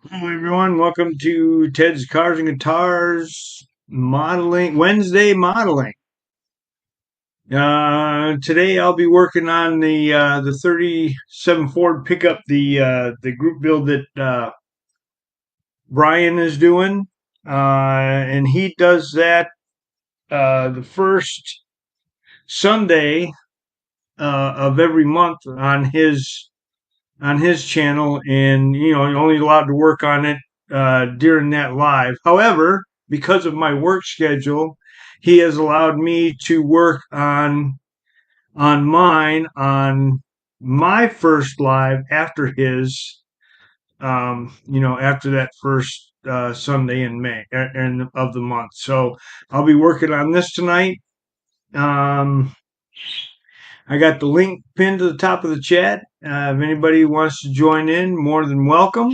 Hello, everyone. Welcome to Ted's Cars and Guitars Modeling Wednesday Modeling. Today I'll be working on the 37 Ford pickup, the group build that Brian is doing, and he does that the first Sunday of every month on his channel, and you're only allowed to work on it during that live. However, because of my work schedule, he has allowed me to work on my first live after his, after that first Sunday in May and of the month. So I'll be working on this tonight. I got the link pinned to the top of the chat. If anybody wants to join in, more than welcome.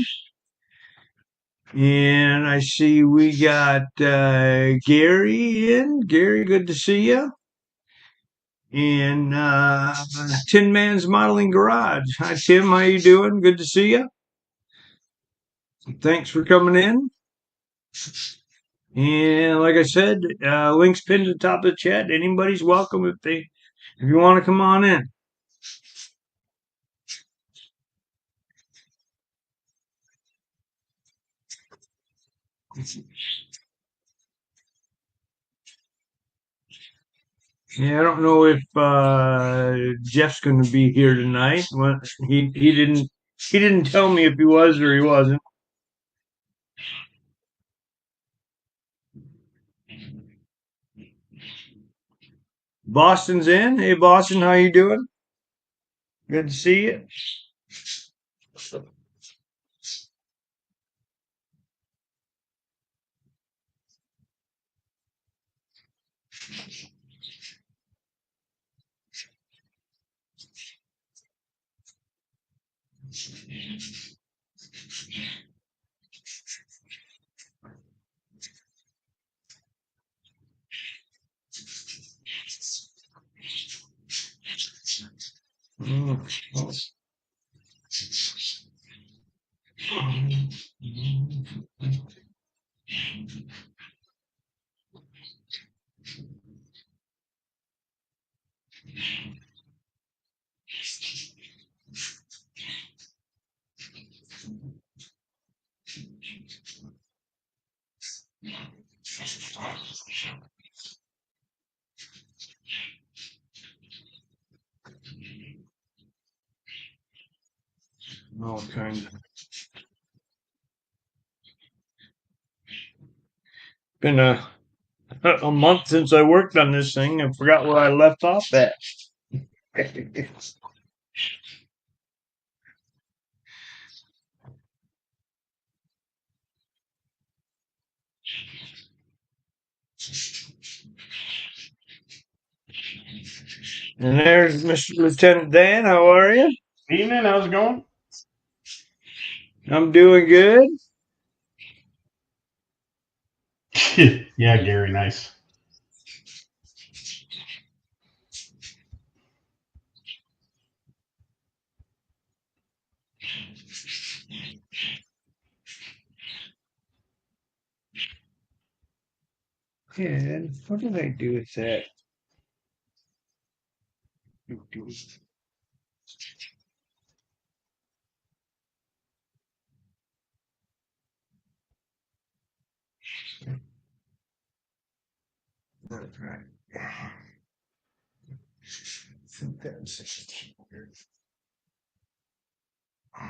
And I see we got Gary in. Gary, good to see you. And Tin Man's Modeling Garage. Hi, Tim. How you doing? Good to see you. Thanks for coming in. And like I said, links pinned to the top of the chat. Anybody's welcome if you want to come on in. Yeah, I don't know if Jeff's going to be here tonight. Well, he didn't tell me if he was or he wasn't. Boston's in. Hey, Boston, how you doing? Good to see you. All kinds. Been a month since I worked on this thing. I forgot where I left off at. And there's Mr. Lieutenant Dan. How are you? Evening, how's it going? I'm doing good. Yeah, Gary, nice. Yeah, what did I do with that? That's right. I think that was 16 years. What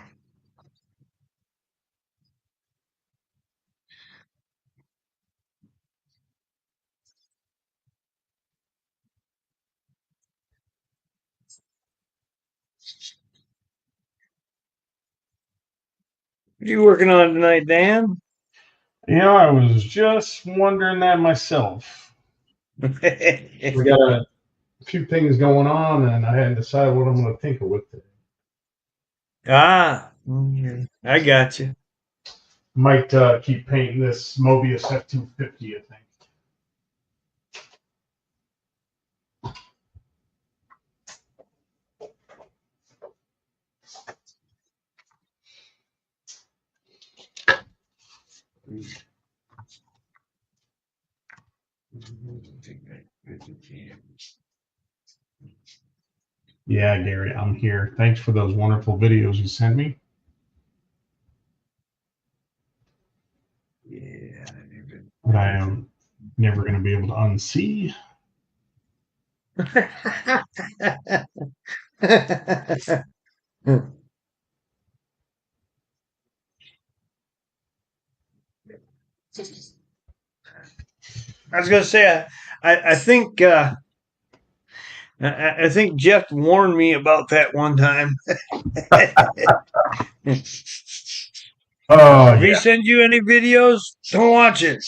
are you working on tonight, Dan? I was just wondering that myself. We got a few things going on, and I hadn't decided what I'm going to think of with it. I got you. Might keep painting this Mobius F-250, I think. Yeah, Gary, I'm here. Thanks for those wonderful videos you sent me. Yeah. But I am never going to be able to unsee. I was gonna say, I think I think Jeff warned me about that one time. Oh, If he yeah. sends you any videos, don't watch it.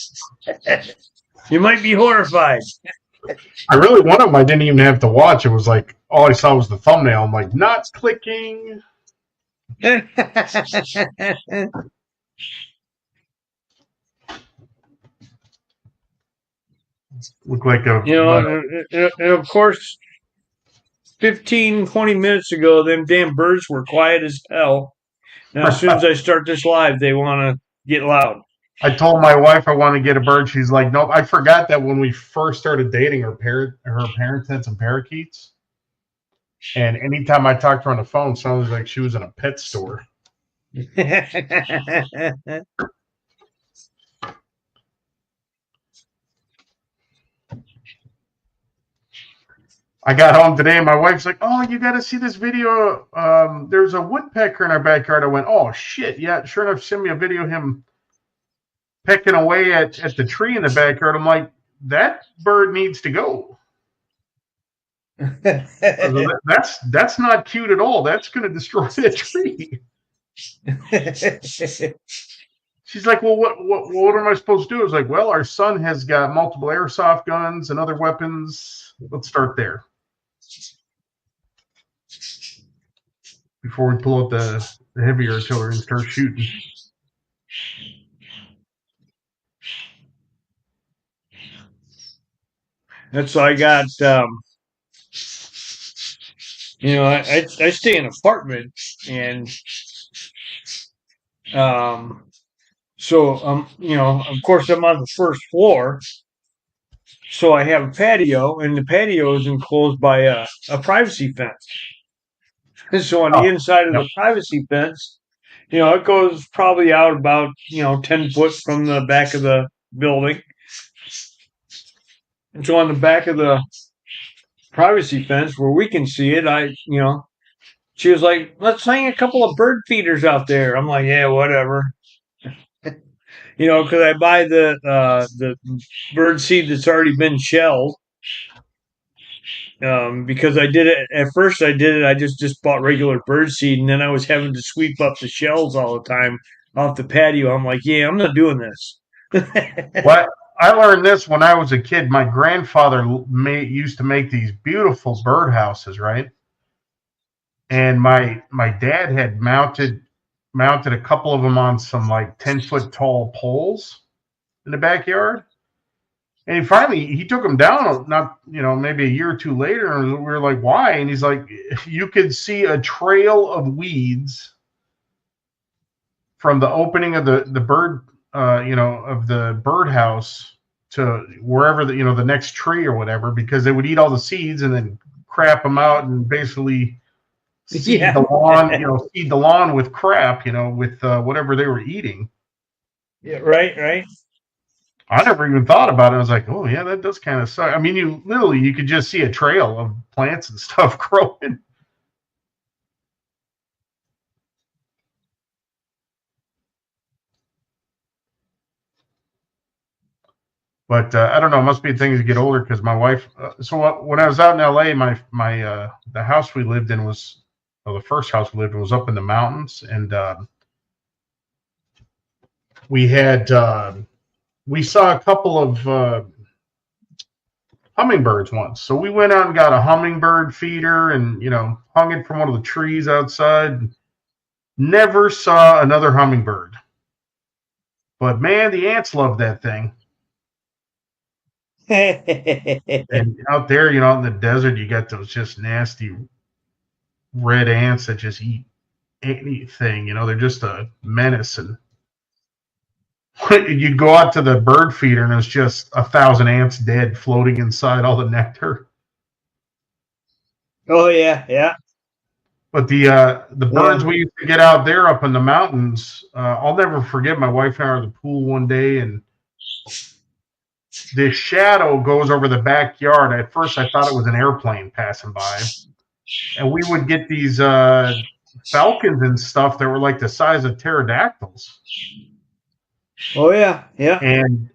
You might be horrified. I really, one of them I didn't even have to watch. It was like, all I saw was the thumbnail. I'm like, not clicking. Look like a. And of course, 15, 20 minutes ago, them damn birds were quiet as hell. Now, as soon as I start this live, they want to get loud. I told my wife I want to get a bird. She's like, nope. I forgot that when we first started dating, her parents had some parakeets. And anytime I talked to her on the phone, it sounded like she was in a pet store. I got home today and my wife's like, oh, you got to see this video. There's a woodpecker in our backyard. I went, oh, shit. Yeah, sure enough, send me a video of him pecking away at the tree in the backyard. I'm like, that bird needs to go. That's not cute at all. That's going to destroy the tree. She's like, well, what am I supposed to do? I was like, well, our son has got multiple airsoft guns and other weapons. Let's start there before we pull out the heavy artillery and start shooting. That's why I got, I stay in an apartment, and so of course I'm on the first floor, so I have a patio, and the patio is enclosed by a privacy fence. So on the inside of the privacy fence, it goes probably out about 10 foot from the back of the building. And so on the back of the privacy fence where we can see it, she was like, let's hang a couple of bird feeders out there. I'm like, yeah, whatever. Because I buy the bird seed that's already been shelled. Because I did it at first. I just bought regular bird seed, and then I was having to sweep up the shells all the time off the patio. I'm like, yeah, I'm not doing this. What? I learned this when I was a kid. My grandfather used to make these beautiful birdhouses, right? And my dad had mounted a couple of them on some like 10-foot tall poles in the backyard. And he took them down, not maybe a year or two later, and we were like, why? And he's like, you could see a trail of weeds from the opening of the bird of the birdhouse to wherever the next tree or whatever, because they would eat all the seeds and then crap them out and basically seed the lawn, feed the lawn with crap, with whatever they were eating. Yeah, right. I never even thought about it. I was like, oh yeah, that does kind of suck. I mean, you could just see a trail of plants and stuff growing. But I don't know. It must be things to get older because my wife. When I was out in LA, the house we lived in was, the first house we lived in was up in the mountains, and we saw a couple of hummingbirds once. So we went out and got a hummingbird feeder and hung it from one of the trees outside. Never saw another hummingbird. But man, the ants love that thing. And out there, out in the desert, you got those just nasty red ants that just eat anything. They're just a menace. And you'd go out to the bird feeder, and there's just 1,000 ants dead floating inside all the nectar. Oh yeah, yeah. But the birds we used to get out there up in the mountains, I'll never forget. My wife and I were at the pool one day, and this shadow goes over the backyard. At first, I thought it was an airplane passing by, and we would get these falcons and stuff that were like the size of pterodactyls. Oh yeah, yeah. And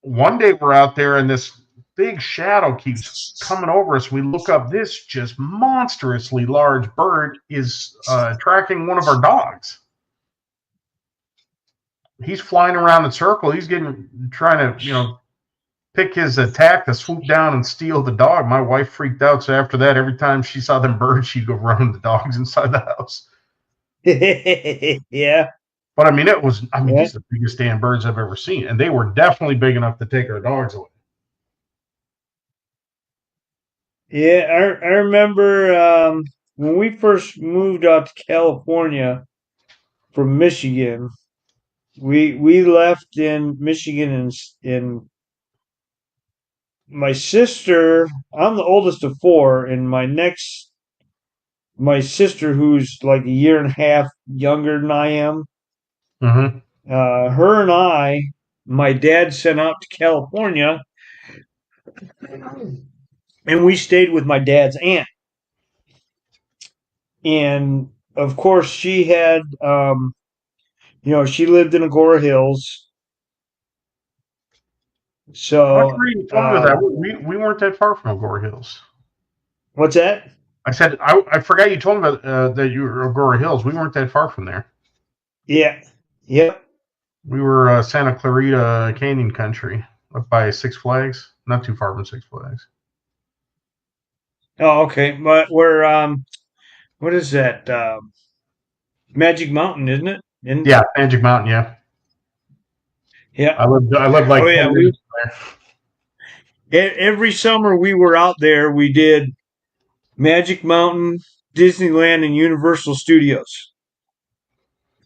one day we're out there, and this big shadow keeps coming over us. We look up. This just monstrously large bird is tracking one of our dogs. He's flying around in circle. He's trying to, pick his attack to swoop down and steal the dog. My wife freaked out. So after that, every time she saw them birds, she'd go running the dogs inside the house. Yeah. But these are the biggest damn birds I've ever seen. And they were definitely big enough to take our dogs away. Yeah, I remember when we first moved out to California from Michigan. We left in Michigan in my sister. I'm the oldest of four, and my sister, who's like a year and a half younger than I am. Mm-hmm. Her and my dad sent out to California, and we stayed with my dad's aunt. And of course, she had, she lived in Agora Hills. So, we weren't that far from Agora Hills. What's that? I said, I forgot you told me that you were Agora Hills. We weren't that far from there. Yeah. Yep. We were Santa Clarita Canyon country up by Six Flags, not too far from Six Flags. Oh, okay. But we're what is that? Magic Mountain, isn't it? Yeah, Magic Mountain. Yeah. Yeah. I lived like. Oh yeah. Every summer we were out there. We did Magic Mountain, Disneyland, and Universal Studios.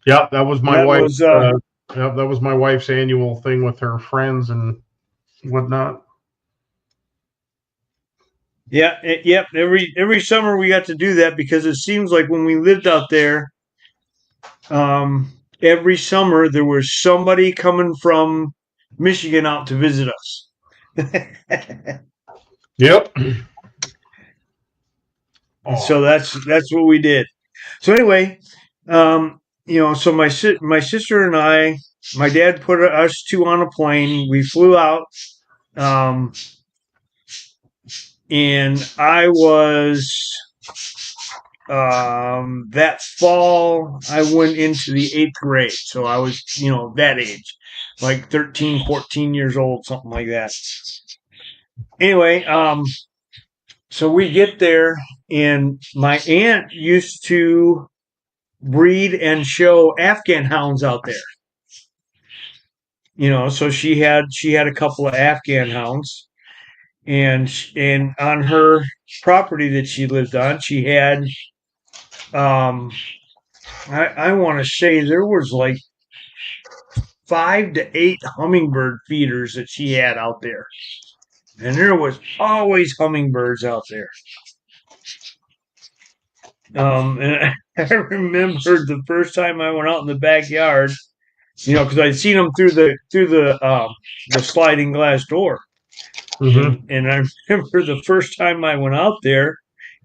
Yep, that was my wife. That was my wife's annual thing with her friends and whatnot. Yeah, yep. Every summer we got to do that because it seems like when we lived out there, every summer there was somebody coming from Michigan out to visit us. Yep. So that's what we did. So anyway, so my sister and I, my dad put us two on a plane. We flew out, and I was that fall I went into the 8th grade, so I was that age, like 13, 14 years old, something like that. Anyway, so we get there, and my aunt used to breed and show Afghan hounds out there. So she had a couple of Afghan hounds, and on her property that she lived on, she had I want to say there was like 5 to 8 hummingbird feeders that she had out there, and there was always hummingbirds out there. And I remember the first time I went out in the backyard, because I'd seen them through the sliding glass door. Mm-hmm. And I remember the first time I went out there,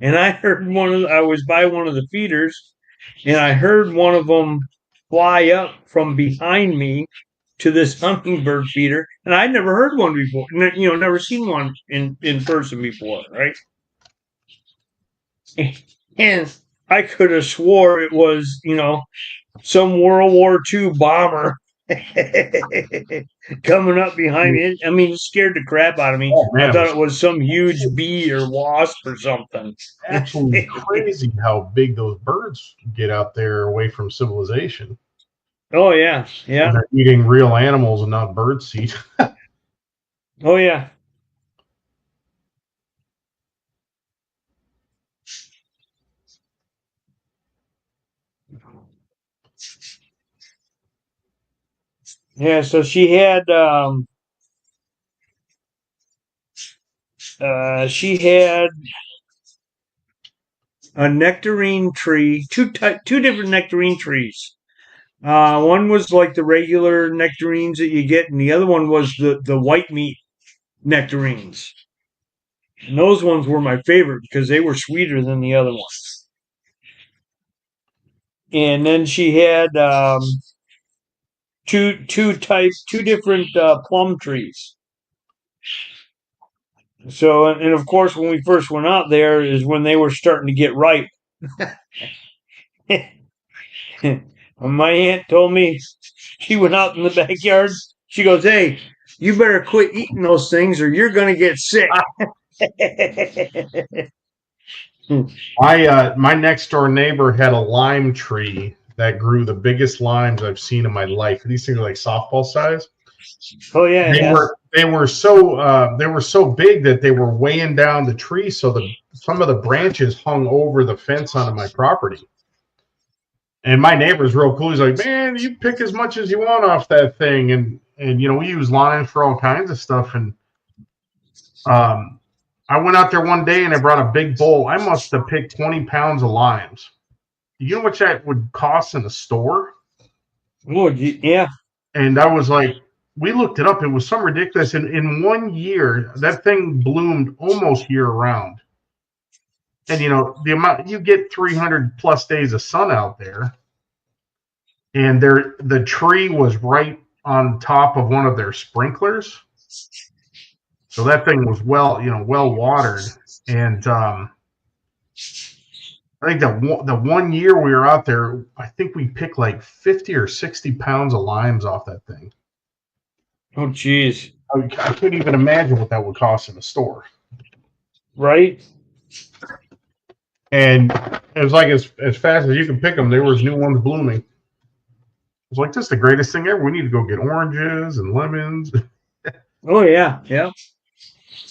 and I heard I was by one of the feeders, and I heard one of them fly up from behind me to this hummingbird feeder, and I'd never heard one before. Never seen one in person before, right? And I could have swore it was, some World War II bomber Coming up behind me. I mean, it scared the crap out of me. Oh man, I it thought was it was some huge bee or wasp or something. absolutely crazy how big those birds get out there away from civilization Oh yeah, when yeah. they're eating real animals and not bird seed. Oh yeah. Yeah, so she had a nectarine tree, two different nectarine trees. One was like the regular nectarines that you get, and the other one was the white meat nectarines. And those ones were my favorite because they were sweeter than the other ones. And then she had two different plum trees. So, and of course, when we first went out there is when they were starting to get ripe. My aunt told me she went out in the backyard. She goes, "Hey, you better quit eating those things, or you're gonna get sick." My next door neighbor had a lime tree that grew the biggest limes I've seen in my life. These things are like softball size. Oh yeah, They yeah. were so big that they were weighing down the tree, so some of the branches hung over the fence onto my property. And my neighbor's real cool. He's like, "Man, you pick as much as you want off that thing." And you know, we use limes for all kinds of stuff. And um, I went out there one day and I brought a big bowl. I must have picked 20 pounds of limes. You know what that would cost in the store? Oh yeah. And I was like, we looked it up. It was some ridiculous. And in 1 year, that thing bloomed almost year round. And you know, the amount you get 300 plus days of sun out there. And the tree was right on top of one of their sprinklers. So that thing was well watered. And I think the 1 year we were out there, I think we picked like 50 or 60 pounds of limes off that thing. Oh jeez. I couldn't even imagine what that would cost in the store. Right. And it was like as fast as you could pick them, there was new ones blooming. I was like, this is the greatest thing ever. We need to go get oranges and lemons. Oh yeah, yeah.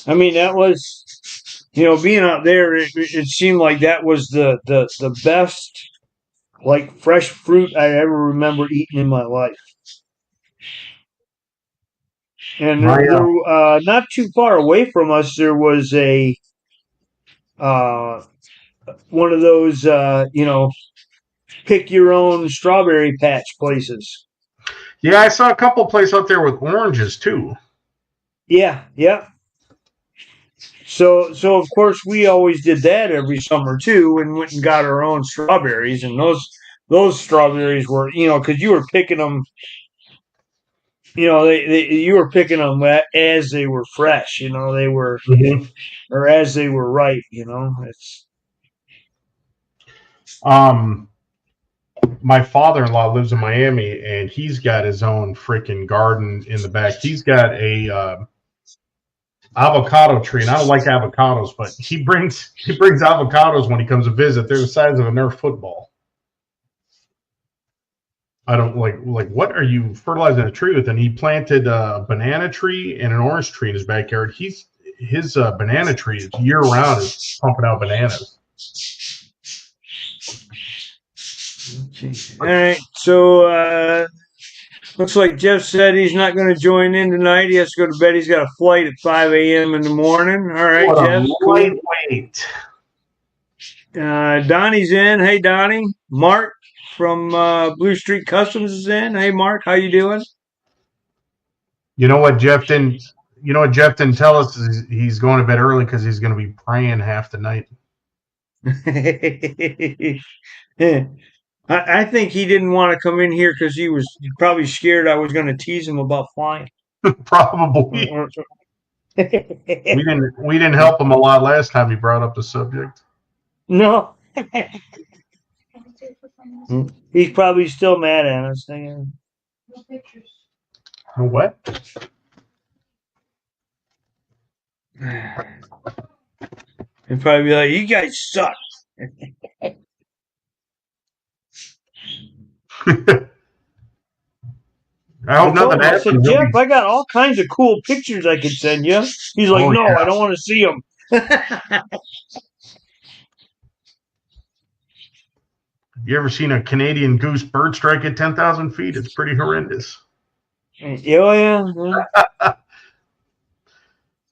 I mean, that was, being out there. It seemed like that was the best, like fresh fruit I ever remember eating in my life. And My there, not too far away from us, there was a one of those, pick your own strawberry patch places. Yeah, I saw a couple places out there with oranges too. Yeah, yeah. So of course we always did that every summer too, and went and got our own strawberries. And those strawberries were, because you were picking them, you were picking them as they were fresh. They were, Mm-hmm. or as they were ripe. It's My father-in-law lives in Miami, and he's got his own freaking garden in the back. He's got a avocado tree, and I don't like avocados, but he brings avocados when he comes to visit. They're the size of a Nerf football. I don't like what are you fertilizing a tree with? And he planted a banana tree and an orange tree in his backyard. His banana tree is year round is pumping out bananas. all right. So looks like Jeff said he's not going to join in tonight. He has to go to bed. He's got a flight at 5 a.m. in the morning. All right, What Jeff. a lightweight. Donnie's in. Hey, Donnie. Mark from Blue Street Customs is in. Hey, Mark. How you doing? You know what Jeff didn't tell us is he's going to bed early because he's going to be praying half the night. I think he didn't want to come in here because he was probably scared I was going to tease him about flying. Probably. We didn't help him a lot last time he brought up the subject. No. He's probably still mad at us. What? And probably be like, "You guys suck." I I hope told nothing him, I said, happens. He'll "Jeff, be, I got all kinds of cool pictures I could send you." He's like, oh "No, I yeah. don't want to see them." You ever seen a Canadian goose bird strike at 10,000 feet? It's pretty horrendous. Yeah, oh, yeah.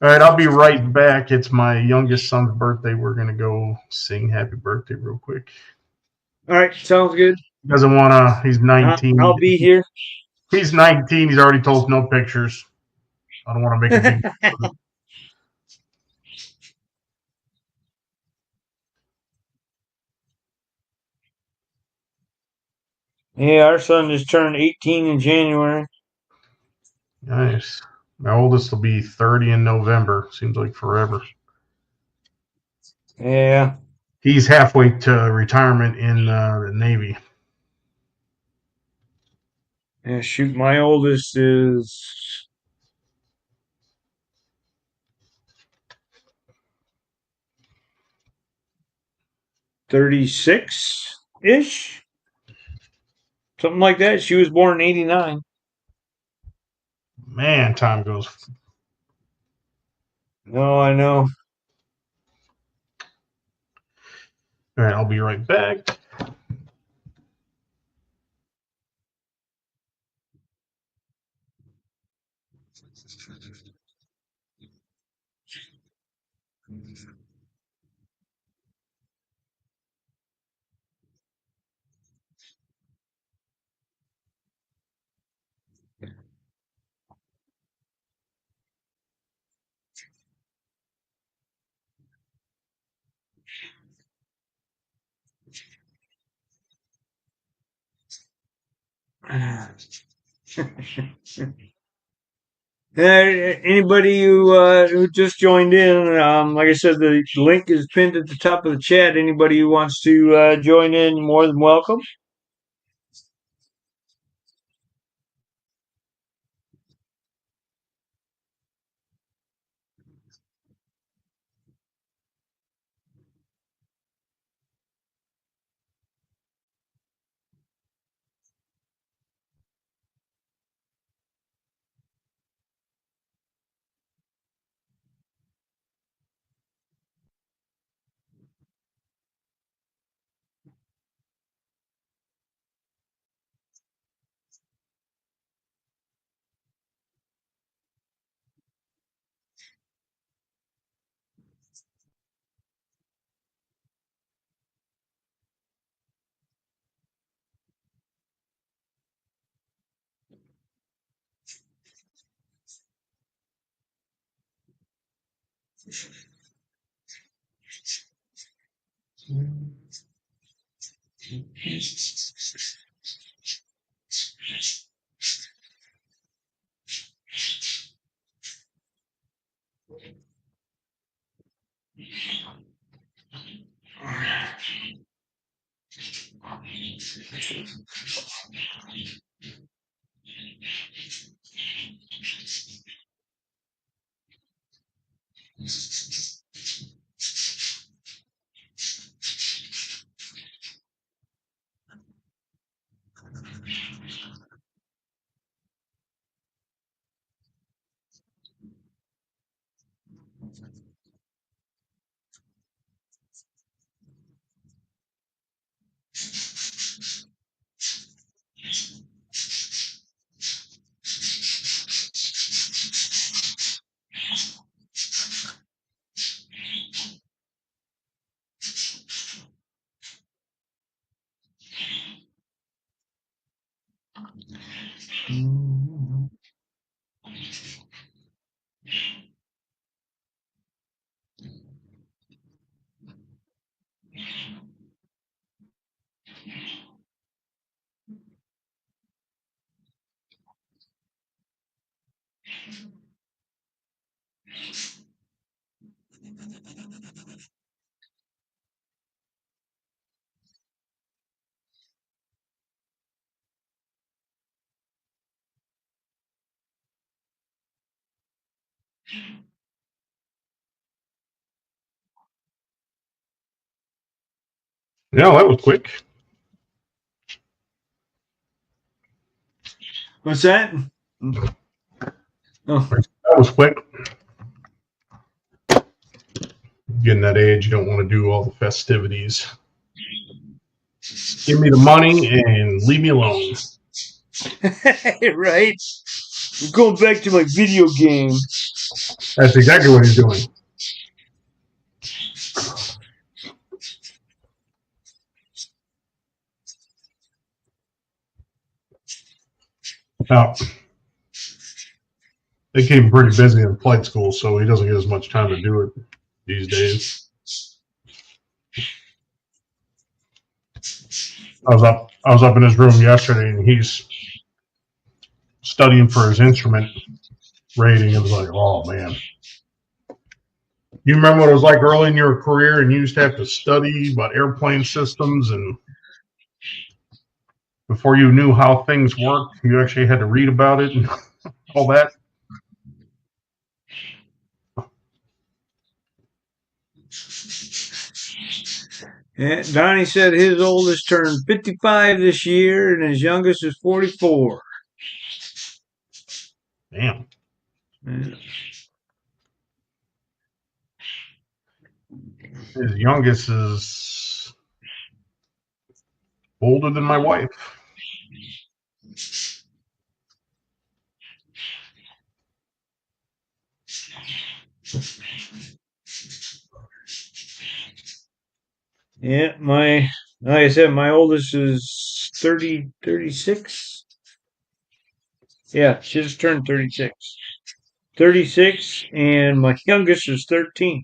All right, I'll be right back. It's my youngest son's birthday. We're gonna go sing happy birthday real quick. All right, sounds good. He doesn't wanna. He's 19. I'll be here. He's 19. He's already told us no pictures. I don't want to make a big deal of it. Yeah, our son just turned 18 in January. Nice. My oldest will be 30 in November. Seems like forever. Yeah. He's halfway to retirement in the Navy. Yeah, shoot, my oldest is 36-ish. Something like that. She was born in 89. Man, time goes. No, I know. All right, I'll be right back. Anybody who just joined in, like I said, the link is pinned at the top of the chat. Anybody who wants to join in, more than welcome. Yeah, that was quick. What's that? Oh. That was quick. Getting that age, you don't want to do all the festivities. Give me the money and leave me alone. Right? I'm going back to my video game. That's exactly what he's doing. Now, they keep him pretty busy in flight school, so he doesn't get as much time to do it these days. I was up in his room yesterday, and he's studying for his instrument rating. It was like, oh man. You remember what it was like early in your career, and you used to have to study about airplane systems, and before you knew how things worked, you actually had to read about it and all that. Yeah, Donnie said his oldest turned 55 this year, and his youngest is 44. Damn. Yeah. His youngest is older than my wife. Yeah, like I said, my oldest is 36. Yeah, she just turned 36. 36, and my youngest is 13.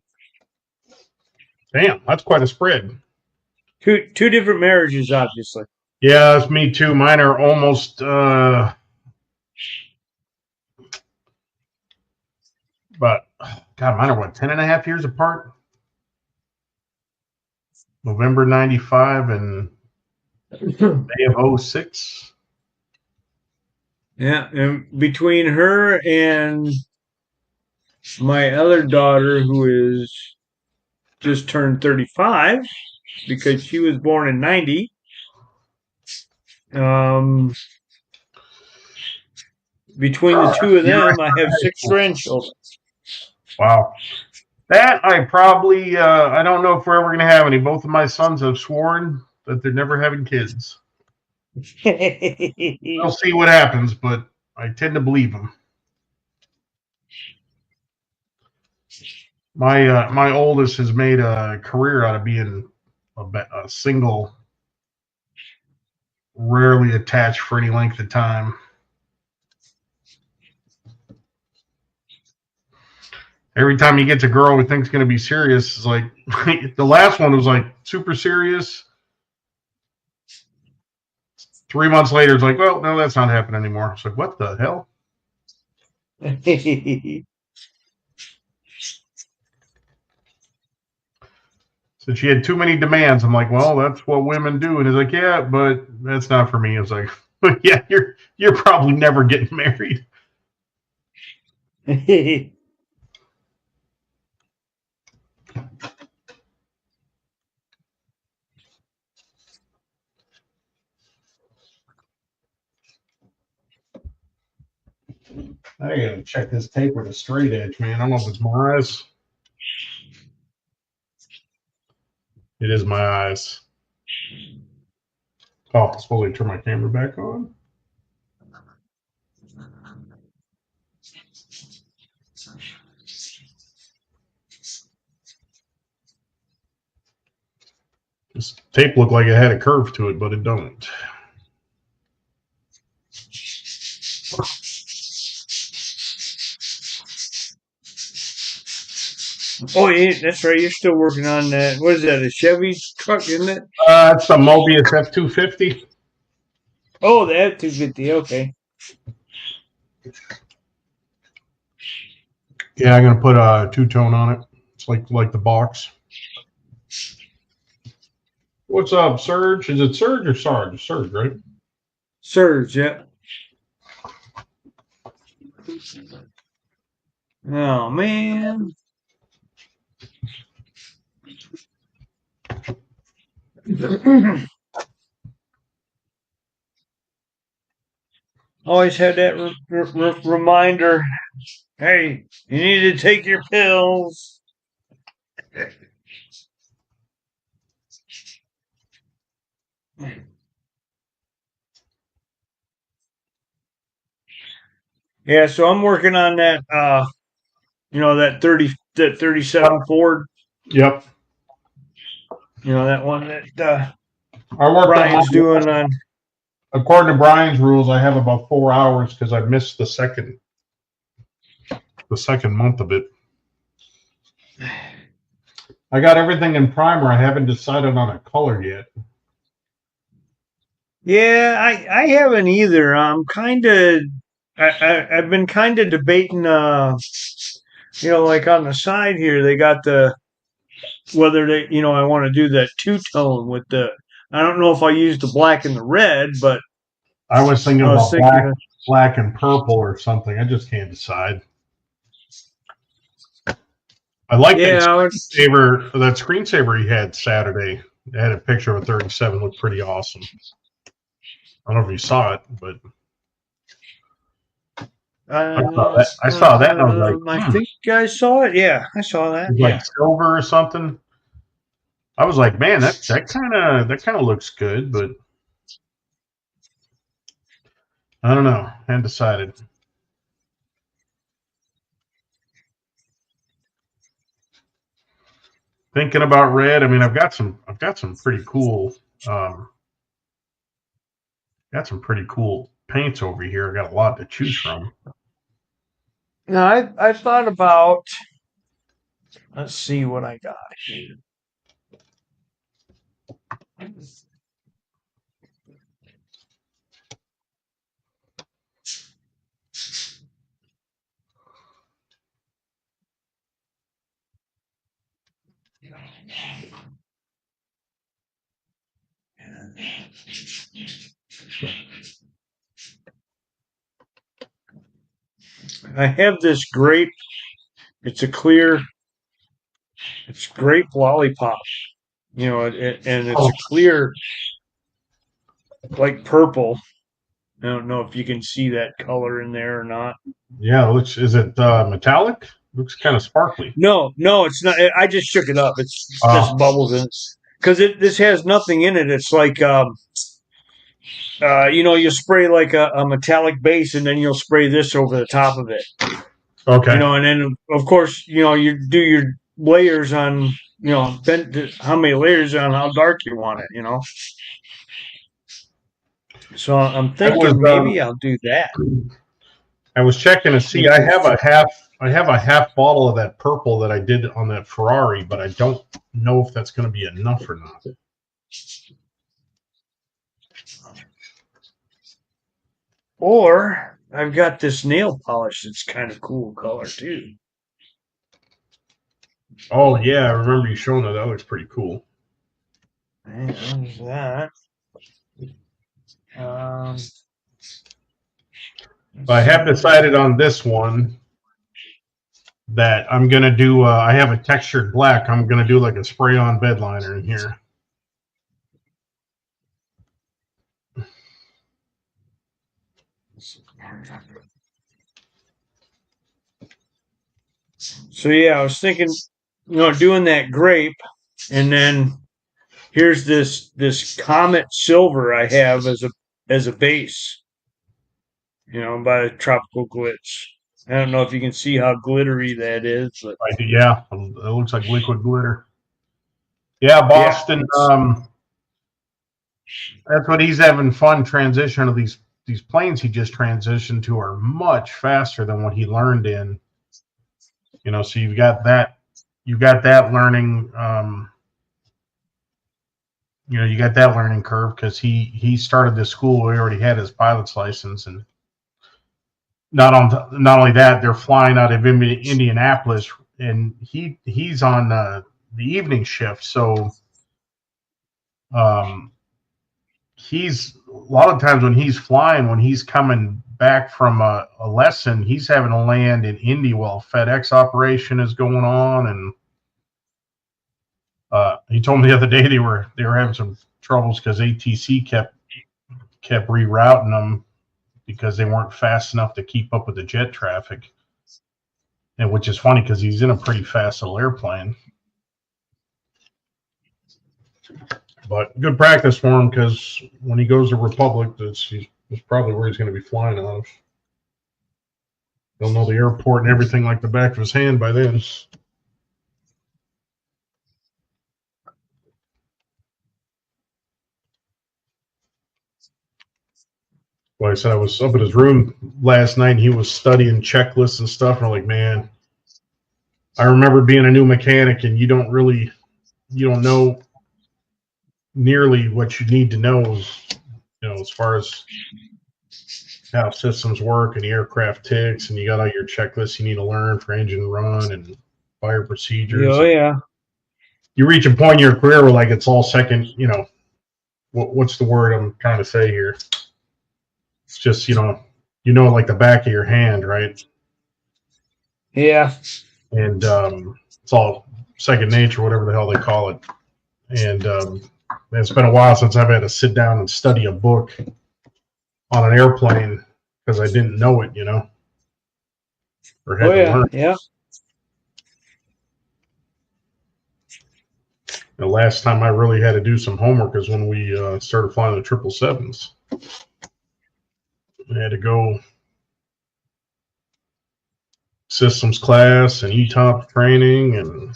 Damn, that's quite a spread. Two different marriages, obviously. Yeah, that's me too. Mine are almost but God, mine are what, 10 and a half years apart? November 95 and May of 06. Yeah, and between her and my other daughter, who is just turned 35, because she was born in 90. Between the two of them, I have 6 grandchildren. Wow. That I probably, I don't know if we're ever going to have any. Both of my sons have sworn that they're never having kids. We'll see what happens, but I tend to believe them. My oldest has made a career out of being a single, rarely attached for any length of time. Every time he gets a girl who thinks going to be serious, it's like the last one was like super serious. 3 months later, it's like, well, no, that's not happening anymore. It's like, what the hell? So she had too many demands. I'm like, well, that's what women do. And he's like, yeah, but that's not for me. It's like, yeah, you're probably never getting married. I gotta check this tape with a straight edge, man. I don't know if it's my eyes. It is my eyes. Oh, I'm supposed to turn my camera back on. This tape looked like it had a curve to it, but it don't. Oh, yeah, that's right. You're still working on that. What is that? A Chevy truck, isn't it? It's a Mobius F250. Oh, the F250. Okay. Yeah, I'm gonna put a two-tone on it. It's like the box. What's up, Serge? Is it Serge or Sarge? Serge, right? Surge, yeah. Oh man. Always had that reminder. Hey, you need to take your pills. Yeah, so I'm working on that. That 37 Ford. Yep. That one that I worked Brian's on doing on. according to Brian's rules, I have about 4 hours because I missed the second month of it. I got everything in primer. I haven't decided on a color yet. Yeah, I haven't either. I'm kind of. I've been kind of debating. Like on the side here, they got whether they, I want to do that two tone with the. I don't know if I use the black and the red, but I was thinking I was about thinking. black and purple or something. I just can't decide. I like that screensaver he had Saturday. It had a picture of a 37, looked pretty awesome. I don't know if you saw it, but I saw that and I was like, I think I saw it. Yeah, I saw that. it's Yeah. like silver or something. I was like, man, that kind of looks good, but I don't know. I hadn't decided. Thinking about red. I mean, I've got some pretty cool paints over here. I got a lot to choose from. Now I thought about. Let's see what I got here. I have this grape. It's a clear. It's grape lollipop. And it's a clear, like purple. I don't know if you can see that color in there or not. Yeah, is it metallic? Looks kind of sparkly. No, it's not. I just shook it up. It's just bubbles in it because this has nothing in it. It's like you spray like a metallic base, and then you'll spray this over the top of it. Okay. And then of course you do your layers on how many layers on how dark you want it. So I'm thinking maybe I'll do that. I was checking to see. I have a half bottle of that purple that I did on that Ferrari, but I don't know if that's going to be enough or not. Or I've got this nail polish that's kind of cool color too. Oh yeah, I remember you showing that. That looks pretty cool. And there's that. I have decided on this one that I'm going to do. I have a textured black. I'm going to do like a spray-on bed liner in here. So yeah, I was thinking, doing that grape, and then here's this Comet Silver I have as a base, by Tropical Glitch. I don't know if you can see how glittery that is, but Yeah, it looks like liquid glitter. Yeah, Boston. Yeah. That's what he's having fun transitioning to these planes he just transitioned to are much faster than what he learned in. So you've got that learning. You got that learning curve because he started this school. He already had his pilot's license, and not only that, they're flying out of Indianapolis, and he's on the evening shift. So, he's a lot of times when he's flying, when he's coming back from a lesson. He's having to land in Indy while FedEx operation is going on, and he told me the other day they were having some troubles because ATC kept rerouting them because they weren't fast enough to keep up with the jet traffic. And which is funny because he's in a pretty fast little airplane. But good practice for him because when he goes to Republic, that's probably where he's going to be flying out of. He'll know the airport and everything like the back of his hand by then. Like I said, I was up at his room last night and he was studying checklists and stuff. And I'm like, man, I remember being a new mechanic and you don't know nearly what you need to know, as far as how systems work and the aircraft ticks, and you got all your checklists you need to learn for engine run and fire procedures. Oh, yeah. You reach a point in your career where like it's all second, what's the word I'm trying to say here? It's just, like the back of your hand, right? Yeah. And it's all second nature, whatever the hell they call it. And it's been a while since I've had to sit down and study a book on an airplane because I didn't know it, or had to learn. Yeah. The last time I really had to do some homework is when we started flying the 777s. I had to go systems class and ETOP training and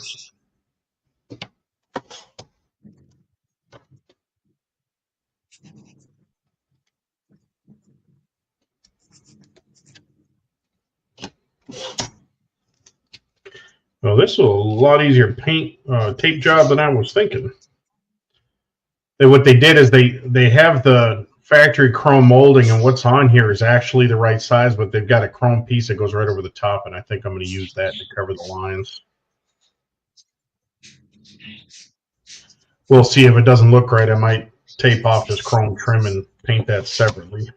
well, this is a lot easier paint tape job than I was thinking. What they did is they have the factory chrome molding, and what's on here is actually the right size, but they've got a chrome piece that goes right over the top, and I think I'm going to use that to cover the lines. We'll see if it doesn't look right. I might tape off this chrome trim and paint that separately.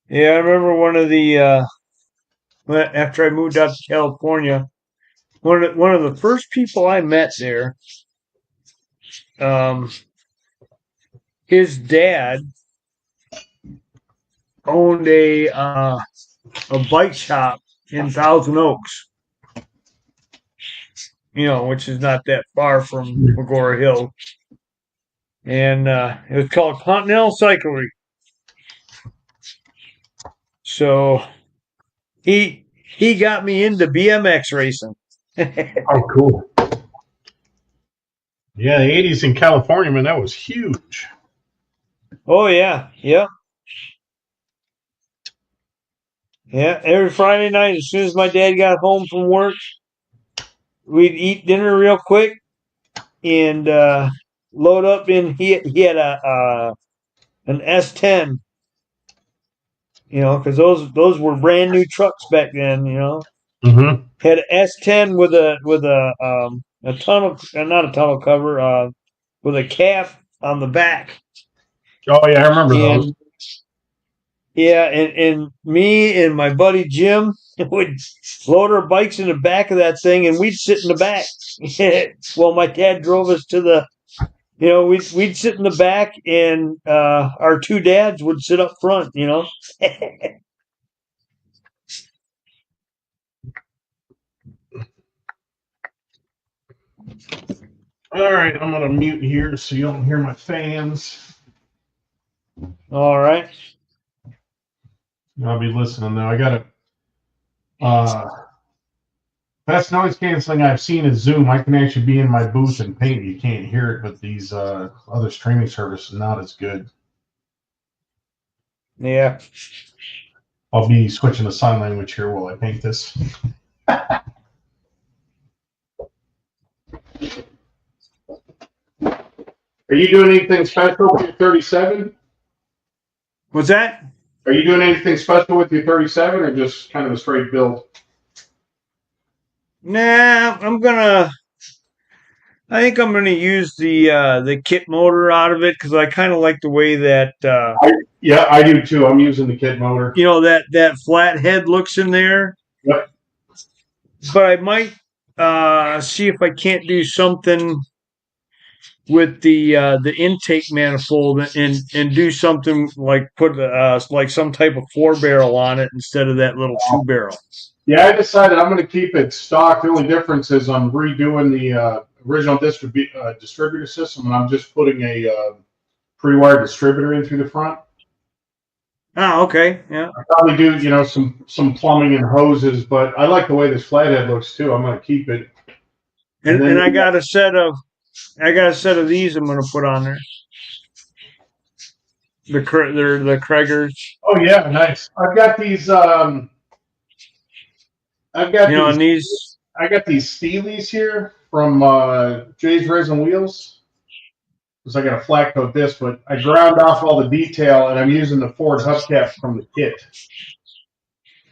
Yeah, I remember one of the after I moved out to California, one of the first people I met there, his dad owned a bike shop in Thousand Oaks, which is not that far from Magora Hill, and it was called Continental Cyclery. So he got me into BMX racing. Oh, cool. Yeah, the 80s in California, man, that was huge. Oh, yeah. Yep. Yeah, every Friday night, as soon as my dad got home from work, we'd eat dinner real quick and load up in. He had an S10, because those were brand new trucks back then. Mm-hmm. Had an S10 with a tunnel, not a tunnel cover, with a calf on the back. Oh yeah, I remember those. Yeah, and me and my buddy Jim would load our bikes in the back of that thing, and we'd sit in the back. Well, my dad drove us to the, we'd sit in the back, and our two dads would sit up front. All right, I'm gonna mute here so you don't hear my fans. All right. I'll be listening though. I got to. Best noise canceling I've seen is Zoom. I can actually be in my booth and paint. You can't hear it, but these other streaming services not as good. Yeah. I'll be switching to sign language here while I paint this. Are you doing anything special with your 37? What's that? Are you doing anything special with your 37 or just kind of a straight build? Nah, I think I'm gonna use the kit motor out of it because I kind of like the way that Yeah, I do too. I'm using the kit motor. that flat head looks in there. Yep. But I might see if I can't do something with the intake manifold and do something like put like some type of 4 barrel on it instead of that little 2 barrel. Yeah, I decided I'm going to keep it stock. The only difference is I'm redoing the original distributor system, and I'm just putting a pre-wired distributor in through the front. Oh, okay, yeah. I probably do, some plumbing and hoses, but I like the way this flathead looks too. I'm going to keep it. And I got a set of these I'm going to put on there. They're the Kraggers. Oh yeah, nice. I've got these. And these. I got these Steelies here from Jay's Resin Wheels. Because I got a flat coat disc, but I ground off all the detail, and I'm using the Ford hubcaps from the kit.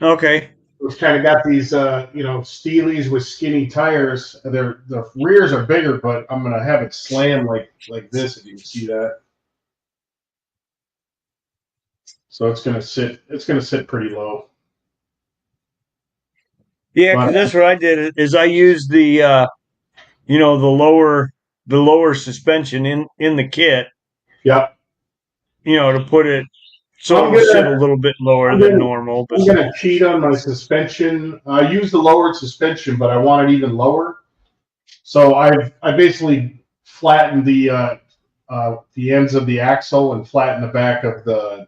Okay. It's kind of got these, Steelies with skinny tires. The rears are bigger, but I'm gonna have it slam like this. If you can see that. So it's gonna sit pretty low. Yeah, because that's what I did. Is I used the the lower suspension in the kit. Yeah. To put it so it'll sit a little bit lower than normal. I'm gonna cheat on my suspension. I use the lowered suspension, but I want it even lower. So I basically flattened the ends of the axle and flattened the back of the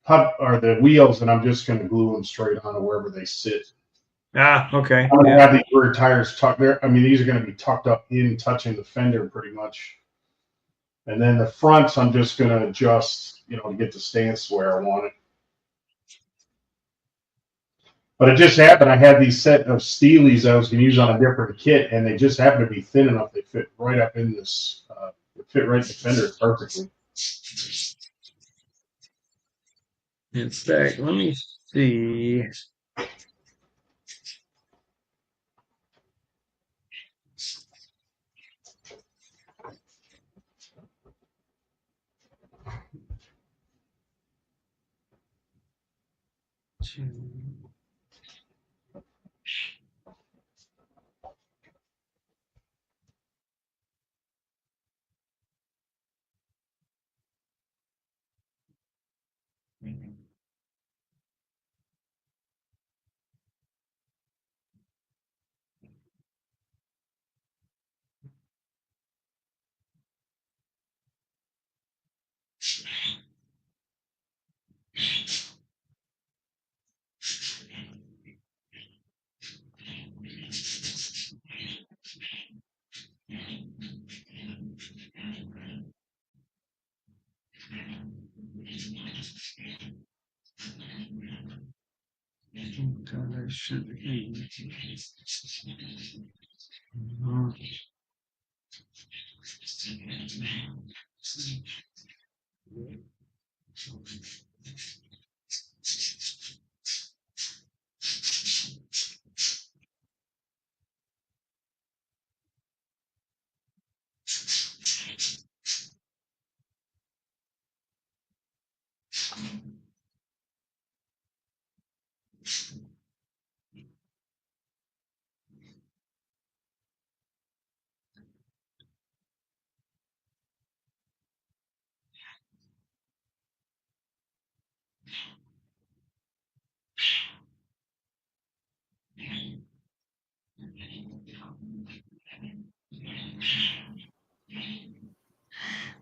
hub or the wheels, and I'm just going to glue them straight on wherever they sit. Ah, okay. I'm going to have these rear tires tucked there. I mean, these are going to be tucked up in, touching the fender pretty much. And then the fronts, I'm just going to adjust, to get the stance where I want it. But it just happened I had these set of Steelies I was going to use on a different kit, and they just happen to be thin enough. They fit right up in this, fit right in the fender perfectly. In fact, let me see.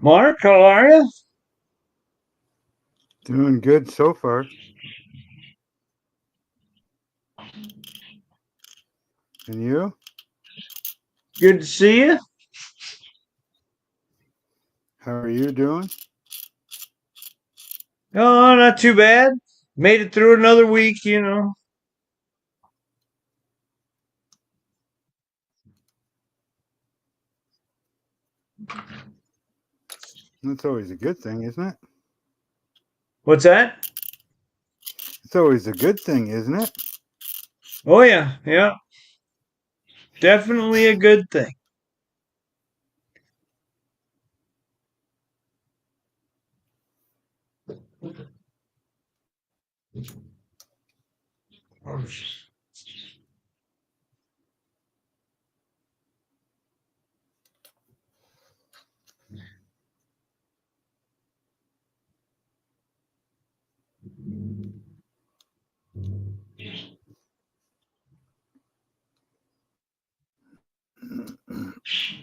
Mark, how are you? Doing good so far. And you? Good to see you. How are you doing? Oh, not too bad. Made it through another week, you know. That's always a good thing, isn't it? What's that? It's always a good thing, isn't it? Oh, yeah. Yeah. Definitely a good thing.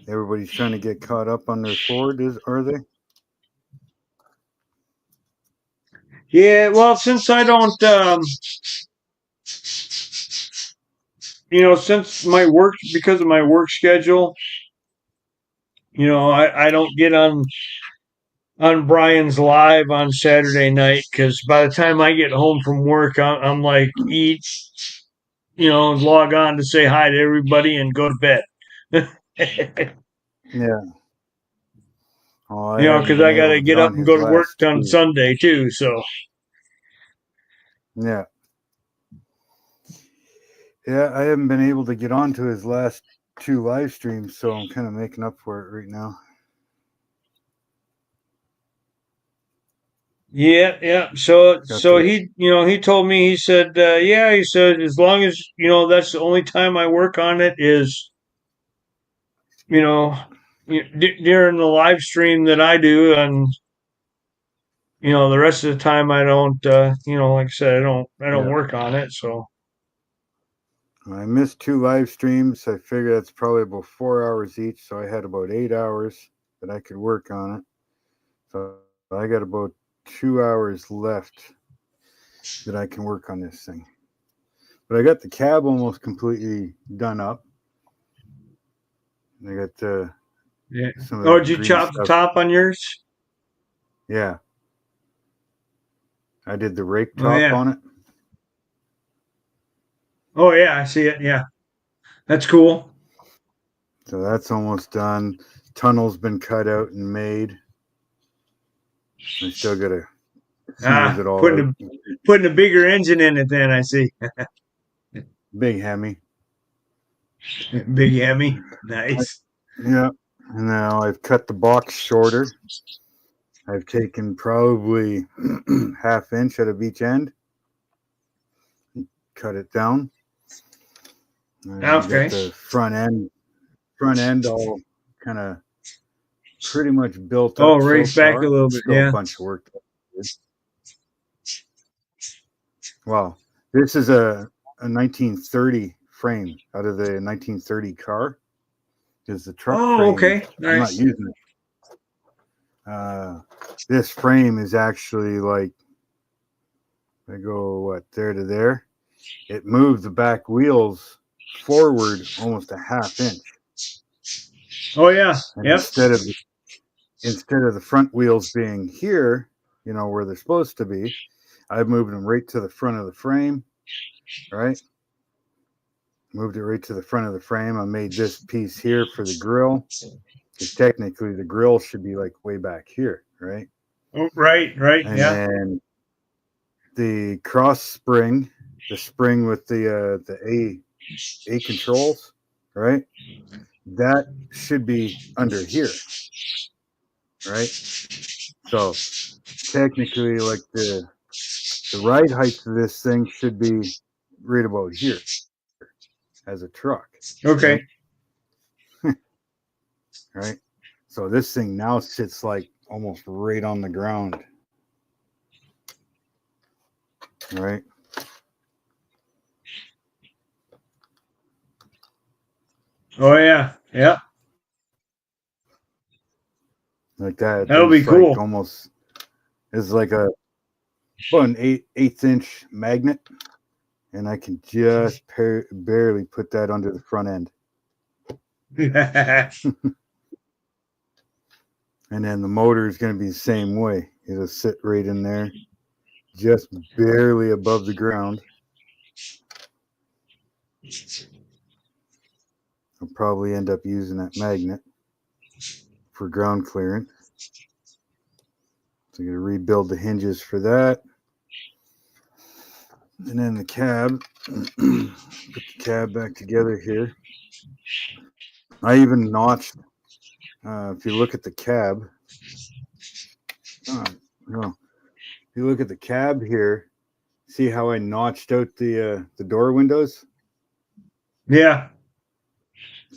Everybody's trying to get caught up on their Ford, are they? Yeah, well, since I don't, since my work, because of my work schedule, I don't get on Brian's live on Saturday night because by the time I get home from work, I'm like eat, log on to say hi to everybody and go to bed. Yeah. Oh, I Because haven't been I got able to to get get up on and his go to work last on two. Sunday too. So Yeah. Yeah, I haven't been able to get on to his last two live streams, so I'm kind of making up for it right now. yeah. So he told me, he said, he said, as long as that's the only time I work on it is during the live stream that I do, and the rest of the time I don't. Like I said, I don't Yeah. work on it. So I missed two live streams. I figure that's probably about 4 hours each, so I had about 8 hours that I could work on it. So I got about 2 hours left that I can work on this thing. But I got the cab almost completely done up. I got yeah. some of Oh, that did you green chop the stuff. top on yours? Yeah. I did the rake Oh top yeah. on it. Oh yeah, I see it. Yeah, that's cool. So that's almost done. Tunnel's been cut out and made. I still got to smooth it all out. Putting a bigger engine in it. Then I see. Big Hemi. Big Hemi. Nice. Yeah. And now I've cut the box shorter. I've taken probably half inch out of each end. Cut it down. And Okay. got the front end all kind of pretty much built Oh, up so raise back a far. little bit. Still Yeah. a bunch of work to do. Wow. This is a 1930 frame out of the 1930 car. Is the truck Oh, frame. okay. I'm not Nice. using it. This frame is actually like, I go there to there. It moves the back wheels forward almost a half inch. Oh yeah. And Yep. instead of the front wheels being here, where they're supposed to be, I've moved them right to the front of the frame. Right? Moved it right to the front of the frame. I made this piece here for the grill. Because technically the grill should be like way back here, right? Oh, right. And Yeah. then the cross spring, the spring with the A controls, right? That should be under here, right? So technically, like the ride height of this thing should be right about here as a truck. Okay. Right? So this thing now sits like almost right on the ground. Right? Oh yeah. Yeah. Like that. That'll be There's like cool. almost, it's like a about an eighth inch magnet, and I can just barely put that under the front end. And then the motor is going to be the same way. It'll sit right in there, just barely above the ground. I'll probably end up using that magnet for ground clearance. So I'm going to rebuild the hinges for that. And then the cab, put the cab back together here. I even notched, if you look at the cab, no, if you look at the cab here, see how I notched out the door windows? Yeah.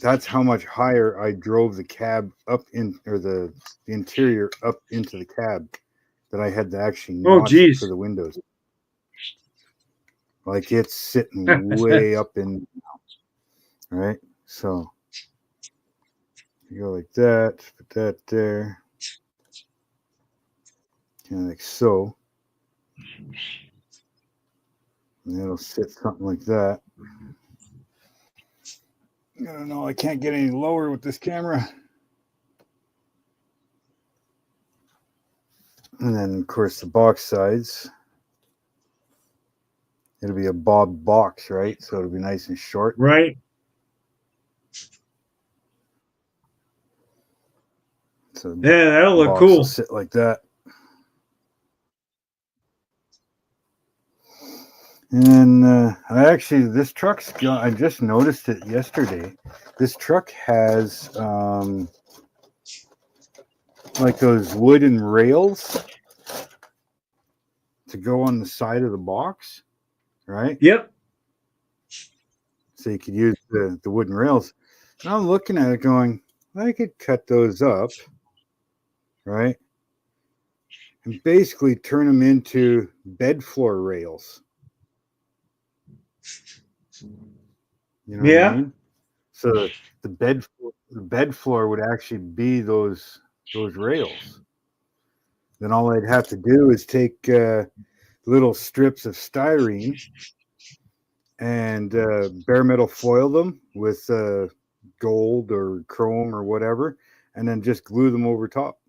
That's how much higher I drove the cab up in, or the interior up into the cab, that I had to actually notch it for the windows. Like it's sitting way up in, right? So you go like that, put that there, kind of like so. And it'll sit something like that. I don't know, I can't get any lower with this camera. And then, of course, the box sides. It'll be a bob box, right? So it'll be nice and short. Right. So yeah, that'll look cool. Will sit like that. And this truck's got, I just noticed it yesterday. This truck has like those wooden rails to go on the side of the box, right? Yep. So you could use the wooden rails. And I'm looking at it going, I could cut those up, right? And basically turn them into bed floor rails. You know what I mean? So the bed floor would actually be those rails. Then all I'd have to do is take little strips of styrene and bare metal foil them with gold or chrome or whatever, and then just glue them over top,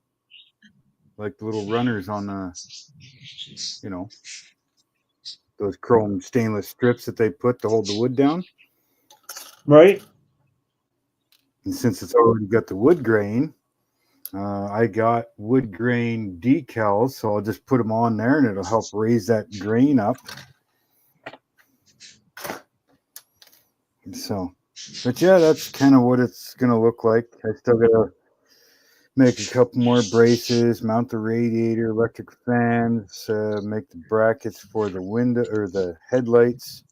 like the little runners on those chrome stainless strips that they put to hold the wood down. Right. And since it's already got the wood grain, I got wood grain decals, so I'll just put them on there and it'll help raise that grain up. So, but yeah, that's kind of what it's going to look like. I still got to make a couple more braces, mount the radiator, electric fans, make the brackets for the window or the headlights,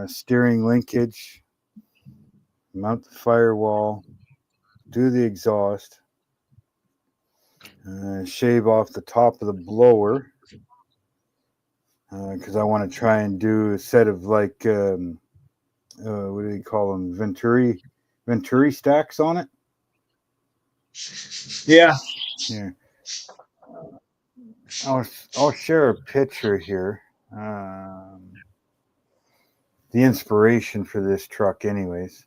steering linkage, mount the firewall, do the exhaust, shave off the top of the blower, because I want to try and do a set of like, what do you call them? Venturi stacks on it. Yeah. Here. I'll share a picture here. The inspiration for this truck anyways.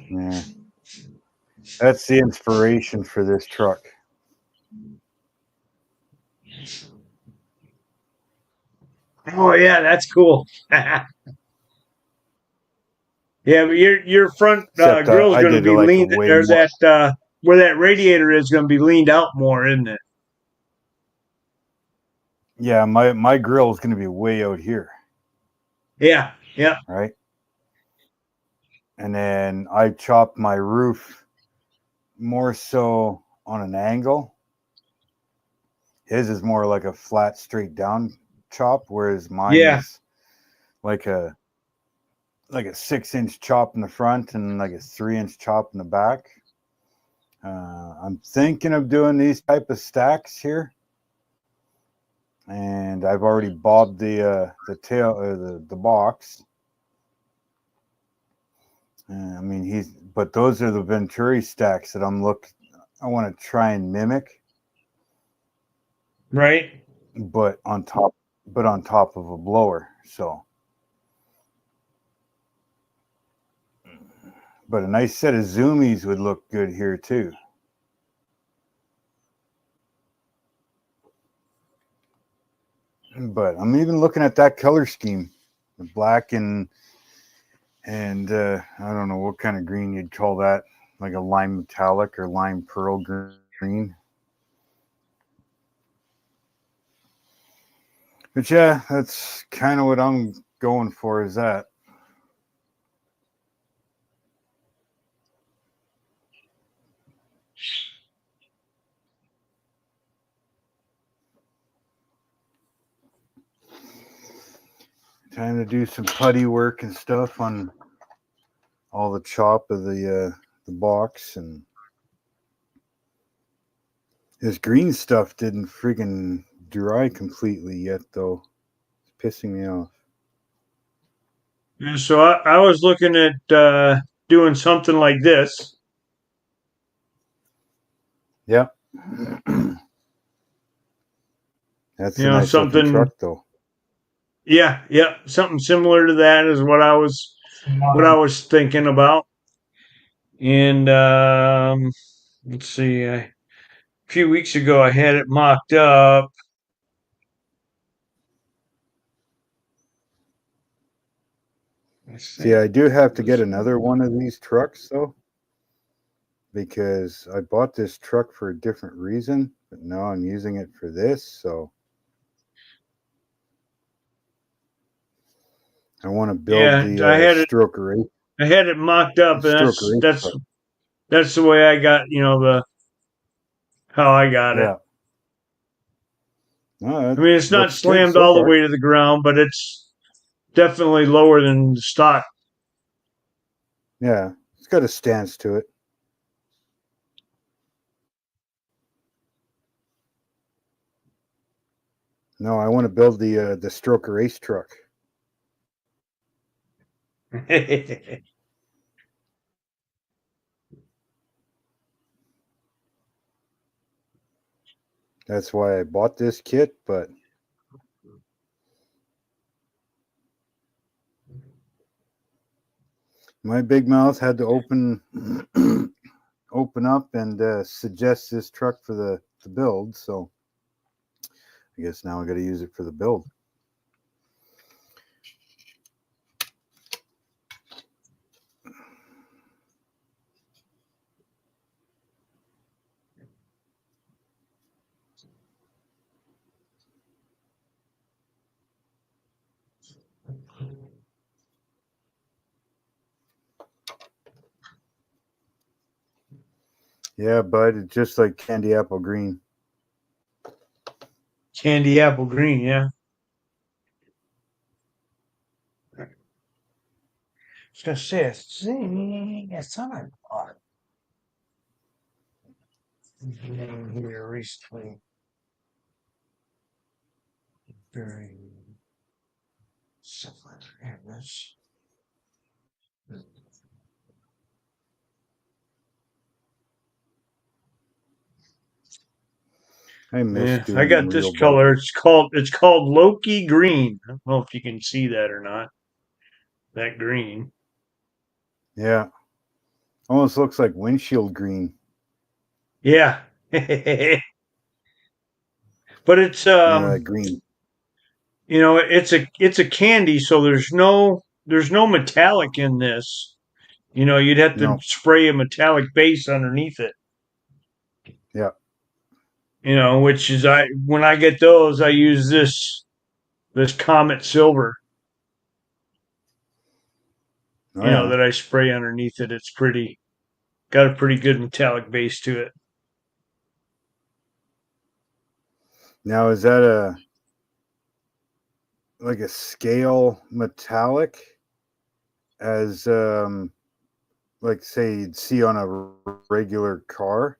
Yeah. That's the inspiration for this truck. Oh yeah, that's cool. Yeah, but your front grill's going to be like leaned, or that where that radiator is going to be leaned out more, isn't it? Yeah, my grill is going to be way out here. Yeah, yeah. Right. And then I chopped my roof more so on an angle. his is more like a flat, straight down chop, whereas mine Yeah. is like a 6-inch chop in the front and like a 3-inch chop in the back. I'm thinking of doing these type of stacks here, and I've already bobbed the tail or the box. I mean, but those are the Venturi stacks that I want to try and mimic, Right. but on top of a blower. So, but a nice set of zoomies would look good here too. But I'm even looking at that color scheme, the black and I don't know what kind of green you'd call that, like a lime metallic or lime pearl green. But yeah, that's kind of what I'm going for, is that. Time to do some putty work and stuff on all the chop of the box. And this green stuff didn't freaking dry completely yet, though. It's pissing me off. And so I was looking at doing something like this. Yep. That's You a know, nice looking something. truck, though. Yeah, something similar to that is what I was thinking about. And let's see, a few weeks ago I had it mocked up. See, I do have to get another one of these trucks, though, because I bought this truck for a different reason, but now I'm using it for this, so I want to build the Stroker 8. I had it mocked up, and that's the way I got, how I got it. No, I mean, it's not slammed all the way to the ground, but it's definitely lower than the stock. Yeah, it's got a stance to it. No, I want to build the Stroker Ace truck. That's why I bought this kit, but my big mouth had to open up and suggest this truck for the build, so I guess now I got to use it for the build. Yeah, bud, it's just like candy apple green. Candy apple green, yeah. I was gonna say a thing. I thought I bought here recently. Very similar to this. I got this color. It's called Loki green. I don't know if you can see that or not. That green. Yeah. Almost looks like windshield green. Yeah. But it's green. It's a candy, so there's no metallic in this. You'd have to spray a metallic base underneath it. Yeah. Which is when I get those, I use this Comet Silver. That I spray underneath it. It's got a pretty good metallic base to it. Now, is that like a scale metallic, as like say you'd see on a regular car,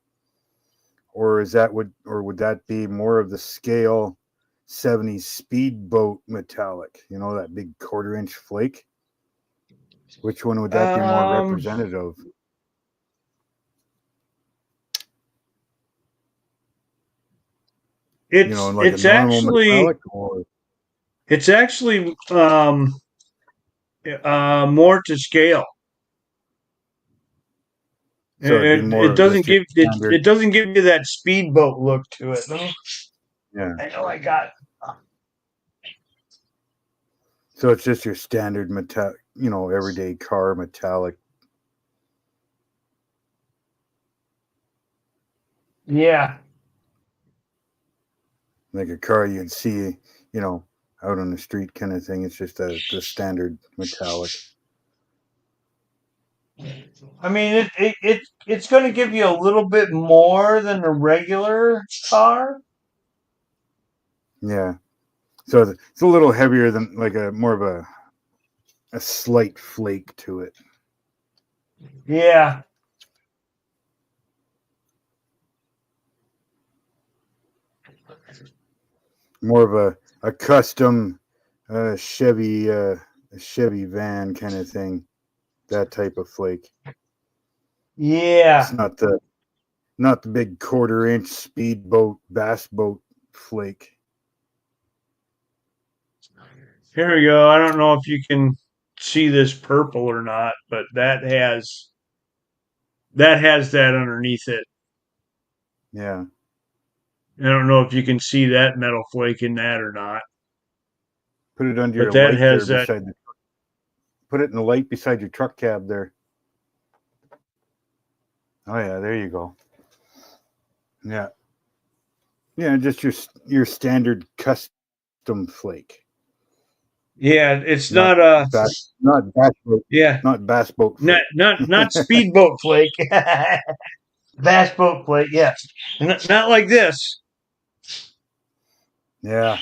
or would that be more of the scale 70s speedboat metallic? You know, that big 1/4-inch flake. Which one would that be more representative? You know, like a It's normal actually metallic, or it's actually more to scale. so it'd be It more of doesn't just your give standard. it doesn't give you that speedboat look to it. Yeah. I know I got. So it's just your standard metallic, you know, everyday car metallic. Yeah. Like a car you'd see, you know, out on the street kind of thing. It's just the standard metallic. I mean, it's going to give you a little bit more than a regular car. Yeah. So it's a little heavier than like a more of a slight flake to it. Yeah. More of a custom Chevy a Chevy van kind of thing. That type of flake. It's Yeah. not the big 1/4-inch speedboat bass boat flake. Here we go. I don't know if you can see this purple or not, but that underneath it. Yeah. I don't know if you can see that metal flake in that or not, Put it under but your that light there has that. beside the. Put it in the light beside your truck cab there. Oh yeah, there you go. Yeah. Yeah, just your standard custom flake. Yeah, it's Not not bass boat, yeah, not bass boat flake. not speedboat flake. Bass boat flake, yes. Not like this. Yeah.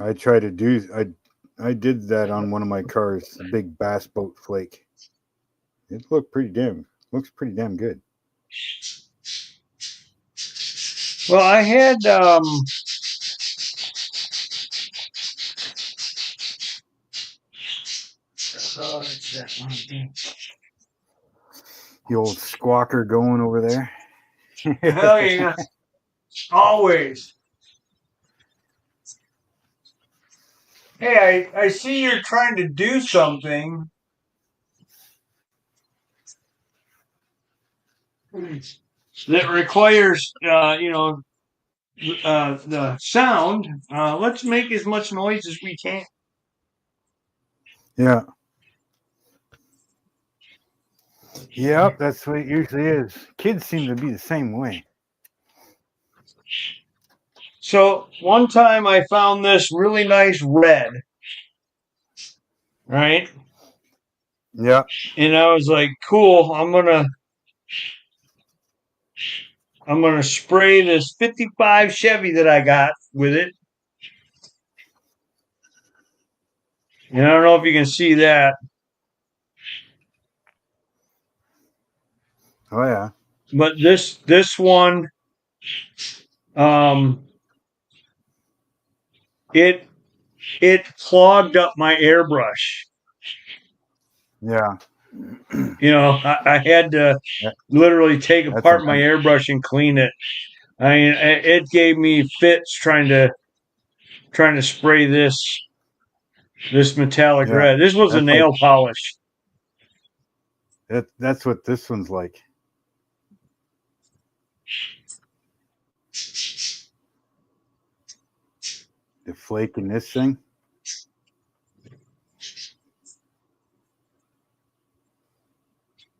I try to do I did that on one of my cars, the big bass boat flake. It looks pretty damn good. Well, I had The old squawker going over there. hell yeah, always. Hey, I see you're trying to do something that requires, the sound. Let's make as much noise as we can. Yeah. Yep, that's what it usually is. Kids seem to be the same way. So one time I found this really nice red, right? Yeah. And I was like, cool, I'm gonna spray this 55 Chevy that I got with it. And I don't know if you can see that, Oh yeah. but this one, um, it clogged up my airbrush. Yeah. I had to That- literally take That's apart my airbrush and clean it. I mean, it gave me fits trying to spray this metallic yeah. red. This was a That's nail polish. That's what this one's like. The flake in this thing.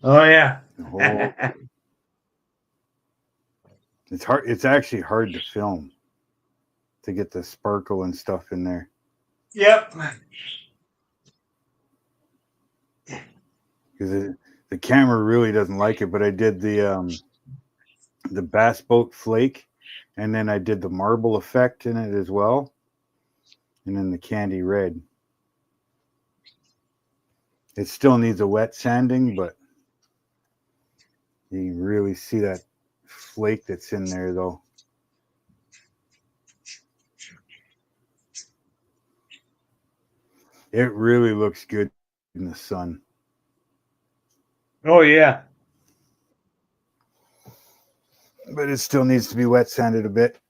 Oh yeah. Oh, it's hard. It's actually hard to film to get the sparkle and stuff in there. Yep. Because The camera really doesn't like it, but I did the bass boat flake, and then I did the marble effect in it as well, and then the candy red. It still needs a wet sanding, but you can really see that flake that's in there, though. It really looks good in the sun. Oh yeah. But it still needs to be wet sanded a bit,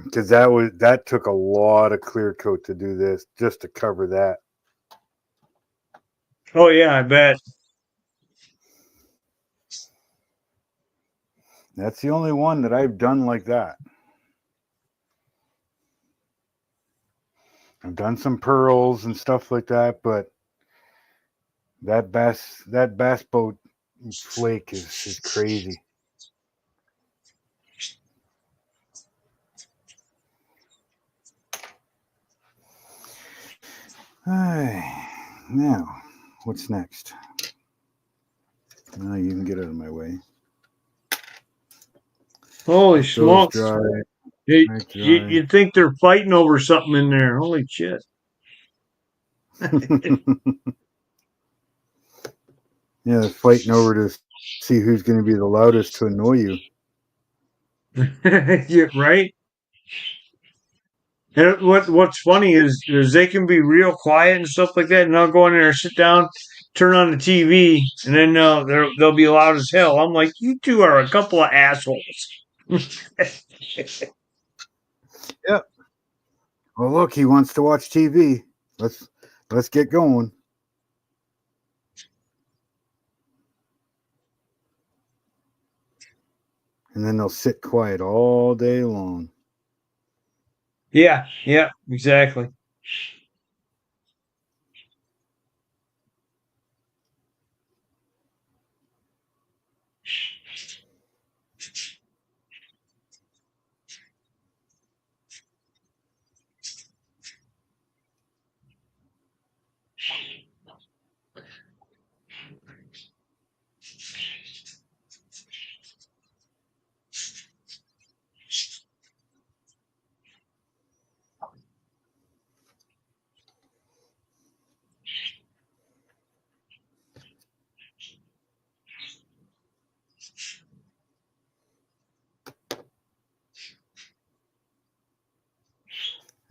because that took a lot of clear coat to do this, just to cover that. Oh yeah, I bet. That's the only one that I've done like that. I've done some pearls and stuff like that, but that bass boat flake is crazy. Now, what's next? Now you can get out of my way. Holy Those smokes. dry. You'd think they're fighting over something in there. Holy shit. Yeah, they're fighting over to see who's going to be the loudest to annoy you. Yeah, right? And what's funny is they can be real quiet and stuff like that, and I'll go in there, sit down, turn on the TV, and then they'll be loud as hell. I'm like, you two are a couple of assholes. Yep. Well, look, he wants to watch TV. Let's get going. And then they'll sit quiet all day long. Yeah, exactly.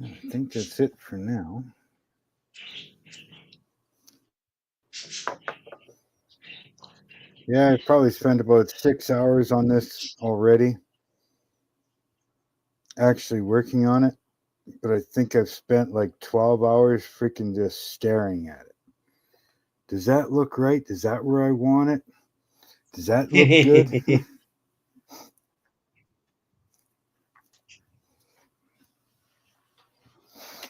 I think that's it for now. Yeah, I probably spent about 6 hours on this already, actually working on it, but I think I've spent like 12 hours freaking just staring at it. Does that look right? Is that where I want it? Does that look good?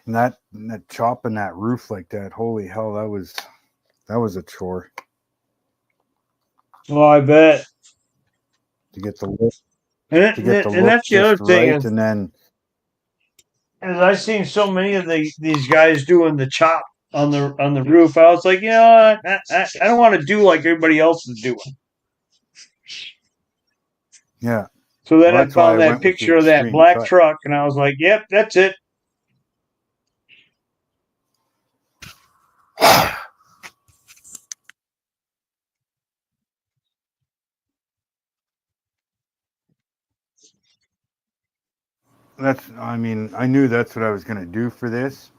And that chopping that roof like that, holy hell, that was a chore Oh, I bet. to get the look, And that's the other just thing right, and then I've seen so many of these guys doing the chop on the roof. I was like, I don't want to do like everybody else is doing. yeah. So then Well, I that's why found I that went with the picture of that extreme black cut. truck, and I was like, yep, that's it. I mean, I knew that's what I was going to do for this,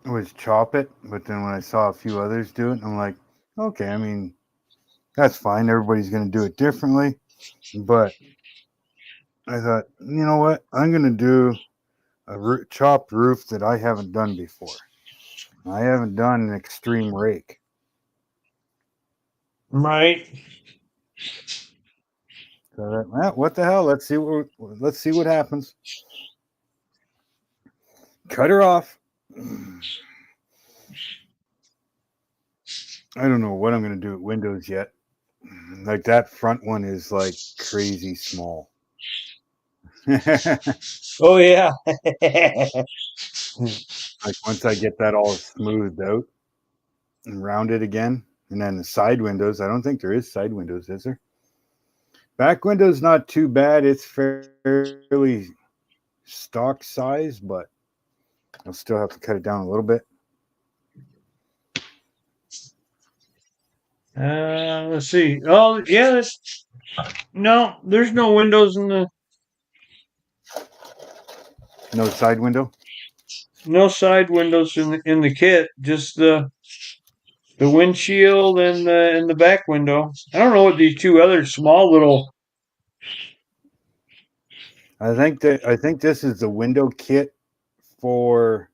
was chop it. But then when I saw a few others do it, I'm like, okay, I mean, that's fine. Everybody's going to do it differently. But I thought, you know what? I'm going to do a chopped roof that I haven't done before. I haven't done an extreme rake. Right. So that, well, what the hell? Let's see what happens. Cut her off. I don't know what I'm going to do at windows yet. Like that front one is like crazy small. Oh yeah. Like once I get that all smoothed out and rounded again, And then the side windows, I don't think there is side windows, is there? Back window's not too bad. It's fairly stock size, but I'll still have to cut it down a little bit. Let's see. Oh, yeah. No, there's no windows in the. No side window? No side windows in the kit. Just the windshield and the back window. I don't know what these two other small little. I think this is the window kit for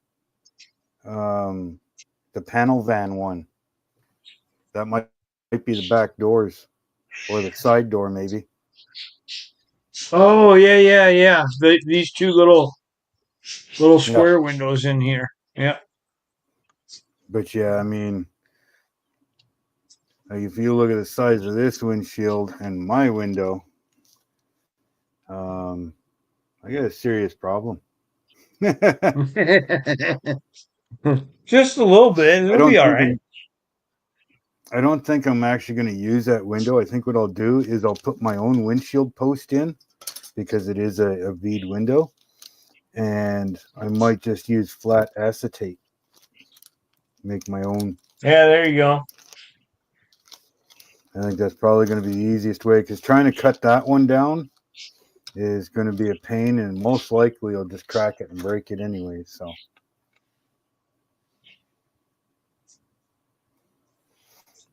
the panel van one. That might be the back doors or the side door, maybe. Oh yeah. These two little square windows in here. Yeah. But yeah, I mean, like if you look at the size of this windshield and my window, I got a serious problem. Just a little bit. It'll be all right. I don't think I'm actually going to use that window. I think what I'll do is I'll put my own windshield post in because it is a V'd window. And I might just use flat acetate. Make my own. Yeah, there you go. I think that's probably going to be the easiest way because trying to cut that one down is going to be a pain, and most likely I'll just crack it and break it anyway. So.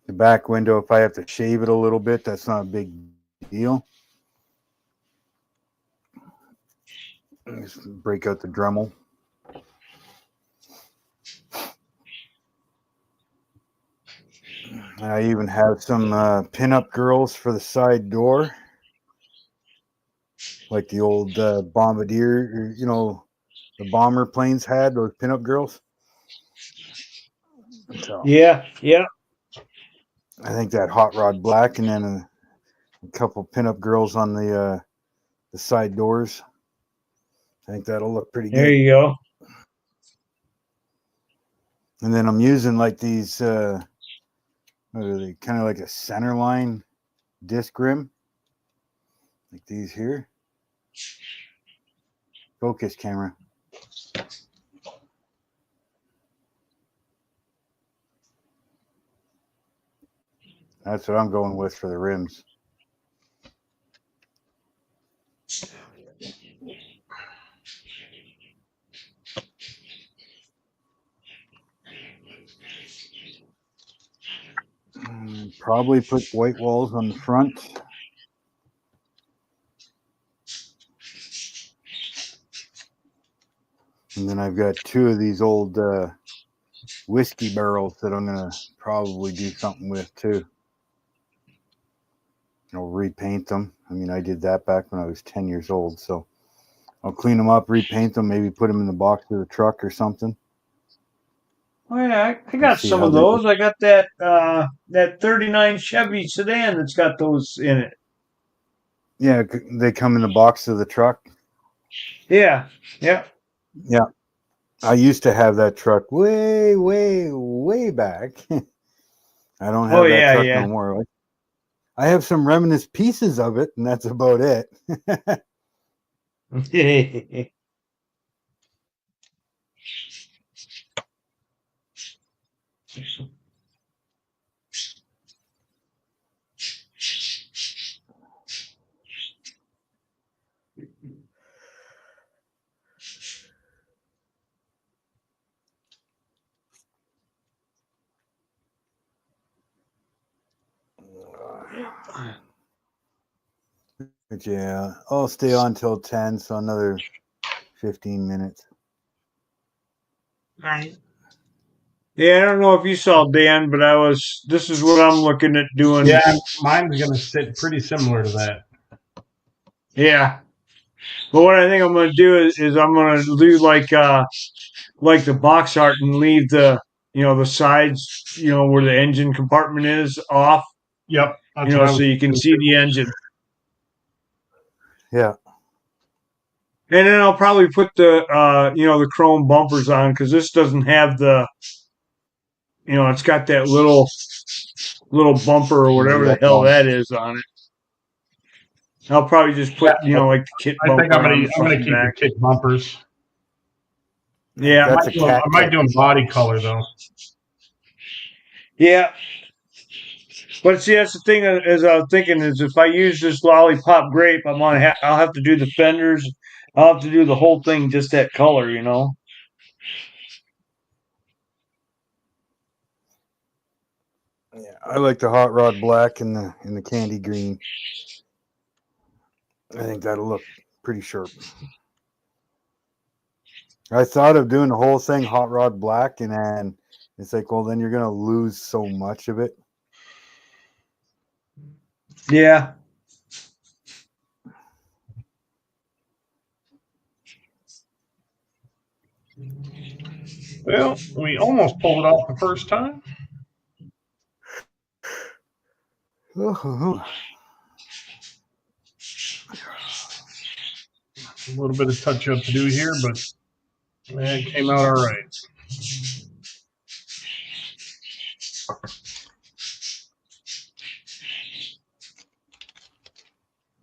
The back window, if I have to shave it a little bit, that's not a big deal. Just break out the Dremel. I even have some pin-up girls for the side door, like the old Bombardier, the bomber planes had, those pin-up girls. So, yeah. I think that hot rod black, and then a couple pin-up girls on the side doors. I think that'll look pretty good. There you go. And then I'm using like these, what are they? Kind of like a center line disc rim, like these here. Focus camera. That's what I'm going with for the rims. Probably put white walls on the front. And then I've got two of these old whiskey barrels that I'm going to probably do something with too. I'll repaint them. I mean, I did that back when I was 10 years old. So I'll clean them up, repaint them, maybe put them in the box of the truck or something. Oh yeah, I got some of those. I got that 39 Chevy sedan that's got those in it. Yeah, they come in the box of the truck. Yeah. I used to have that truck way, way, way back. I don't have that truck no more. I have some remnant pieces of it, and that's about it. But yeah, I'll stay on till 10, so another 15 minutes. Right. Yeah, I don't know if you saw Dan, but this is what I'm looking at doing. Yeah, mine's going to sit pretty similar to that. Yeah. But what I think I'm going to do is I'm going to do like the box art and leave the sides, where the engine compartment is off. Yep. So you can see the engine. Yeah. And then I'll probably put the the chrome bumpers on because this doesn't have the, it's got that little little bumper or whatever the Yep. hell that is on it. I'll probably just put, like the kit I bumper think I'm on the gonna fucking keep the back. kit bumpers. Yeah, That's a I cat. might do them body color though. yeah. But see, that's the thing. As I was thinking, is if I use this lollipop grape, I'll have to do the fenders. I'll have to do the whole thing just that color, Yeah, I like the hot rod black and the candy green. I think that'll look pretty sharp. I thought of doing the whole thing hot rod black, and then it's like, well, then you're gonna lose so much of it. Yeah. Well, we almost pulled it off the first time. Oh, A little bit of touch up to do here, but it came out all right.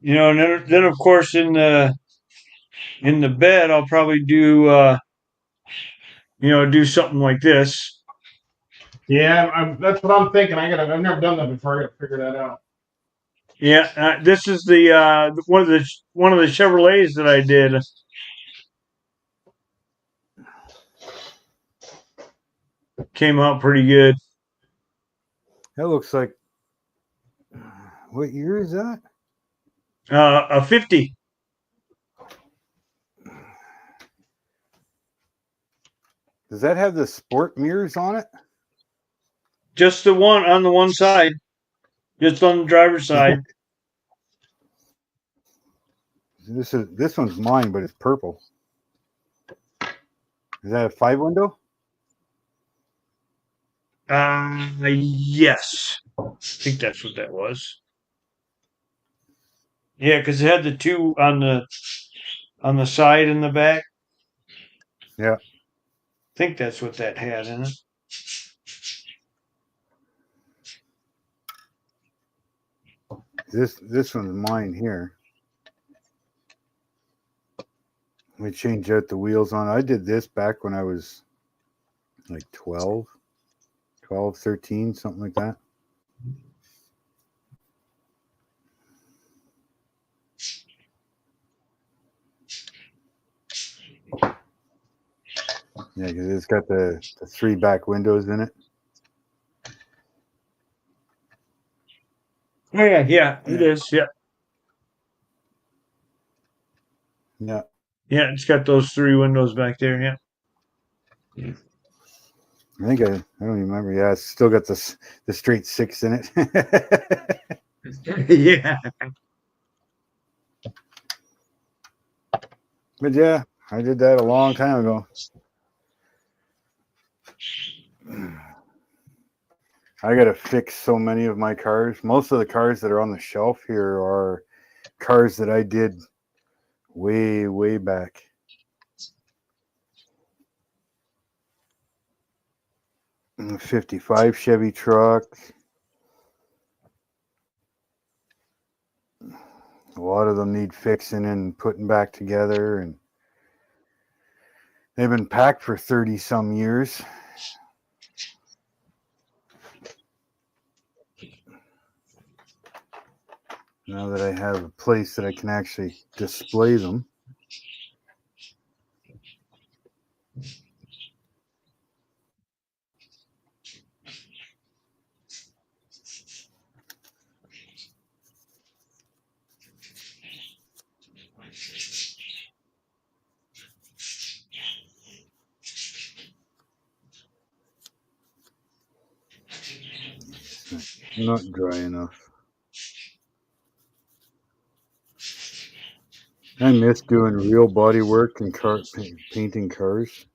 And then of course in the bed I'll probably do do something like this. Yeah, that's what I'm thinking. I've never done that before. I got to figure that out. Yeah, this is the one of the Chevrolets that I did. Came out pretty good. that looks like. What year is that? A 50. Does that have the sport mirrors on it? Just the one on the one side. Just on the driver's side. This one's mine, but it's purple. Is that a 5-window? Yes. I think that's what that was. Yeah, because it had the two on the side and the back. Yeah. I think that's what that had in it. This one's mine here. We changed out the wheels on it. I did this back when I was like 12, 13, something like that. Yeah, because it's got the 3 back windows in it. Oh, yeah, it is. Yeah. Yeah. Yeah, it's got those 3 windows back there. Yeah. I think I don't even remember. Yeah, it's still got the straight 6 in it. Yeah. But yeah, I did that a long time ago. I got to fix so many of my cars. Most of the cars that are on the shelf here are cars that I did way, way back. A 55 Chevy truck. A lot of them need fixing and putting back together, and they've been packed for 30 some years. Now that I have a place that I can actually display them. Not dry enough. I miss doing real body work and painting cars.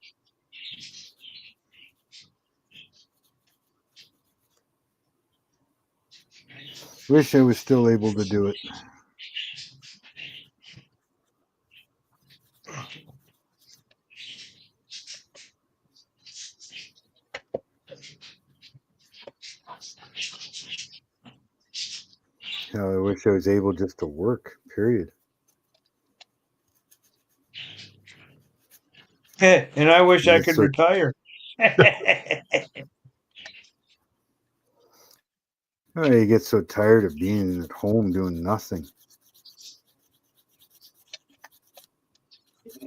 Wish I was still able to do it. I wish I was able just to work, period. And I wish I It's could so- retire. You get so tired of being at home doing nothing.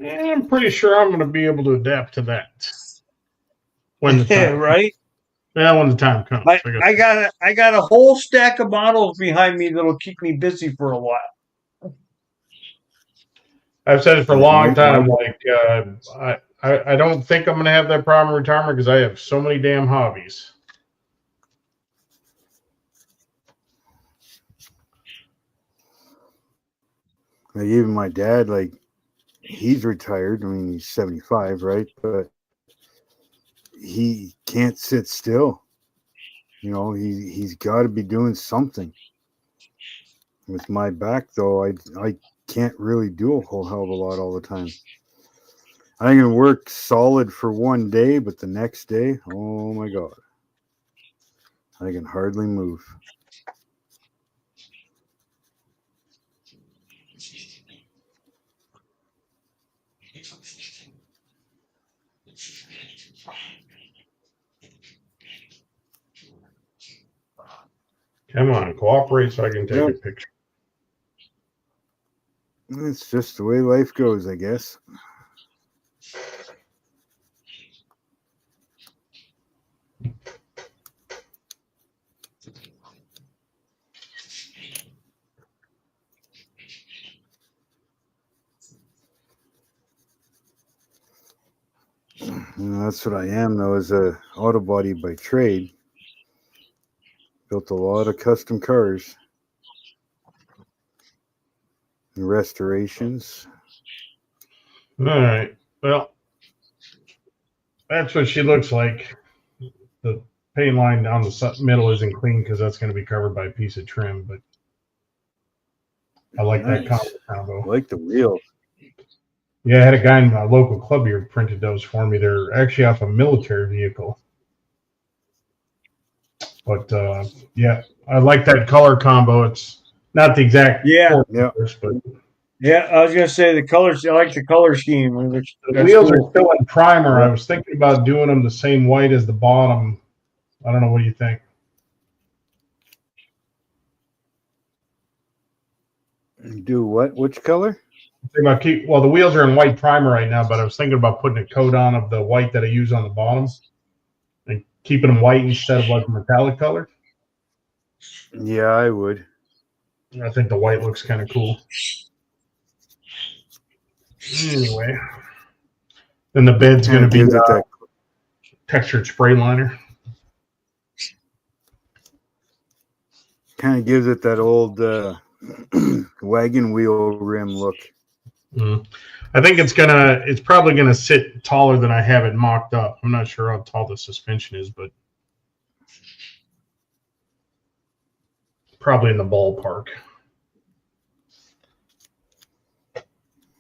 I'm pretty sure I'm going to be able to adapt to that when the time Right? when the time comes. I got a whole stack of models behind me that'll keep me busy for a while. I've said it for a long time. My- Like, I don't think I'm going to have that problem in retirement because I have so many damn hobbies. Like even my dad, like he's retired. I mean, he's 75, right? But he can't sit still. He's got to be doing something. With my back, though, I can't really do a whole hell of a lot all the time. I can work solid for one day, but the next day, oh my God, I can hardly move. Come on, cooperate so I can take Yep. a picture. It's just the way life goes, I guess. That's what I am, though, as a auto body by trade. Built a lot of custom cars and restorations. All right. Well, that's what she looks like. The paint line down the middle isn't clean because that's going to be covered by a piece of trim, but I like that Nice. combo. I like the wheel. Yeah, I had a guy in my local club here printed those for me. They're actually off a military vehicle. But yeah, I like that color combo. It's not the exact colors, but yeah, I was gonna say the colors. I like the color scheme. the wheels are still in primer. I was thinking about doing them the same white as the bottom. I don't know. What do you think? Do what? Which color? Well, the wheels are in white primer right now, but I was thinking about putting a coat on of the white that I use on the bottom and keeping them white instead of like a metallic color. Yeah, I would. I think the white looks kind of cool. Anyway, then the bed's going to be textured spray liner. Kind of gives it that old wagon wheel rim look. I think it's probably gonna sit taller than I have it mocked up. I'm not sure how tall the suspension is, but probably in the ballpark.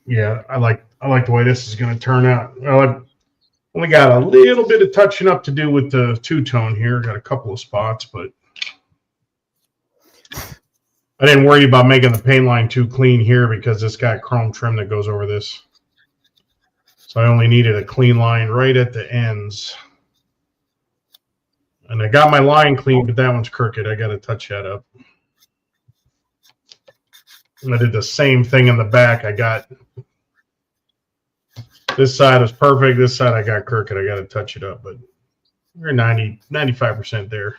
Yeah, I like the way this is gonna turn out. Well, I've only got a little bit of touching up to do with the two-tone here. Got a couple of spots, but I didn't worry about making the paint line too clean here because it's got chrome trim that goes over this. So I only needed a clean line right at the ends. And I got my line clean, but that one's crooked. I got to touch that up. And I did the same thing in the back. I got this side is perfect. This side I got crooked. I got to touch it up, but we're 95% there.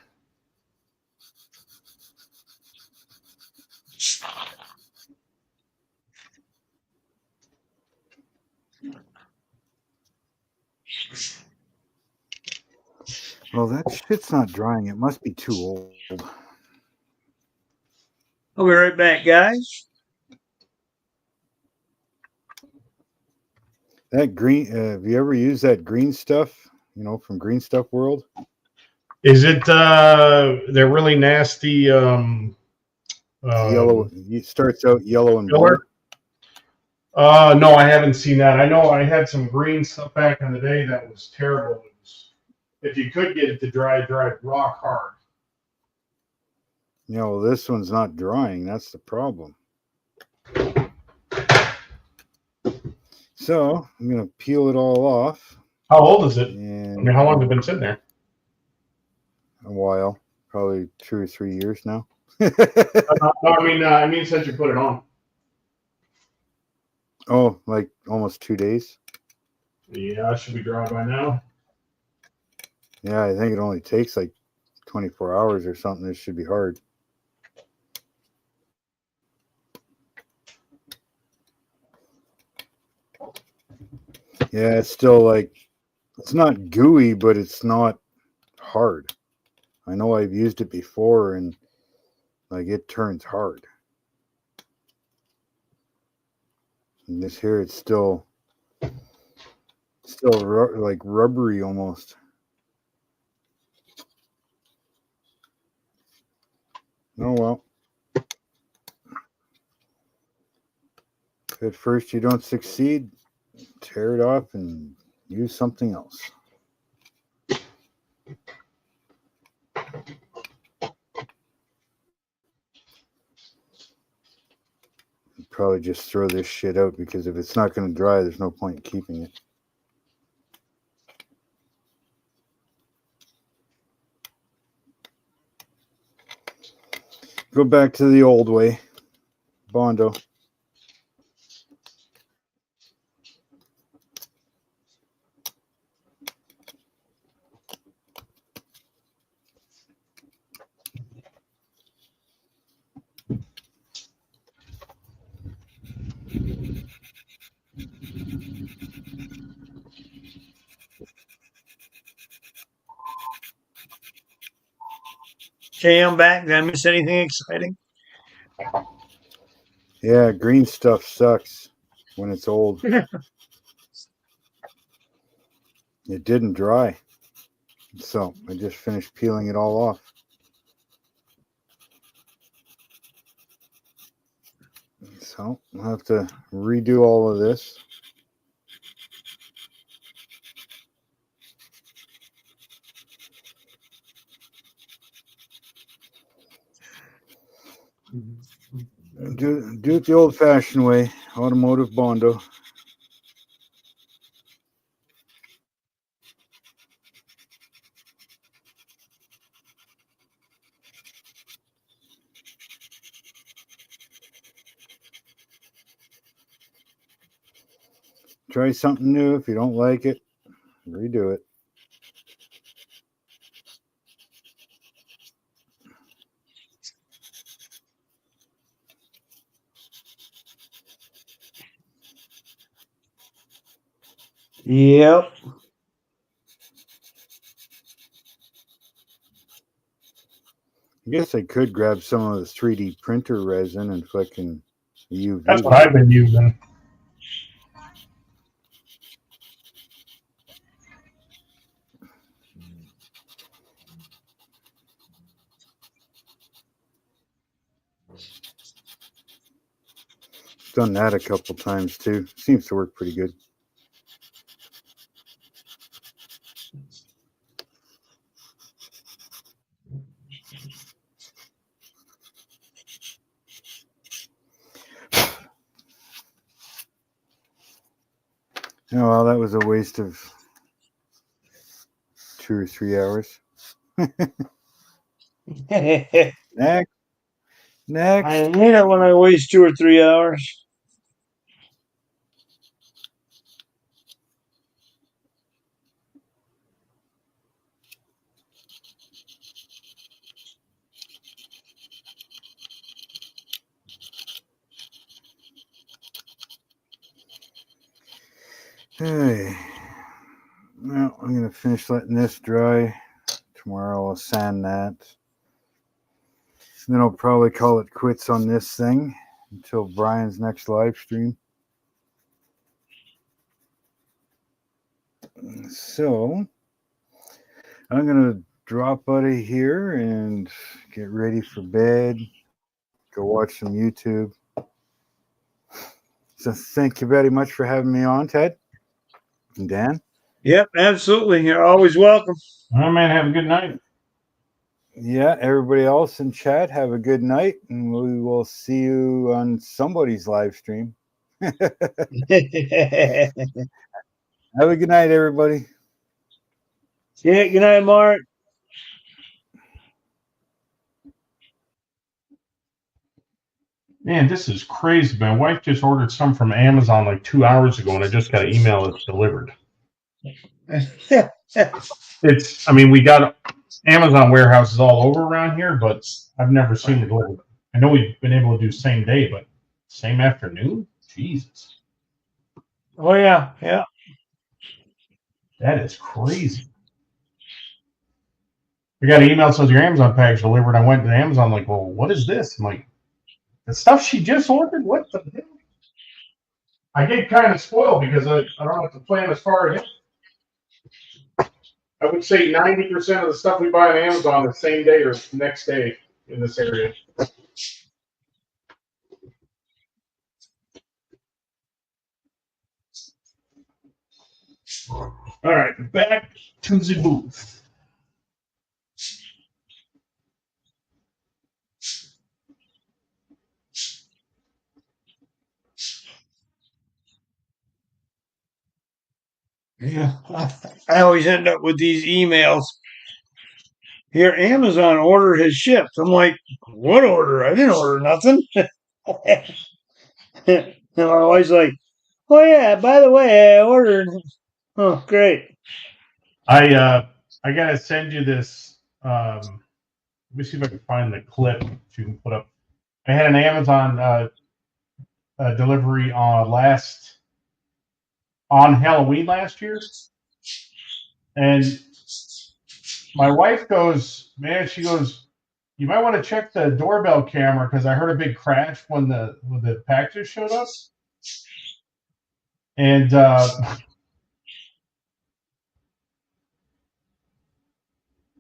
Well, that shit's not drying. It must be too old. I'll be right back, guys. That green, have you ever used that green stuff, from Green Stuff World? Is it they're really nasty yellow? It starts out yellow and color? blue. No, I haven't seen that. I know I had some green stuff back in the day that was terrible. If you could get it to dry rock hard. Well, this one's not drying. That's the problem. So I'm gonna peel it all off. How old is it? And how long has it been sitting there? A while, probably 2 or 3 years now. No, I mean since you put it on. Oh, like almost 2 days. Yeah, it should be dry by now. Yeah, I think it only takes like 24 hours or something. This should be hard. Yeah, it's still like, it's not gooey, but it's not hard. I know I've used it before and like it turns hard. And this here, it's still like rubbery almost. Oh well. If at first you don't succeed, tear it off and use something else. Probably just throw this shit out because if it's not going to dry, there's no point in keeping it. Go back to the old way, Bondo. Okay, I'm back. Did I miss anything exciting? Yeah, green stuff sucks when it's old. It didn't dry, so I just finished peeling it all off. So I'll have to redo all of this. Do it the old-fashioned way, automotive Bondo. Try something new. If you don't like it, redo it. Yep. I guess I could grab some of the 3D printer resin and fucking UV. That's what I've been using. Done that a couple times too. Seems to work pretty good. Oh, well, that was a waste of 2 or 3 hours. Next. I hate it when I waste 2 or 3 hours. Hey. Well, I'm going to finish letting this dry. Tomorrow I'll sand that. And then I'll probably call it quits on this thing until Brian's next live stream. So I'm going to drop out of here and get ready for bed. Go watch some YouTube. So thank you very much for having me on, Ted and Dan. Yep, absolutely. You're always welcome. All right, man. Have a good night. Yeah, everybody else in chat, have a good night, and we will see you on somebody's live stream. Have a good night, everybody. Yeah, good night, Mark. Man, this is crazy. My wife just ordered some from Amazon like 2 hours ago, and I just got an email it's delivered. I mean, we got Amazon warehouses all over around here, but I've never seen it delivered. I know we've been able to do same day, but same afternoon? Jesus. Oh, yeah, yeah. That is crazy. I got an email that says your Amazon package delivered. I went to Amazon, like, well, what is this? I'm like, the stuff she just ordered? What the hell? I get kind of spoiled because I don't have to plan as far ahead. I would say 90% of the stuff we buy on Amazon the same day or next day in this area. All right, back to the booth. Yeah, I always end up with these emails. Here, Amazon order has shipped. I'm like, what order? I didn't order nothing. And my wife's like, oh yeah, by the way, I ordered. Oh, great. I gotta send you this. Let me see if I can find the clip that you can put up. I had an Amazon delivery on Halloween last year, and my wife goes, man, she goes, you might want to check the doorbell camera because I heard a big crash when the packages showed up, and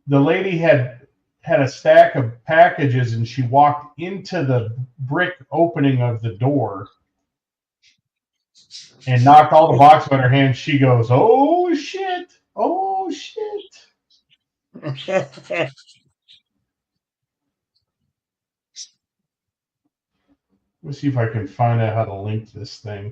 the lady had a stack of packages, and she walked into the brick opening of the door and knocked all the boxes out of her hand. She goes, "Oh shit! Oh shit!" Let's see if I can find out how to link this thing.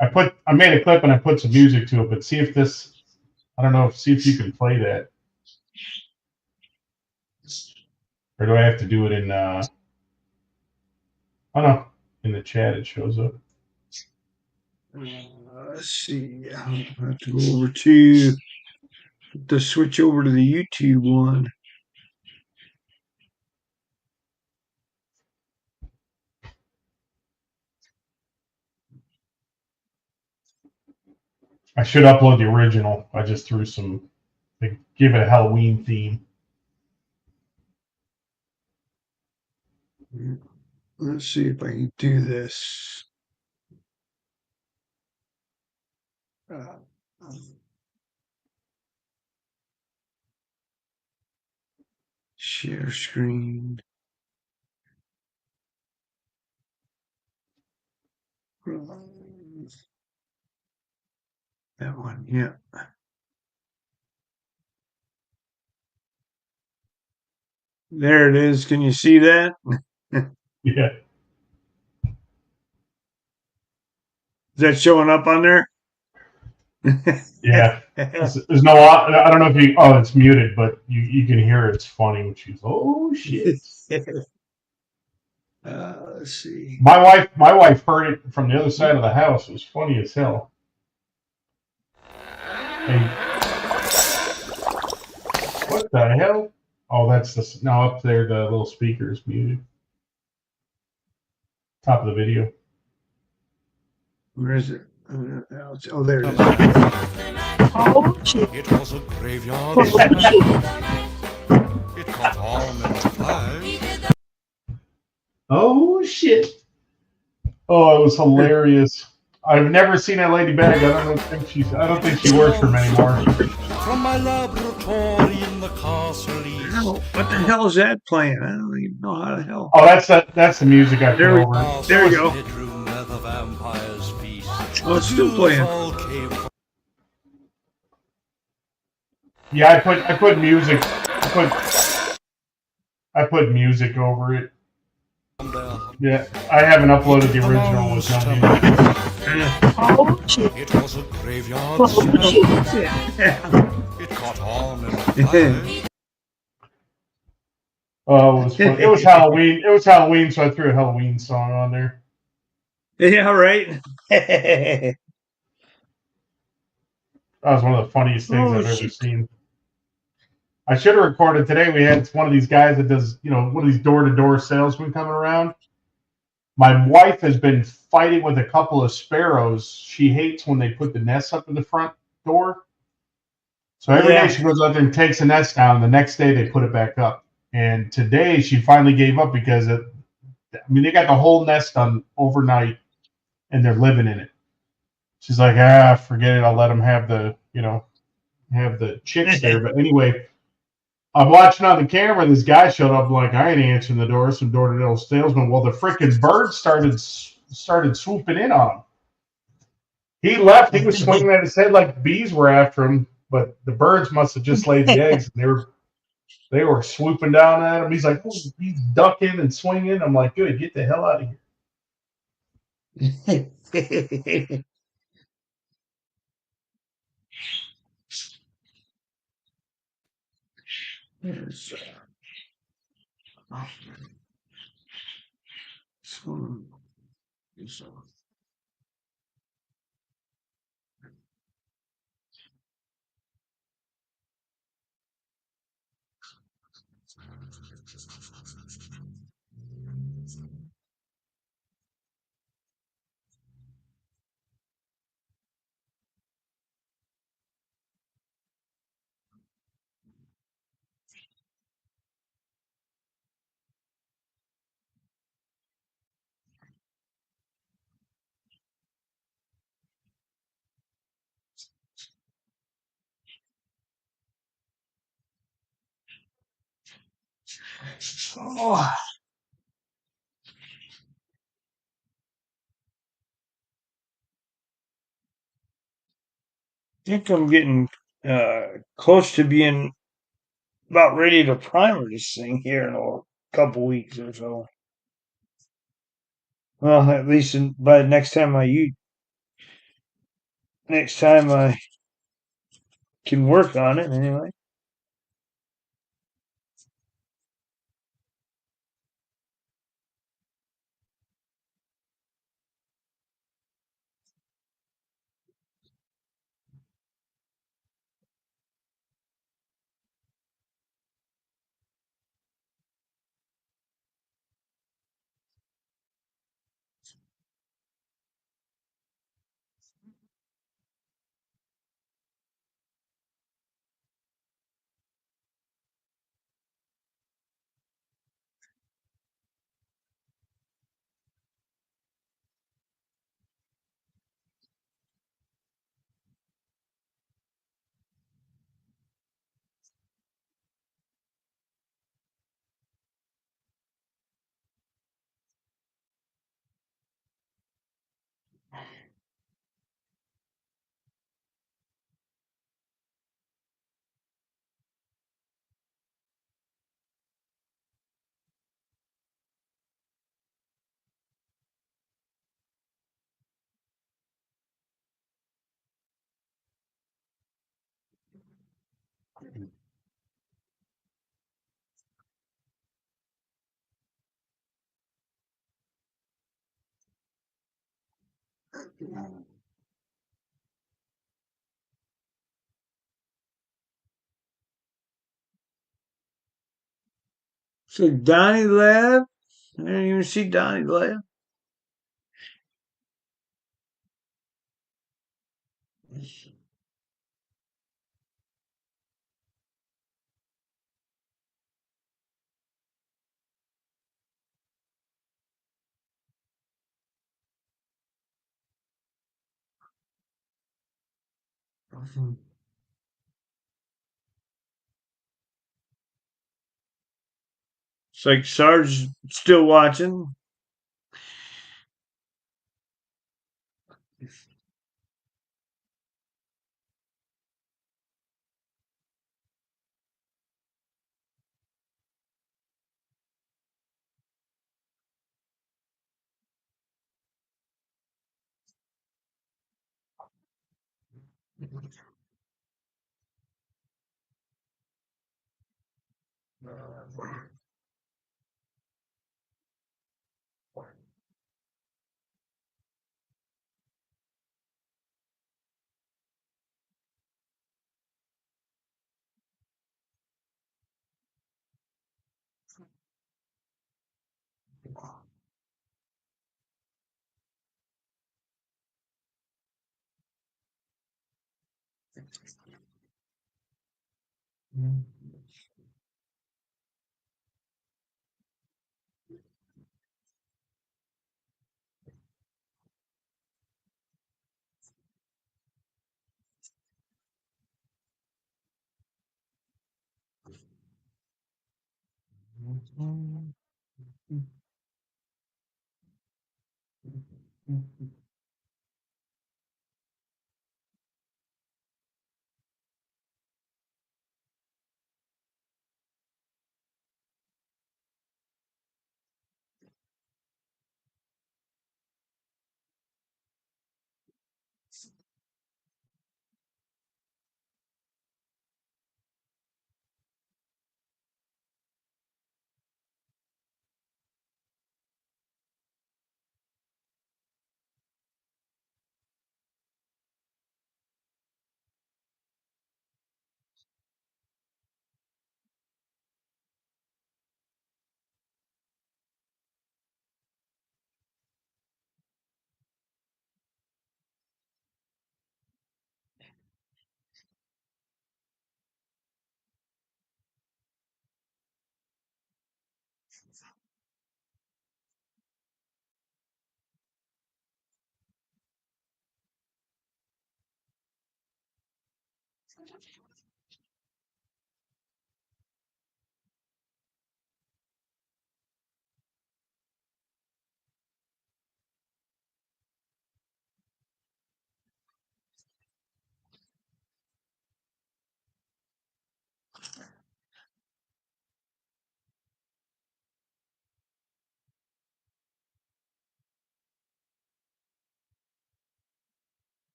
I made a clip and I put some music to it, but see if this. I don't know. See if you can play that, or do I have to do it in? Oh no, in the chat it shows up. Let's see. I have to go over to switch over to the YouTube one. I should upload the original. I just threw some. Give it a Halloween theme. Let's see if I can do this. Share screen. That one, yeah. There it is. Can you see that? Yeah. Is that showing up on there? Yeah. There's no. I don't know if you. Oh, it's muted, but you can hear it. It's funny when she's. Oh shit. Let's see. My wife heard it from the other side of the house. It was funny as hell. Hey. What the hell? Oh, that's the now up there. The little speaker is muted. Top of the video. Where is it? Oh, there it is. Oh, shit. It was a graveyard. It caught on and flies. Oh shit! Oh, it was hilarious. I've never seen that lady back. I don't think she works for them anymore. From my laboratory in the castle east. What the hell is that playing? I don't even know how the hell. Oh, that's the music I put over. There we go. Bedroom where the vampires feed. Oh, it's still playing. all came from Yeah, I put music. I put music over it. there. Yeah, I haven't uploaded the original with no music. It was a graveyard smash. It caught on in the fire. Oh, it was fun. It was Halloween. It was Halloween, so I threw a Halloween song on there. Yeah, right. That was one of the funniest things Oh, I've ever shit. seen. I should have recorded today. We had one of these guys that does, one of these door-to-door salesmen coming around. My wife has been fighting with a couple of sparrows. She hates when they put the nests up in the front door. So every day Yeah. she goes out there and takes the nest down. The next day they put it back up. And today she finally gave up because they got the whole nest done overnight and they're living in it. She's like, forget it. I'll let them have have the chicks there. But anyway, I'm watching on the camera. This guy showed up like, I ain't answering the door. Some door-to-door salesman. Well, the freaking bird started swooping in on him. He left. He was swinging at his head like bees were after him. But the birds must have just laid the eggs, and they were swooping down at him. He's like, oh, he's ducking and swinging. I'm like, good, get the hell out of here. There's, oh, I think I'm getting close to being about ready to primer this thing here in a couple weeks or so. Well, at least by the next time I can work on it anyway. So Donnie left. I didn't even see Donnie left. It's like Sarge still watching.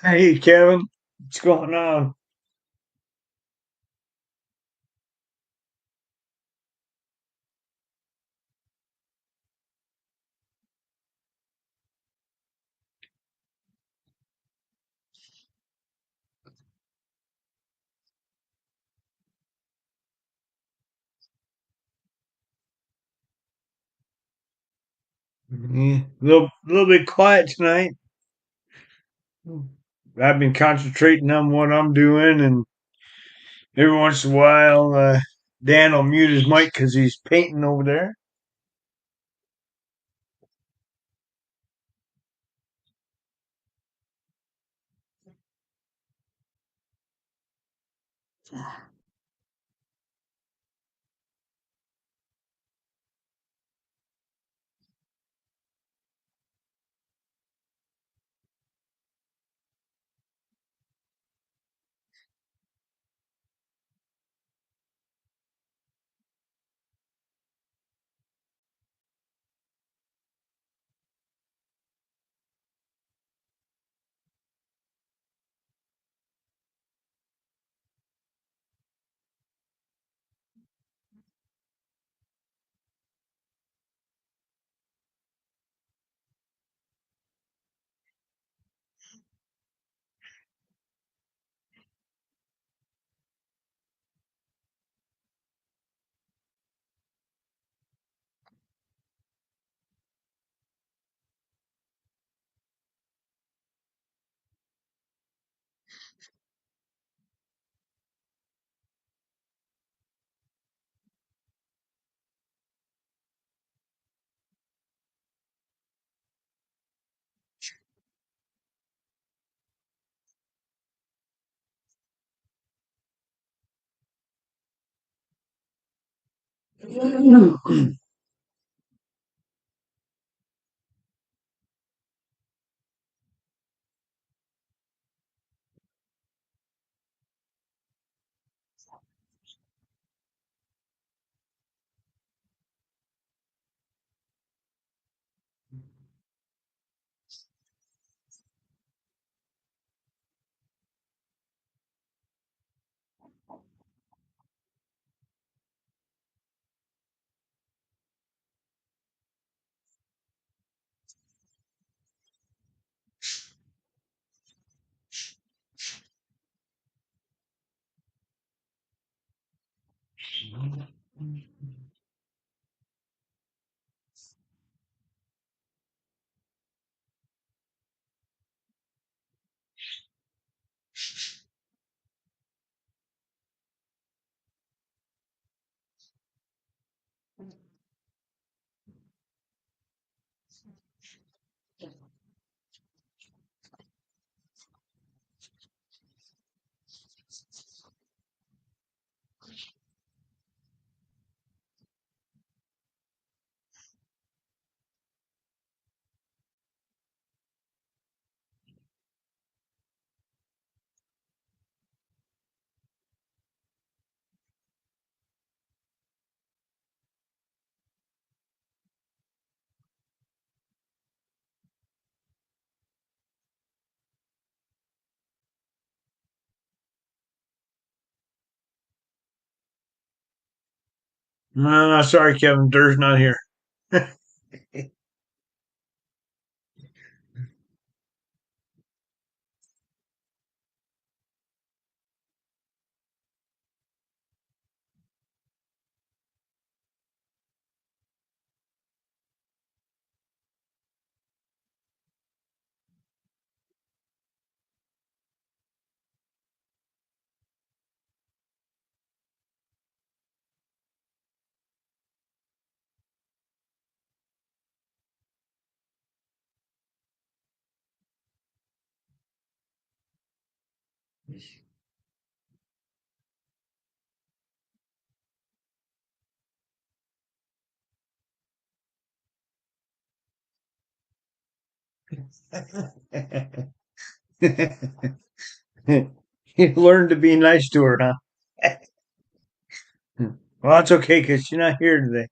Hey, Kevin, what's going on? Yeah, little bit quiet tonight. I've been concentrating on what I'm doing, and every once in a while, Dan will mute his mic because he's painting over there. Sorry, Kevin. Durr's not here. You learned to be nice to her, huh? Well, that's okay because she's not here today.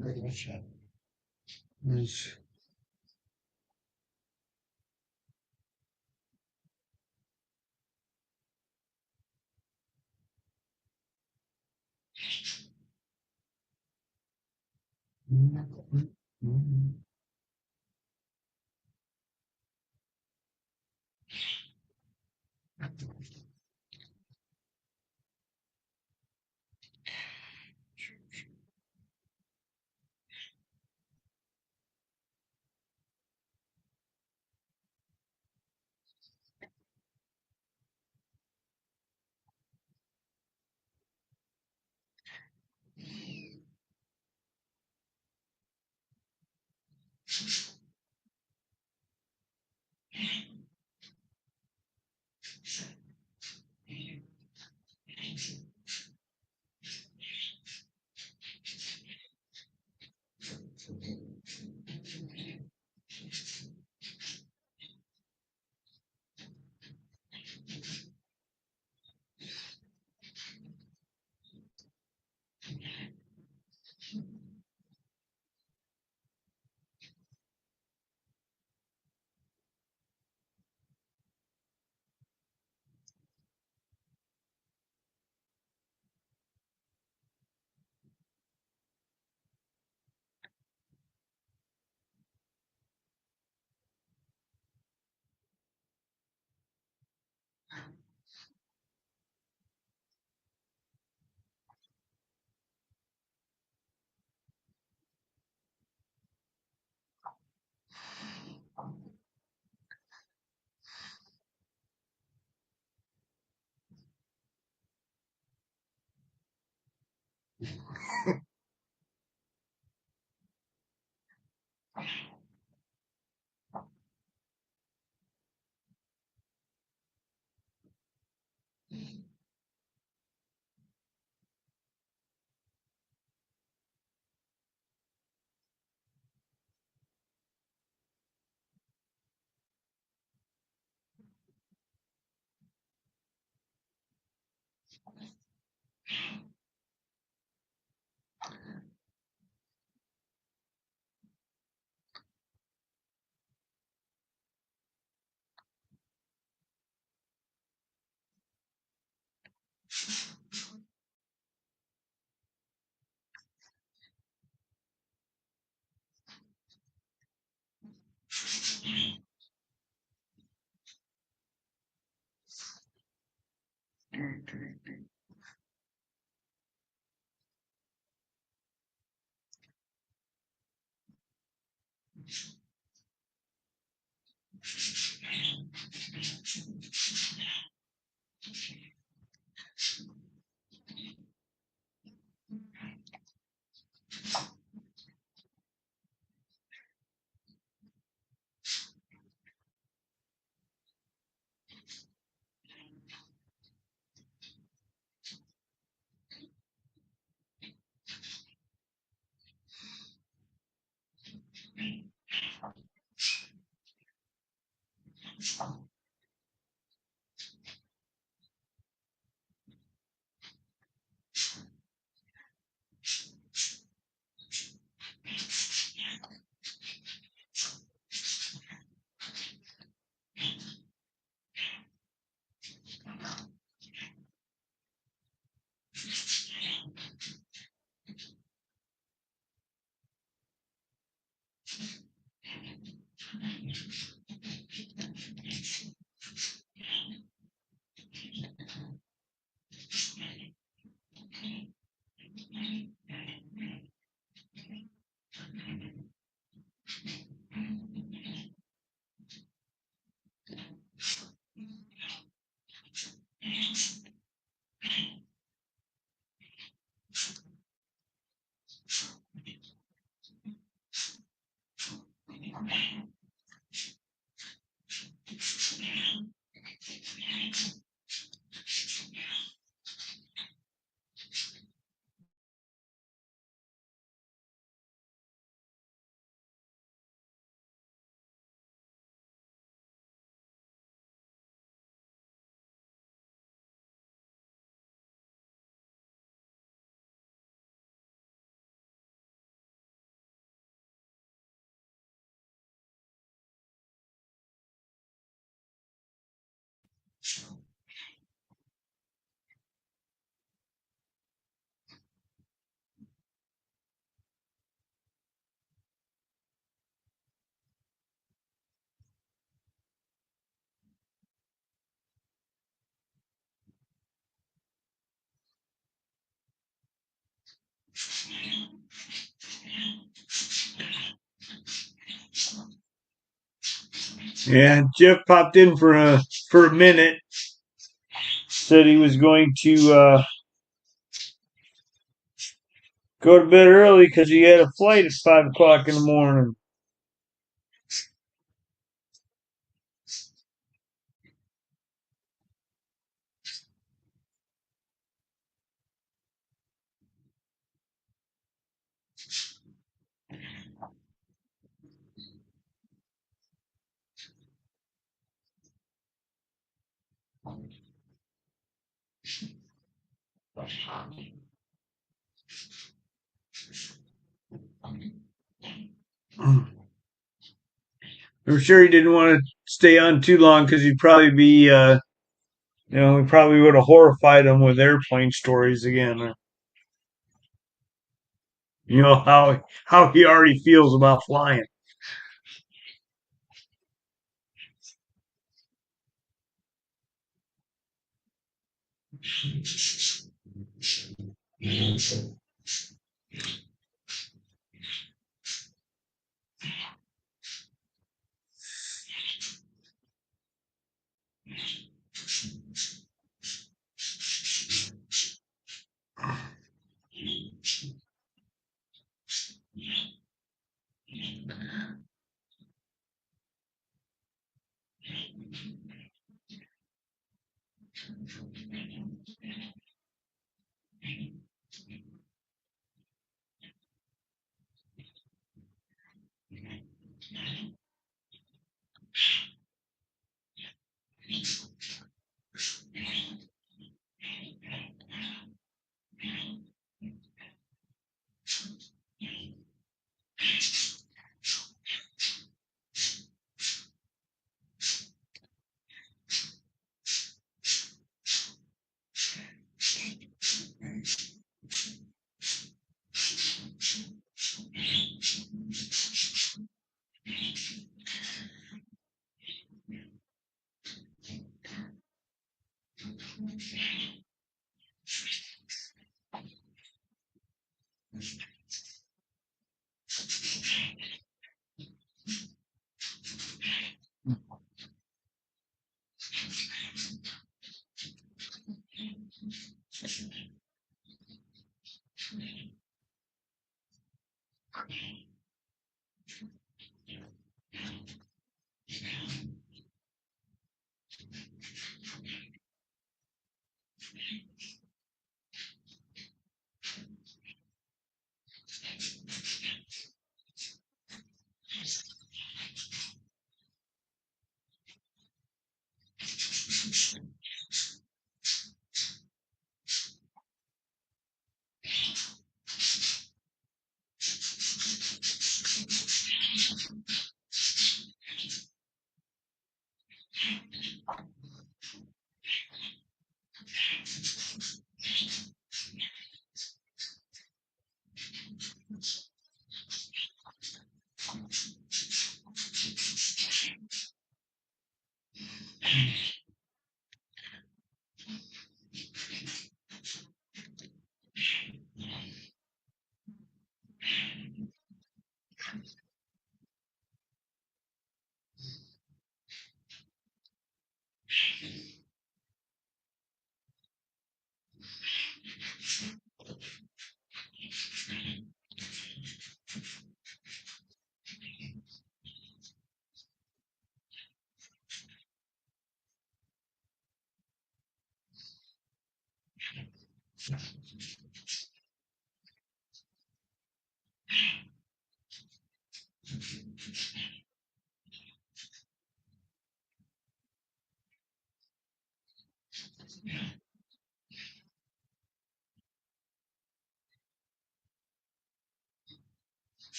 Is Yeah, Jeff popped in for a minute. Said he was going to go to bed early because he had a flight at 5 o'clock in the morning. I'm sure he didn't want to stay on too long because he'd probably be, we probably would have horrified him with airplane stories again. You know how he already feels about flying.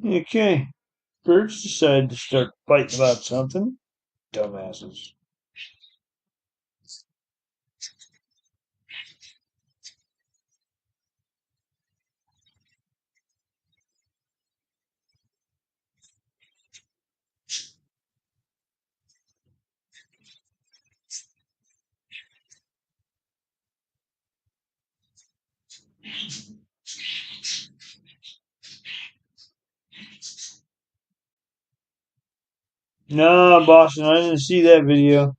Okay. Birds decided to start fighting about something. Dumbasses. No, Boston, I didn't see that video.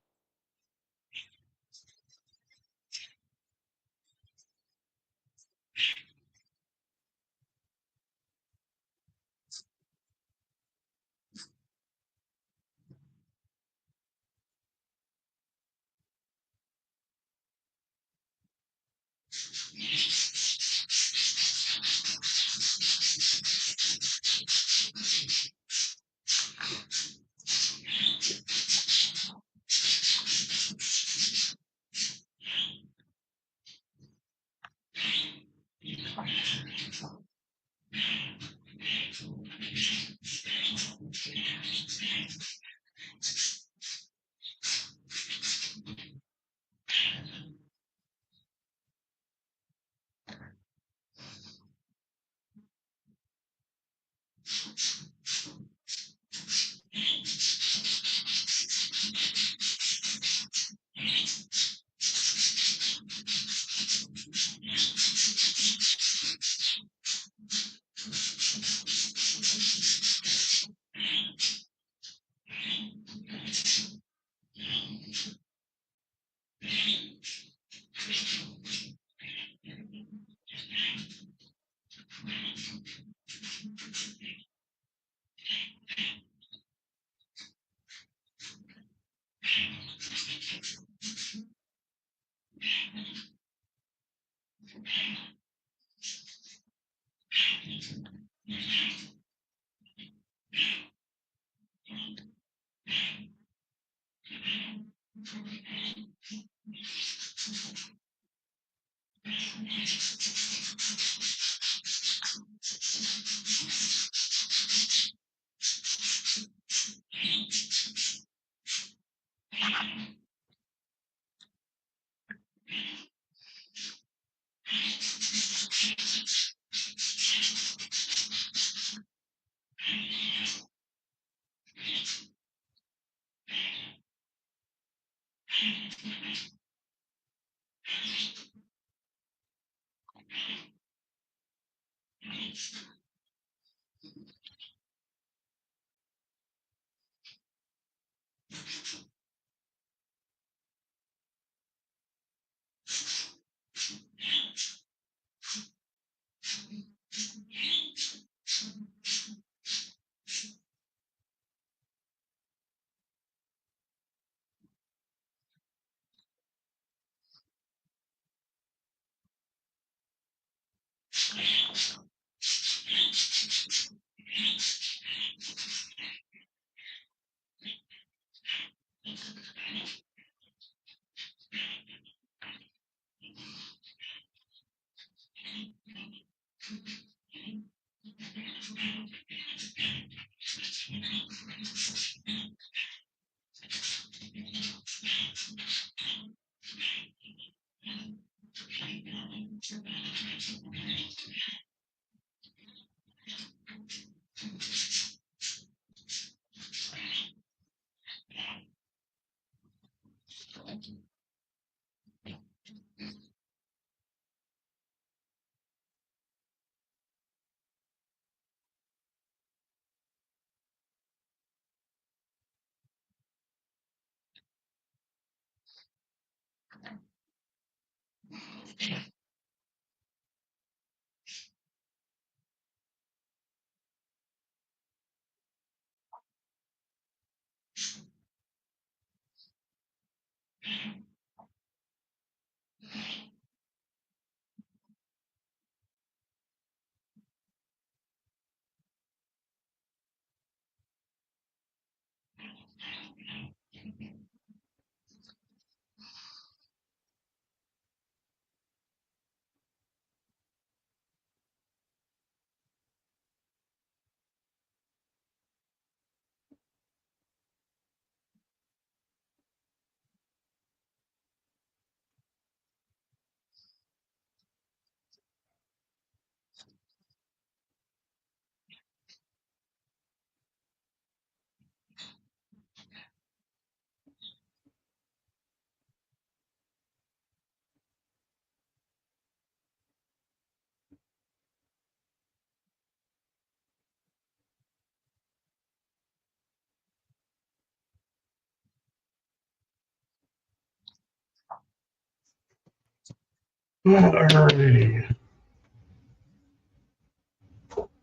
Alrighty.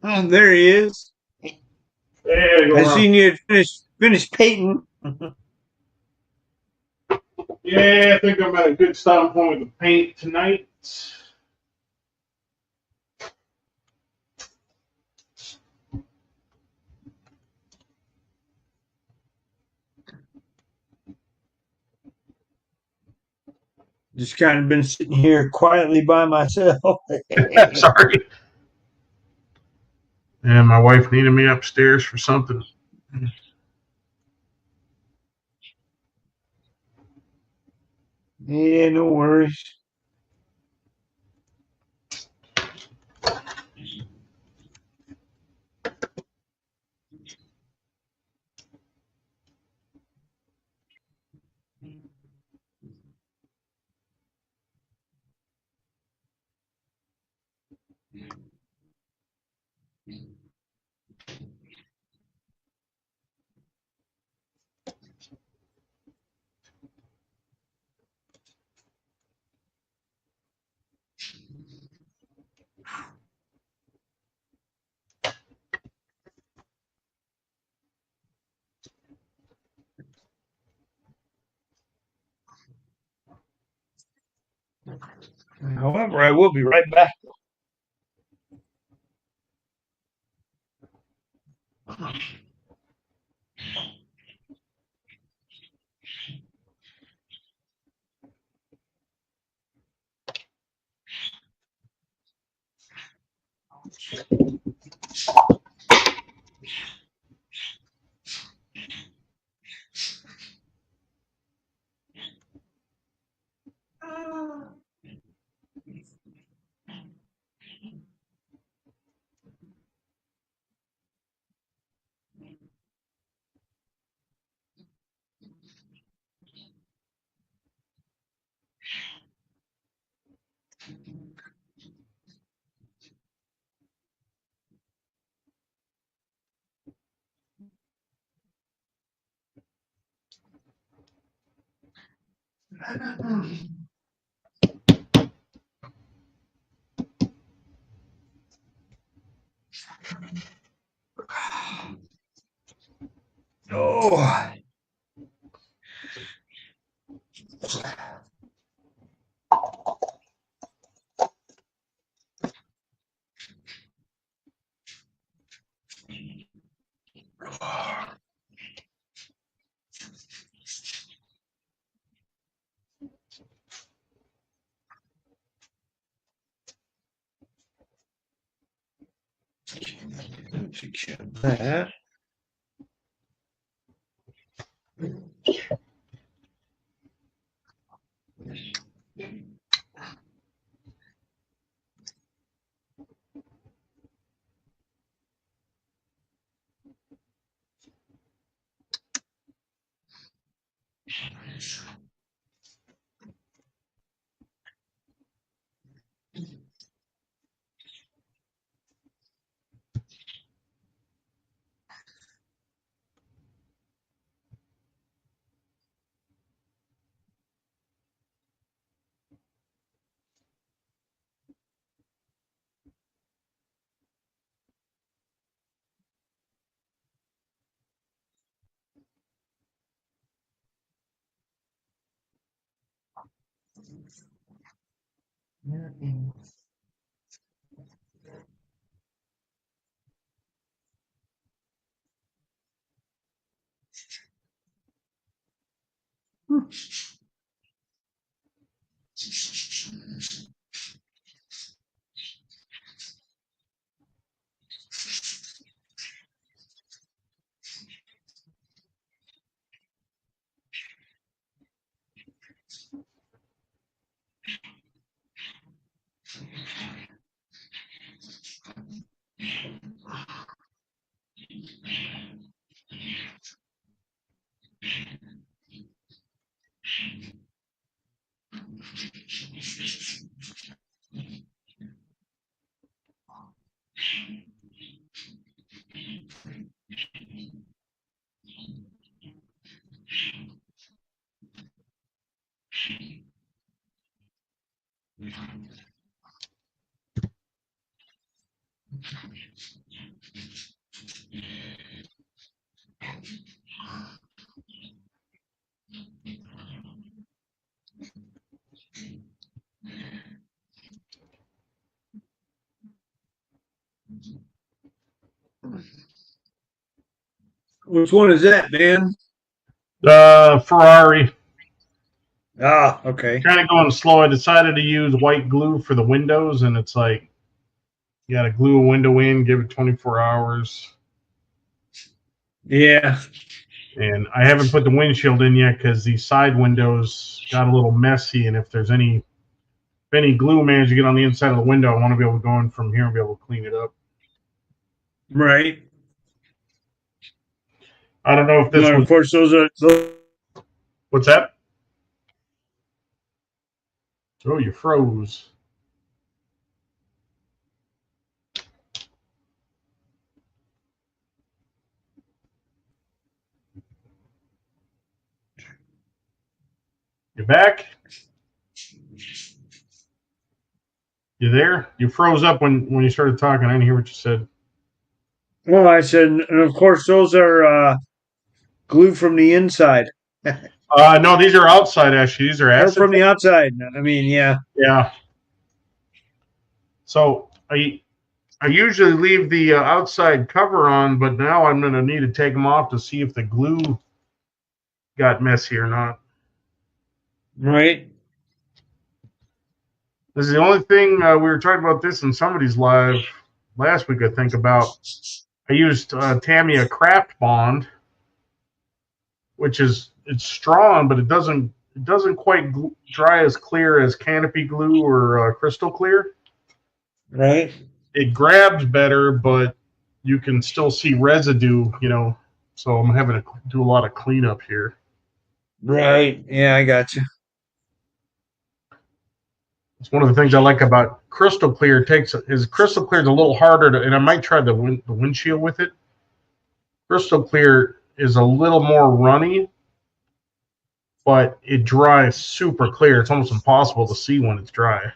Oh, there he is. There you I go. seen you had finished painting. Yeah, I think I'm at a good starting point with the paint tonight. Just kind of been sitting here quietly by myself. Sorry. And my wife needed me upstairs for something. Yeah, no worries. However, I will be right back. Oh. That. Which one is that, Dan? Ferrari. Ah, okay. Kind of going slow. I decided to use white glue for the windows, and it's like you got to glue a window in, give it 24 hours. Yeah. And I haven't put the windshield in yet because these side windows got a little messy. And if there's any glue managed to get on the inside of the window, I want to be able to go in from here and be able to clean it up. Right. I don't know if this Well, was. of course, those. What's that? Oh, you froze. You back? You there? You froze up when you started talking. I didn't hear what you said. Well, I said, and of course, those are glued from the inside. No, these are outside, actually. These are They're acid. from the outside. I mean, yeah. Yeah. So I usually leave the outside cover on, but now I'm going to need to take them off to see if the glue got messy or not. Right. This is the only thing we were talking about this in somebody's live last week, I think, about. I used Tamiya Craft Bond, which it's strong, but it doesn't quite dry as clear as Canopy glue or Crystal Clear. Right. It grabs better, but you can still see residue, so I'm having to do a lot of cleanup here. Right. Yeah, I got you. It's one of the things I like about Crystal Clear. Crystal Clear is a little harder to, and I might try the windshield with it. Crystal Clear is a little more runny, but it dries super clear. It's almost impossible to see when it's dry.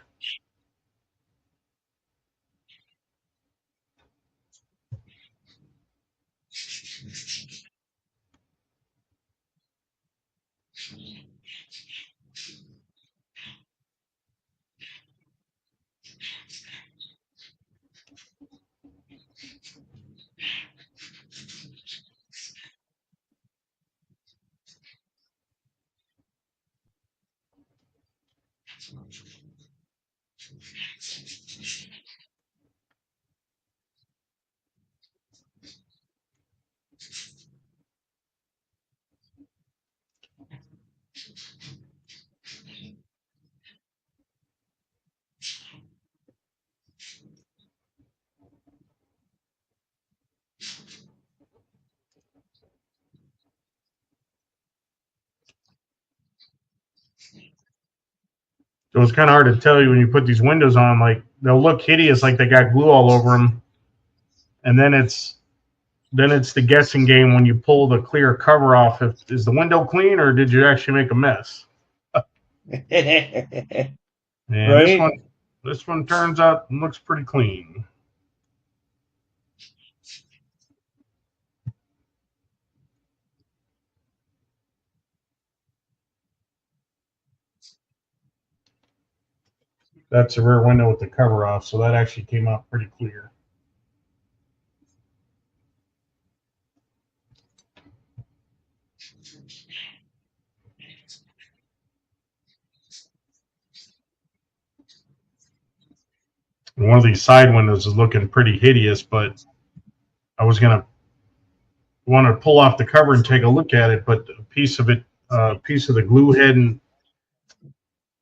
So it's kind of hard to tell you when you put these windows on. Like they'll look hideous, like they got glue all over them, and then it's the guessing game when you pull the clear cover off. Is the window clean or did you actually make a mess? And Right? this one turns out and looks pretty clean. That's a rear window with the cover off, so that actually came out pretty clear. And one of these side windows is looking pretty hideous, but I was gonna want to pull off the cover and take a look at it, but a piece of the glue hadn't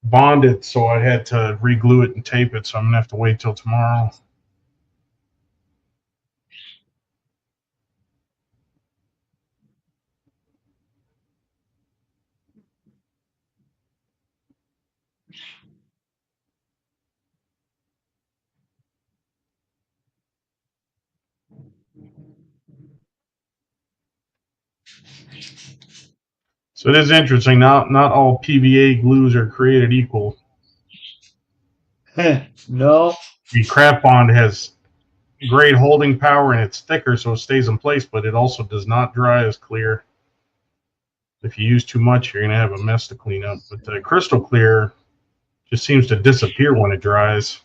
bonded, so I had to re-glue it and tape it. So I'm gonna have to wait till tomorrow. So it is interesting. Not all PVA glues are created equal. No. The craft bond has great holding power and it's thicker, so it stays in place, but it also does not dry as clear. If you use too much, you're gonna have a mess to clean up. But the crystal clear just seems to disappear when it dries.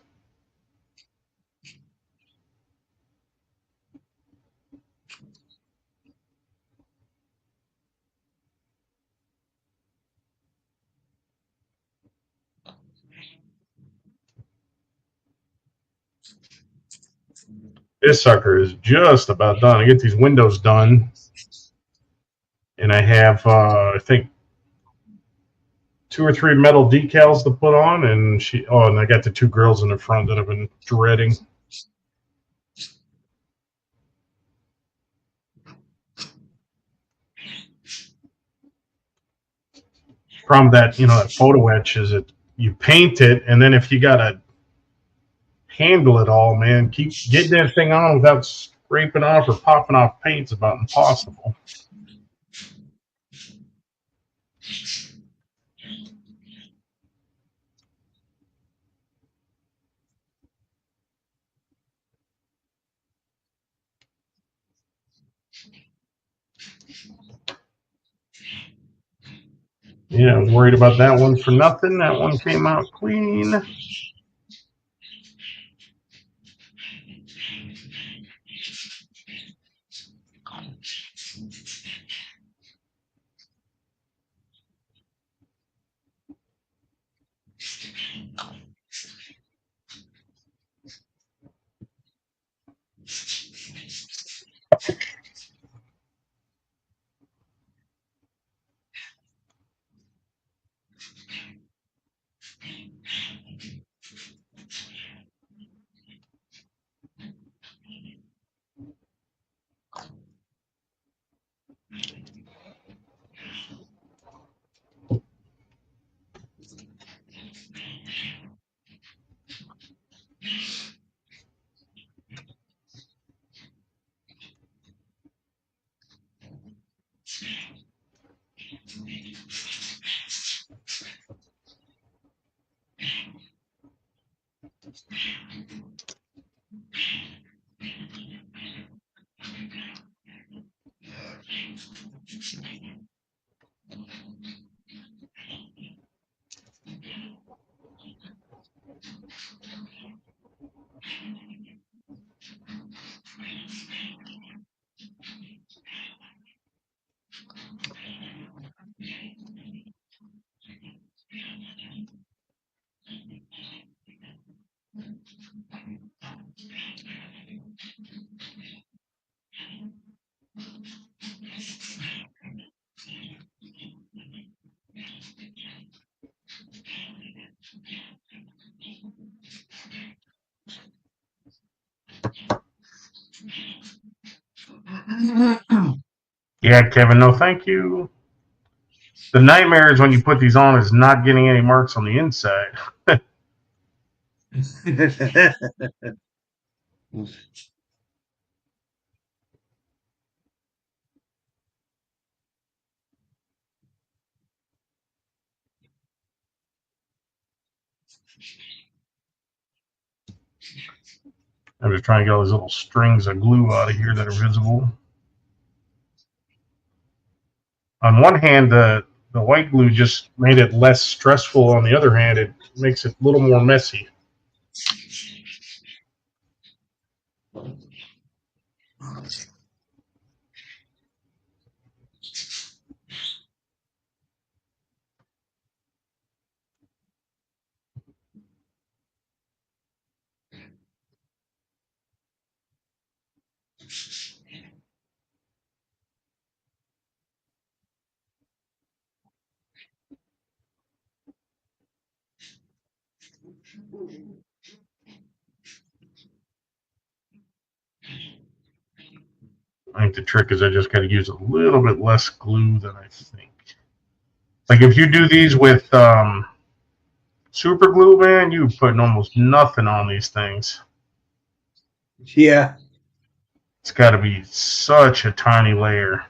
This sucker is just about done. I get these windows done, and I have I think 2 or 3 metal decals to put on, and and I got the 2 girls in the front that I've been dreading. Problem that that photo etch is that you paint it, and then if you gotta handle it all, man, keep getting that thing on without scraping off or popping off paint's about impossible. Yeah, I was worried about that one for nothing. That one came out clean. Yeah, Kevin, no thank you. The nightmare is when you put these on is not getting any marks on the inside. I'm just trying to get all these little strings of glue out of here that are visible. On one hand, the white glue just made it less stressful. On the other hand, it makes it a little more messy. I think the trick is I just got to use a little bit less glue than I think. Like if you do these with super glue, man, you're putting almost nothing on these things. Yeah. It's got to be such a tiny layer,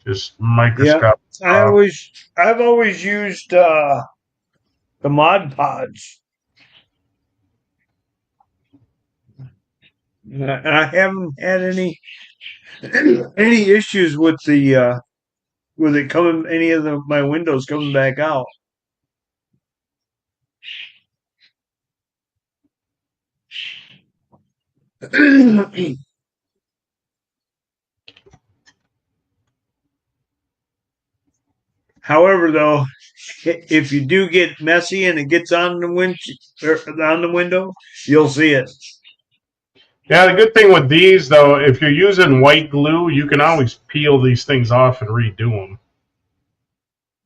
just microscopic. I've always used the Mod Podge. I haven't had any issues with the with it coming any of my windows coming back out. However, though, if you do get messy and it gets on the on the window, you'll see it. Yeah, the good thing with these, though, if you're using white glue, you can always peel these things off and redo them.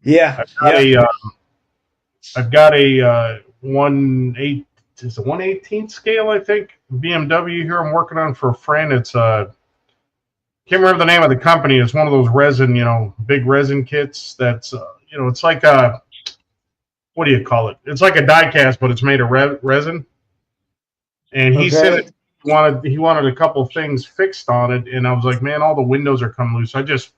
Yeah, I've got a 1/8, is it 1/18 scale, I think, BMW here. I'm working on for a friend. It's can't remember the name of the company. It's one of those resin, big resin kits. That's it's like a, what do you call it? It's like a die cast, but it's made of resin. And he said Okay. that he wanted a couple things fixed on it, and I was like, man, all the windows are coming loose. I just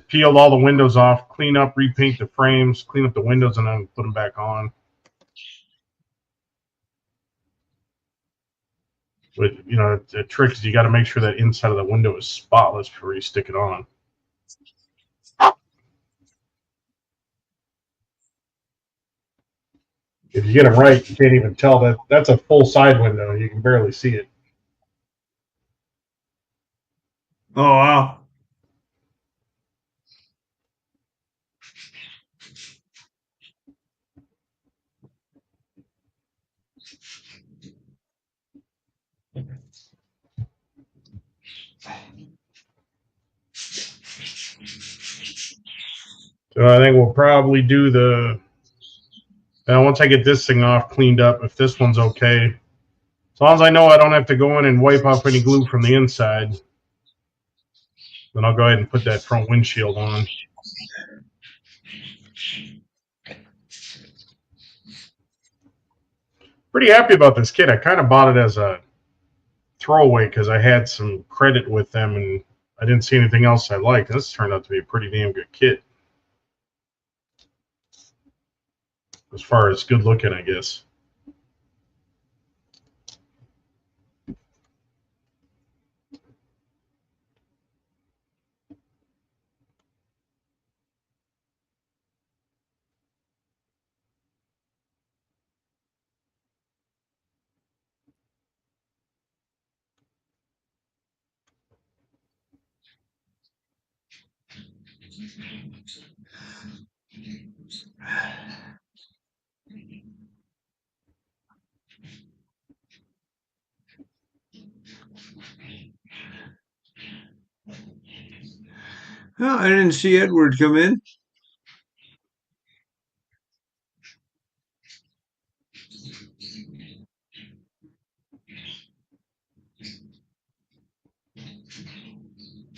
peeled all the windows off, clean up, repaint the frames, clean up the windows, and then put them back on. But the trick is you got to make sure that inside of the window is spotless before you stick it on. If you get them right, you can't even tell that that's a full side window. You can barely see it. Oh wow. So I think we'll probably do once I get this thing off, cleaned up, if this one's okay. As long as I know I don't have to go in and wipe off any glue from the inside, then I'll go ahead and put that front windshield on. Pretty happy about this kit. I kind of bought it as a throwaway because I had some credit with them and I didn't see anything else I liked. This turned out to be a pretty damn good kit. As far as good looking, I guess. Oh, I didn't see Edward come in.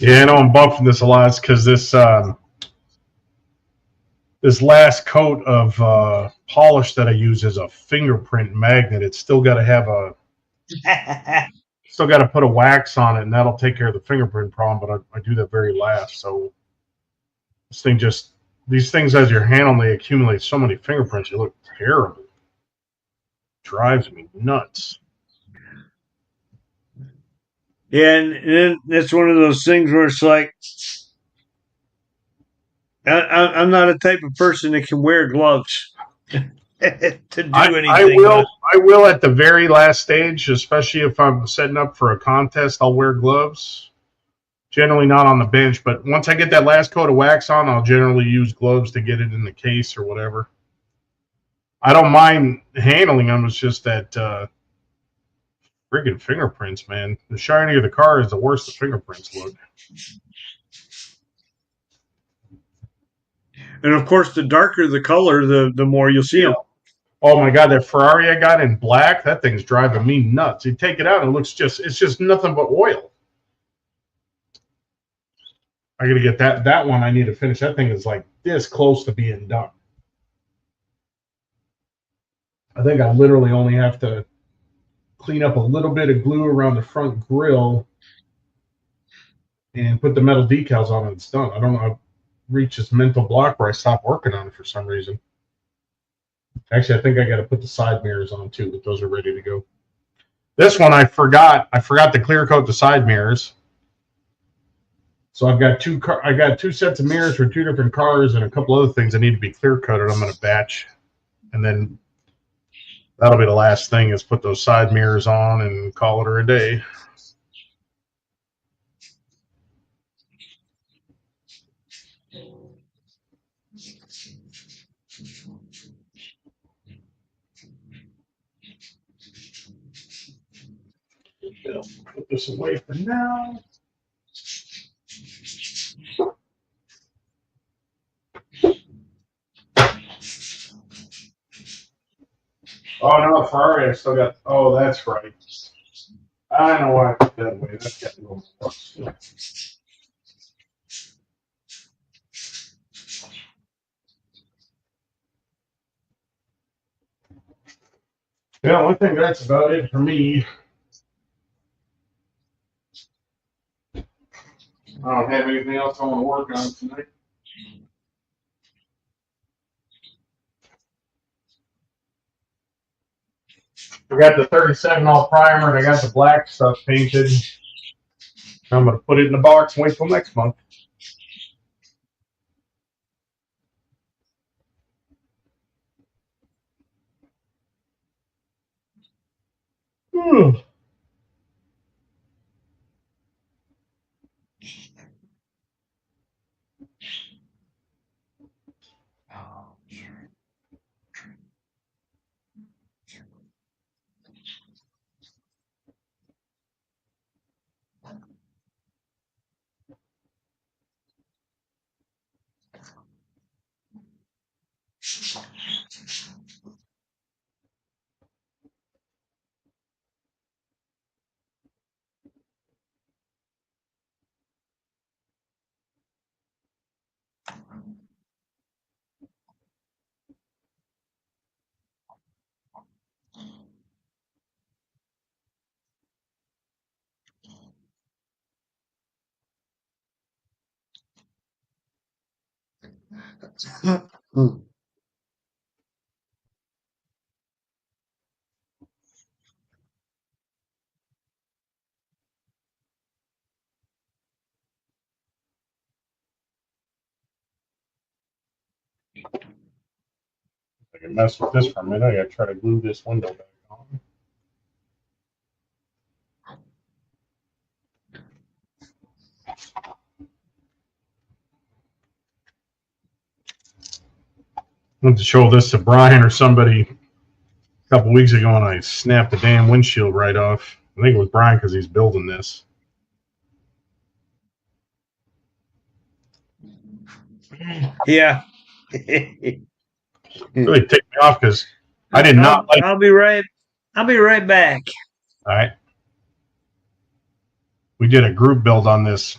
Yeah, I know I'm buffing this a lot because this last coat of polish that I use is a fingerprint magnet. It's still got to have still got to put a wax on it, and that'll take care of the fingerprint problem. But I do that very last. So these things as you're handling, they accumulate so many fingerprints. They look terrible. Drives me nuts. Yeah, and then it's one of those things where it's like, I'm not a type of person that can wear gloves to do anything. I will at the very last stage, especially if I'm setting up for a contest. I'll wear gloves. Generally not on the bench, but once I get that last coat of wax on, I'll generally use gloves to get it in the case or whatever. I don't mind handling them. It's just that friggin' fingerprints, man. The shinier the car is, the worse the fingerprints look. And of course, the darker the color, the more you'll see them. Oh my God, that Ferrari I got in black, that thing's driving me nuts. You take it out, and it's just nothing but oil. I gotta get that one. I need to finish. That thing is like this close to being done. I think I literally only have to clean up a little bit of glue around the front grille and put the metal decals on, and it's done. I don't know. I've reached this mental block where I stopped working on it for some reason. Actually, I think I got to put the side mirrors on too, but those are ready to go. This one I forgot. I forgot to clear coat the side mirrors. So I've got two sets of mirrors for two different cars and a couple other things that need to be clear coated. I'm going to batch, and then that'll be the last thing is put those side mirrors on and call it a day. Put this away for now. Oh no, Ferrari! I still got. Oh, that's right. I know why I put that away. That's got no parts. Yeah, I think that's about it for me. I don't have anything else I want to work on tonight. I got the 37 all primer and I got the black stuff painted. I'm going to put it in the box and wait till next month. I can mess with this for a minute. I gotta try to glue this window back on. I went to show this to Brian or somebody a couple weeks ago, and I snapped the damn windshield right off. I think it was Brian because he's building this. Yeah. Really ticked me off because I did not like. I'll be right back. All right. We did a group build on this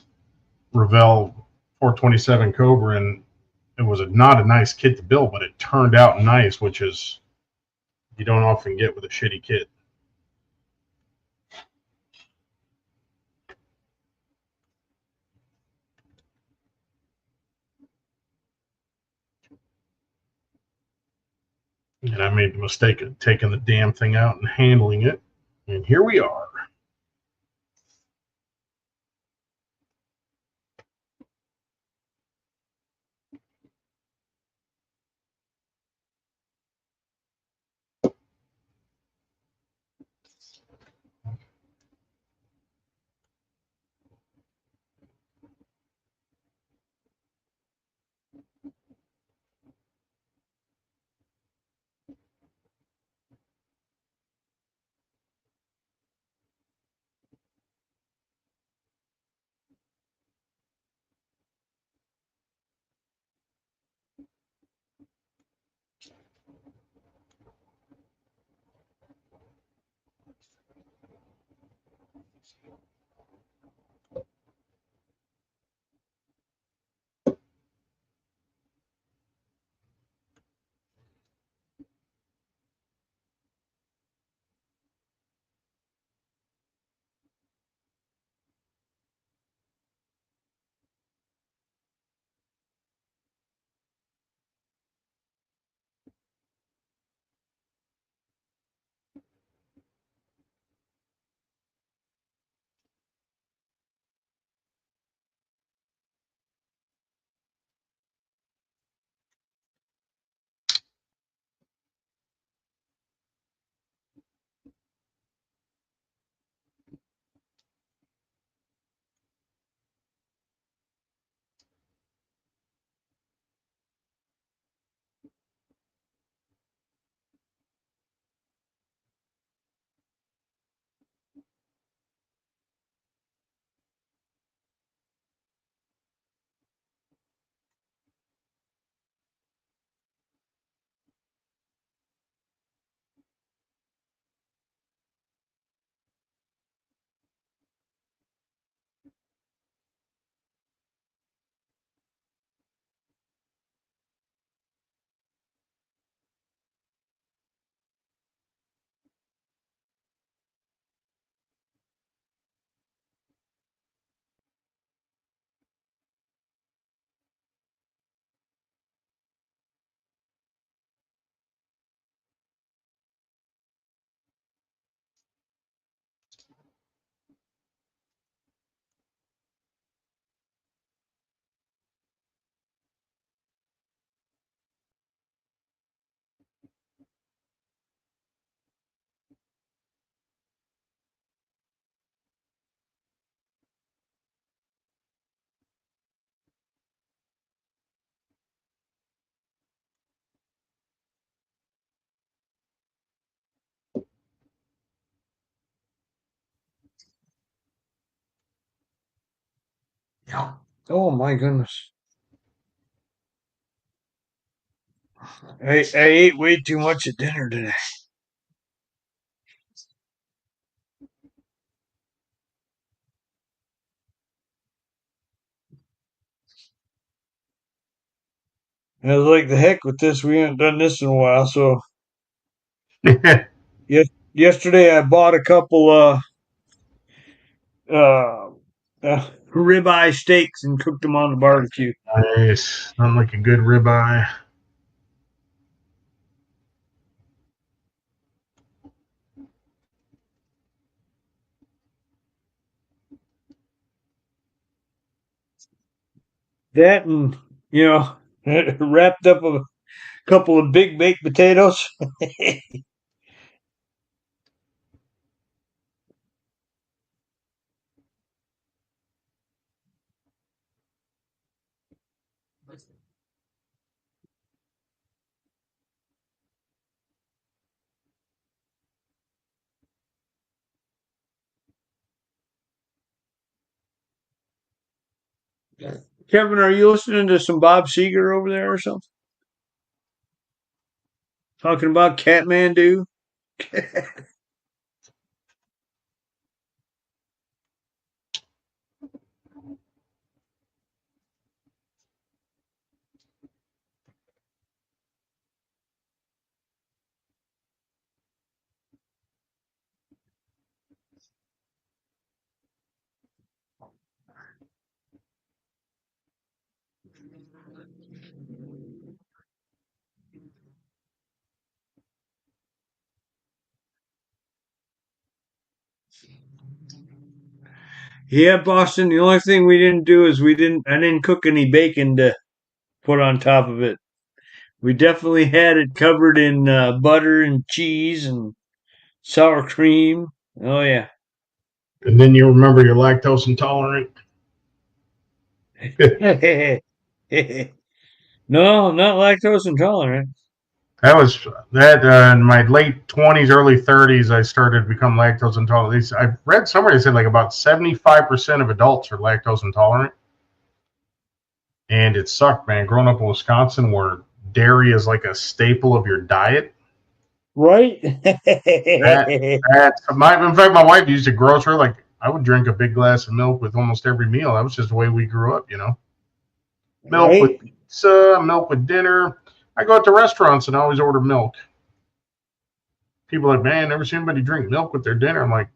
Revell 427 Cobra, and it was not a nice kit to build, but it turned out nice, which is you don't often get with a shitty kit. And I made the mistake of taking the damn thing out and handling it, and here we are. Yeah. Oh my goodness. I ate way too much at dinner today. I was like, the heck with this. We haven't done this in a while. So yesterday I bought a couple uh, ribeye steaks and cooked them on the barbecue. Nice. Sound like a good ribeye. That and wrapped up a couple of big baked potatoes. Kevin, are you listening to some Bob Seger over there or something? Talking about Kathmandu? Yeah, Boston. The only thing we didn't do is I didn't cook any bacon to put on top of it. We definitely had it covered in butter and cheese and sour cream. Oh yeah. And then you remember you're lactose intolerant. No, not lactose intolerant. That was that in my late 20s, early 30s. I started to become lactose intolerant. I read somewhere they said like about 75% of adults are lactose intolerant, and it sucked, man. Growing up in Wisconsin, where dairy is like a staple of your diet. Right? That's my. In fact, my wife used to grocery like I would drink a big glass of milk with almost every meal. That was just the way we grew up, you know. Milk with Right? pizza, milk with dinner. I go out to restaurants and I always order milk. People are like, man, never seen anybody drink milk with their dinner. I'm like,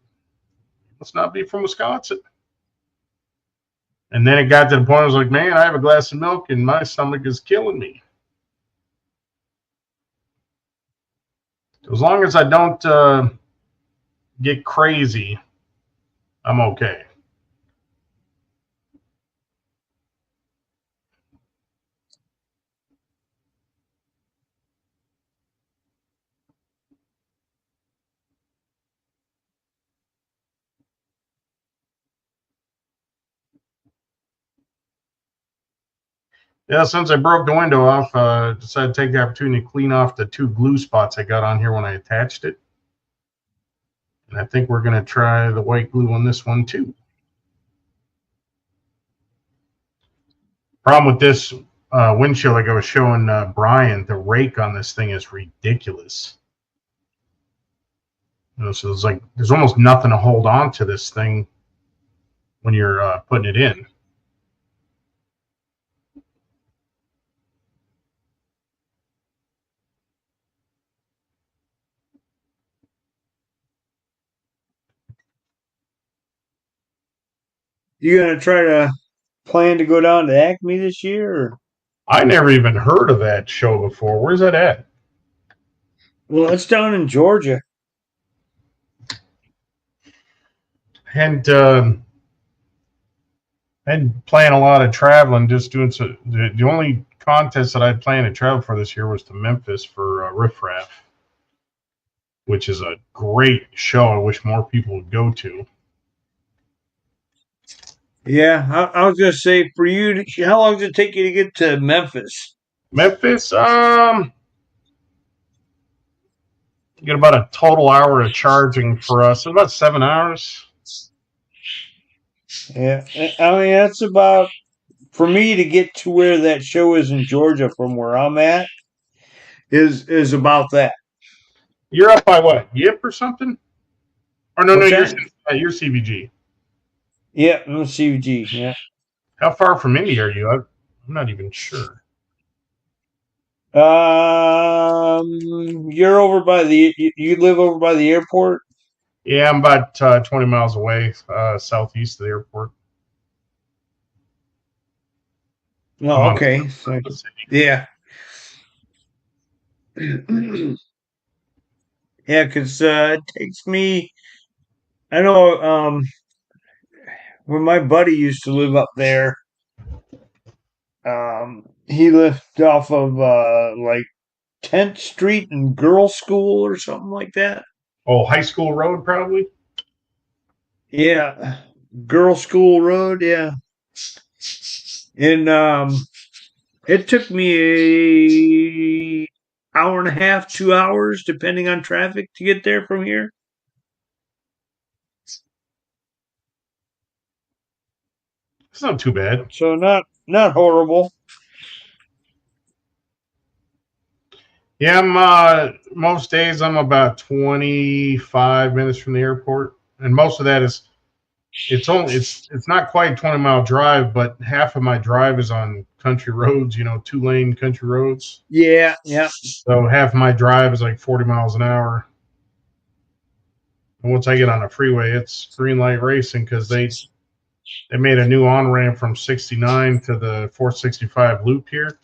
let's not be from Wisconsin. And then it got to the point I was like, man, I have a glass of milk and my stomach is killing me. As long as I don't get crazy, I'm okay. Yeah, since I broke the window off, decided to take the opportunity to clean off the 2 glue spots I got on here when I attached it. And I think we're going to try the white glue on this one too. Problem with this windshield, like I was showing Brian, the rake on this thing is ridiculous. You know, so there's almost nothing to hold on to this thing when you're putting it in. You gonna try to plan to go down to Acme this year? Or? I never even heard of that show before. Where's that at? Well, it's down in Georgia. And playing a lot of traveling, just doing so. The only contest that I planned to travel for this year was to Memphis for Riff Raff, which is a great show. I wish more people would go to. Yeah, I was gonna say for you, how long does it take you to get to Memphis? Memphis, get about a total hour of charging for us. About 7 hours. Yeah, I mean that's about for me to get to where that show is in Georgia from where I'm at is about that. You're up by what? Yip or something? Or no, What's you're that? CVG. Yeah, I'm CVG. Yeah. How far from Indy are you? I'm not even sure. You're over by you live over by the airport. Yeah, I'm about 20 miles away, southeast of the airport. Oh, okay. So, yeah. Yeah, because it takes me. I know when my buddy used to live up there. He lived off of like 10th Street and Girls School or something like that. Oh, High School Road, probably? Yeah, Girls School Road. Yeah, and it took me a hour and a half, 2 hours, depending on traffic, to get there from here. It's not too bad. So not horrible. Yeah, I'm most days I'm about 25 minutes from the airport, and most of that is it's not quite 20-mile drive, but half of my drive is on country roads, 2-lane country roads. Yeah, yeah. So half of my drive is like 40 miles an hour. And once I get on a freeway, it's green light racing because they made a new on ramp from 69 to the 465 loop here.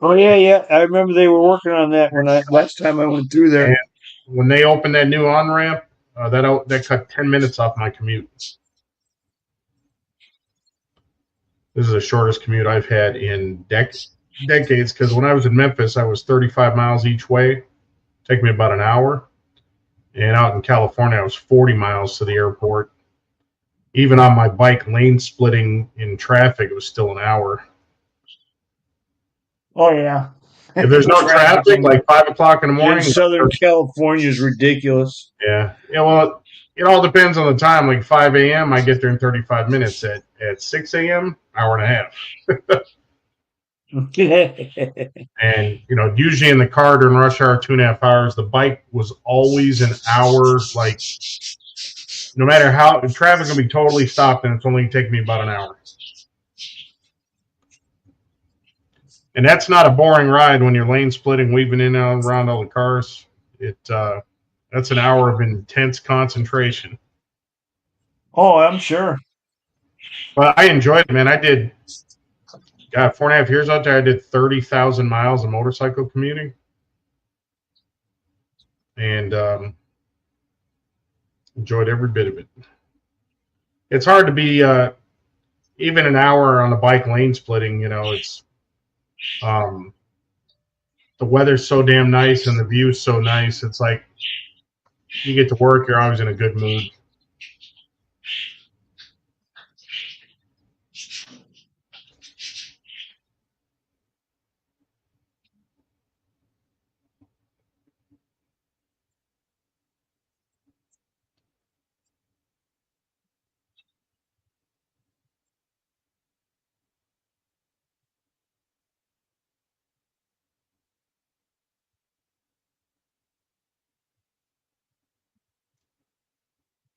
Oh yeah. I remember they were working on that last time I went through there. And when they opened that new on ramp, that cut 10 minutes off my commute. This is the shortest commute I've had in decades. Because when I was in Memphis, I was 35 miles each way, take me about an hour. And out in California, I was 40 miles to the airport. Even on my bike, lane splitting in traffic, it was still an hour. Oh yeah. If there's no traffic, like 5 o'clock in the morning, in Southern California is ridiculous. yeah. Well, it all depends on the time. Like 5 a.m., I get there in 35 minutes. At 6 a.m., hour and a half. And usually in the car during rush hour, 2.5 hours. The bike was always an hour. Like no matter how traffic can be totally stopped, and it's only taking me about an hour. And that's not a boring ride when you're lane splitting, weaving in and around all the cars. That's an hour of intense concentration. Oh, I'm sure. But I enjoyed it, man. I did, 4.5 years out there. I did 30,000 miles of motorcycle commuting, and enjoyed every bit of it. It's hard to be even an hour on a bike lane splitting. It's the weather's so damn nice and the view's so nice. It's like you get to work, you're always in a good mood.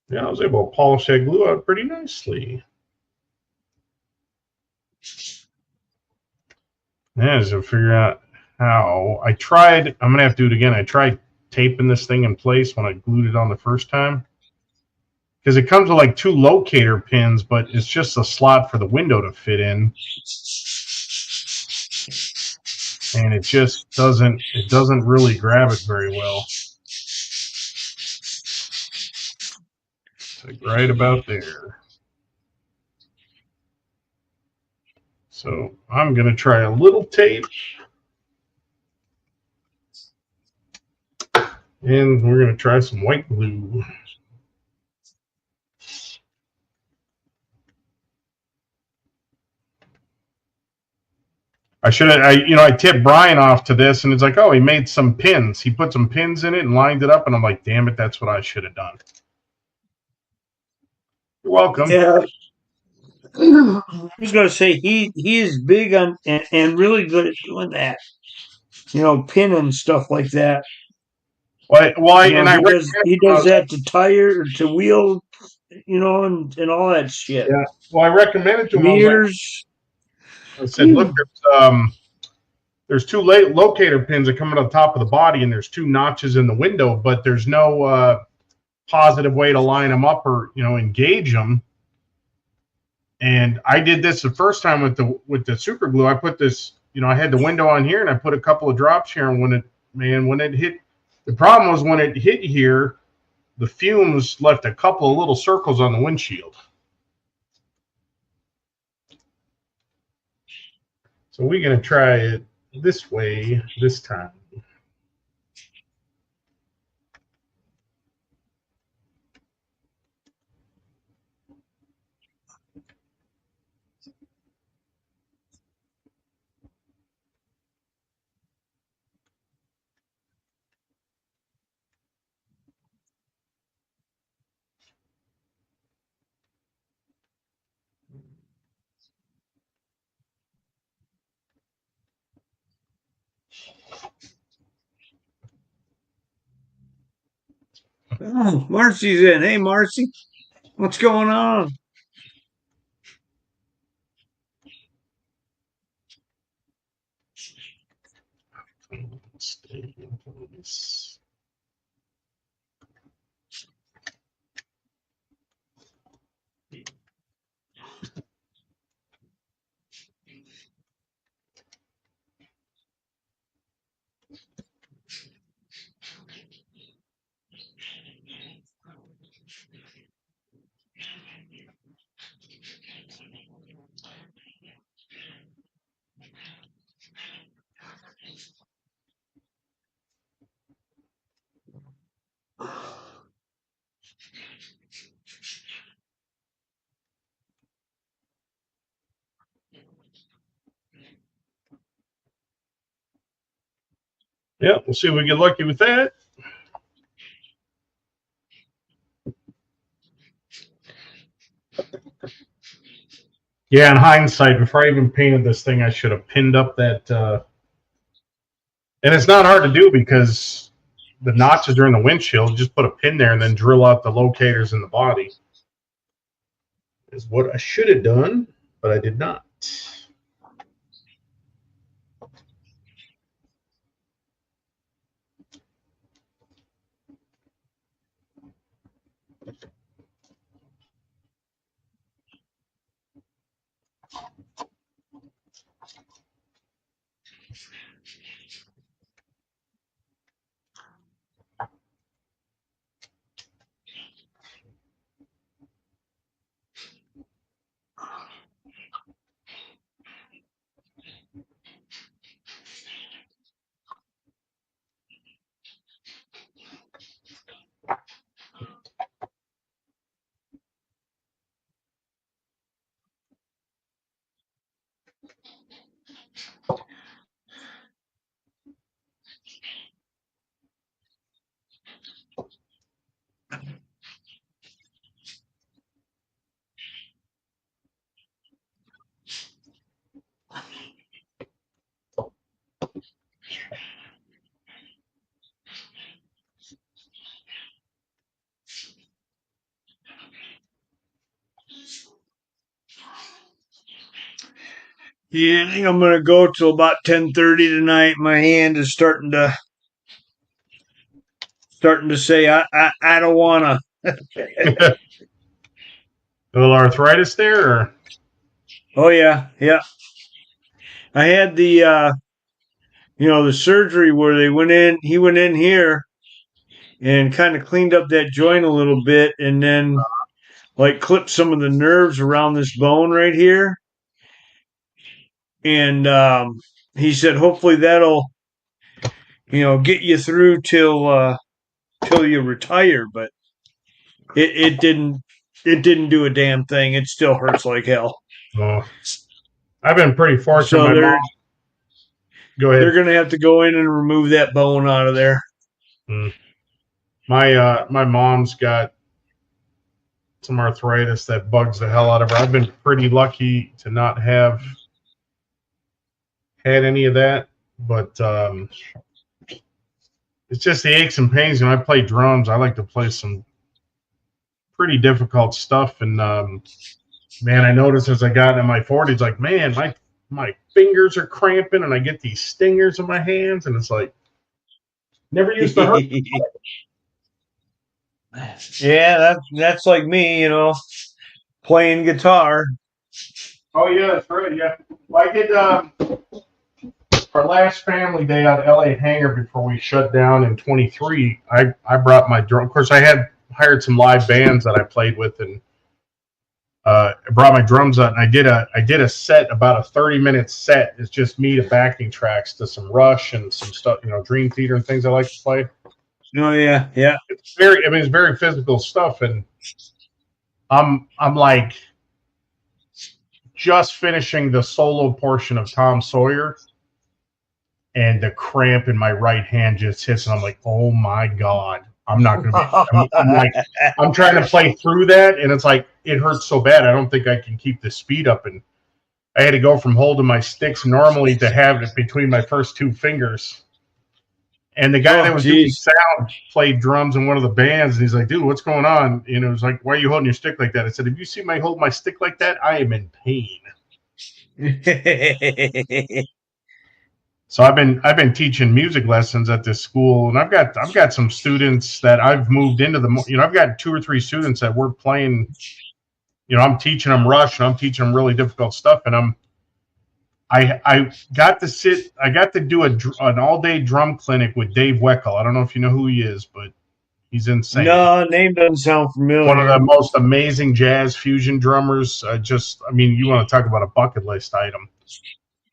Yeah, I was able to polish that glue out pretty nicely. Yeah, to figure out how. I'm going to have to do it again. I tried taping this thing in place when I glued it on the first time. Because it comes with like 2 locator pins, but it's just a slot for the window to fit in. And it just doesn't really grab it very well. It's like right about there. So I'm going to try a little tape. And we're going to try some white glue. I tipped Brian off to this, and it's like, oh, he made some pins. He put some pins in it and lined it up, and I'm like, damn it, that's what I should have done. You're welcome. Yeah. I was going to say he is big on and really good at doing that. Pinning stuff like that. He does that to tire or to wheel, and all that shit. Yeah. Well, I recommended to him. Mirrors. I said, look, there's 2 locator pins that come on the top of the body, and there's 2 notches in the window, but there's no positive way to line them up or engage them. And I did this the first time with the super glue. I put this, I had the window on here, and I put a couple of drops here, and when it hit, the problem was when it hit here, the fumes left a couple of little circles on the windshield. So we're going to try it this way this time. Oh, Marcy's in. Hey, Marcy, what's going on? Stay in place. Yeah, we'll see if we get lucky with that. Yeah, in hindsight, before I even painted this thing, I should have pinned up that. And it's not hard to do because the notches are in the windshield. Just put a pin there and then drill out the locators in the body. Is what I should have done, but I did not. Yeah, I think I'm gonna go till about 10:30 tonight. My hand is starting to say I don't wanna. A little arthritis there, or Oh yeah. I had the the surgery where he went in here and kind of cleaned up that joint a little bit and then like clipped some of the nerves around this bone right here. And he said hopefully that'll get you through till you retire, but it didn't do a damn thing. It still hurts like hell. I've been pretty fortunate. So go ahead. They're gonna have to go in and remove that bone out of there. My mom's got some arthritis that bugs the hell out of her. I've been pretty lucky to not have had any of that, but it's just the aches and pains. When I play drums, I like to play some pretty difficult stuff, and man, I noticed as I got in my 40s, like, man, my fingers are cramping, and I get these stingers in my hands, and it's like never used to hurt. Yeah, that's like me, playing guitar. Oh yeah, that's right. Yeah, well, I did our last family day out of LA Hangar before we shut down in 23. I brought my drum. Of course, I had hired some live bands that I played with, and I brought my drums out, and I did a set, about a 30-minute set. It's just me to backing tracks to some Rush and some stuff, Dream Theater and things I like to play. Oh yeah. It's very physical stuff, and I'm like just finishing the solo portion of Tom Sawyer, and the cramp in my right hand just hits, and I'm like, oh my God, I'm not going to be, I'm trying to play through that, and it's like, it hurts so bad, I don't think I can keep the speed up, and I had to go from holding my sticks normally to have it between my first two fingers. And the guy that was doing sound played drums in one of the bands, and he's like, dude, what's going on? It was like, why are you holding your stick like that? I said, if you see me hold my stick like that, I am in pain. So I've been teaching music lessons at this school, and I've got some students that I've moved into I've got 2 or 3 students that we're playing. I'm teaching them Rush, and I'm teaching them really difficult stuff, and I got to do an all-day drum clinic with Dave Weckl. I don't know if you know who he is, but he's insane. No, name doesn't sound familiar. One of the most amazing jazz fusion drummers. You want to talk about a bucket list item.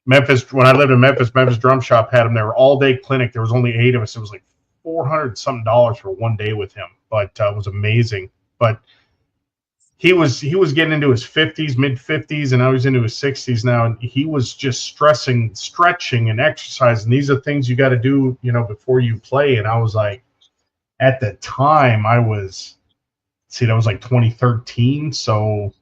Memphis, when I lived in Memphis Drum Shop had him. They were all-day clinic. There was only 8 of us. It was like $400 something for one day with him, but it was amazing. But he was getting into his 50s, mid 50s, and now he's into his 60s now, and he was just stretching and exercising. These are things you got to do, you know, before you play. And I was like, at the time, that was like 2013, so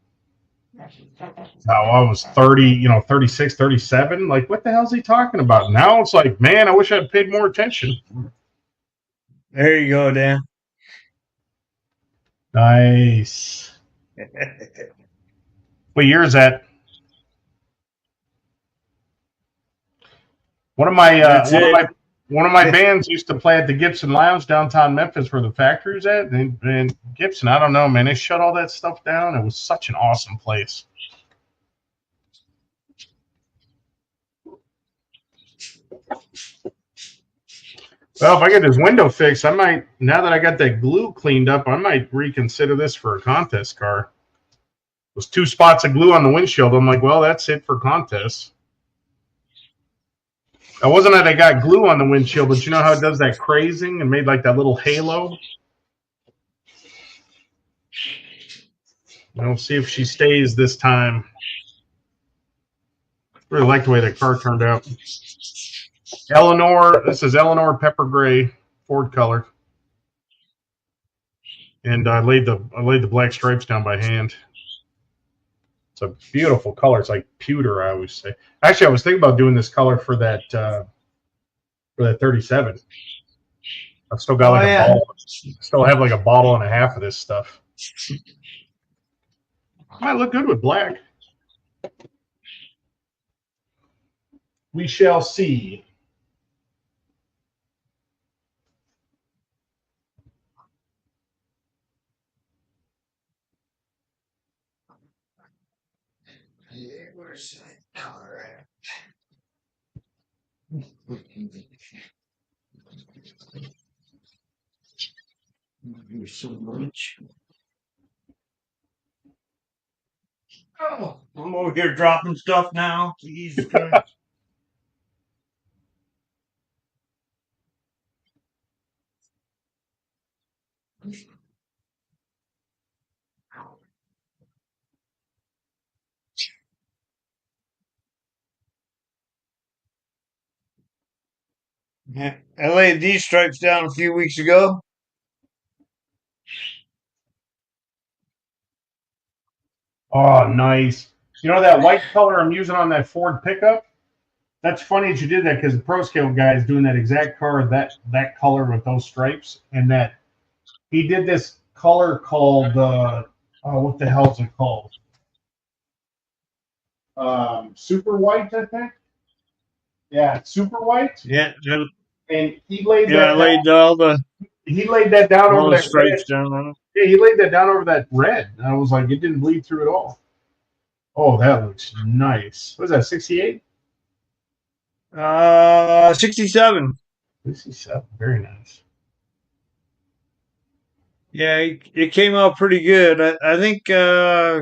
I was 30, you know, 36, 37. Like, what the hell's he talking about? Now it's like, man, I wish I'd paid more attention. There you go, Dan. Nice. What year is that? One of my bands used to play at the Gibson Lounge downtown Memphis, where the factory was at. And Gibson, I don't know, man, they shut all that stuff down. It was such an awesome place. Well, if I get this window fixed, I might, now that I got that glue cleaned up, I might reconsider this for a contest car. It was 2 spots of glue on the windshield. I'm like, well, that's it for contests. It wasn't that I got glue on the windshield, but you know how it does that crazing and made like that little halo? We'll see if she stays this time. Really like the way the car turned out. Eleanor, this is Eleanor Pepper Gray, Ford color. And I laid the black stripes down by hand. It's a beautiful color. It's like pewter, I always say. Actually, I was thinking about doing this color for that 37. I've still got a bottle. Still have like a bottle and a half of this stuff. Might look good with black. We shall see. Where's that color at? You're so much. Oh, I'm over here dropping stuff now. Jesus Christ. Yeah, I laid these stripes down a few weeks ago. Oh, nice. You know that white color I'm using on that Ford pickup? That's funny that you did that, because the Pro Scale guy is doing that exact car, that color with those stripes, and that he did this color called what the hell is it called? Super white, I think. Yeah, super white. Yeah, And he laid I laid all the over that stripes red. down on it. Yeah, he laid that down over that red. And I was like, it didn't bleed through at all. Oh, that looks nice. What is that, 68? 67. 67, very nice. Yeah, it came out pretty good. I think,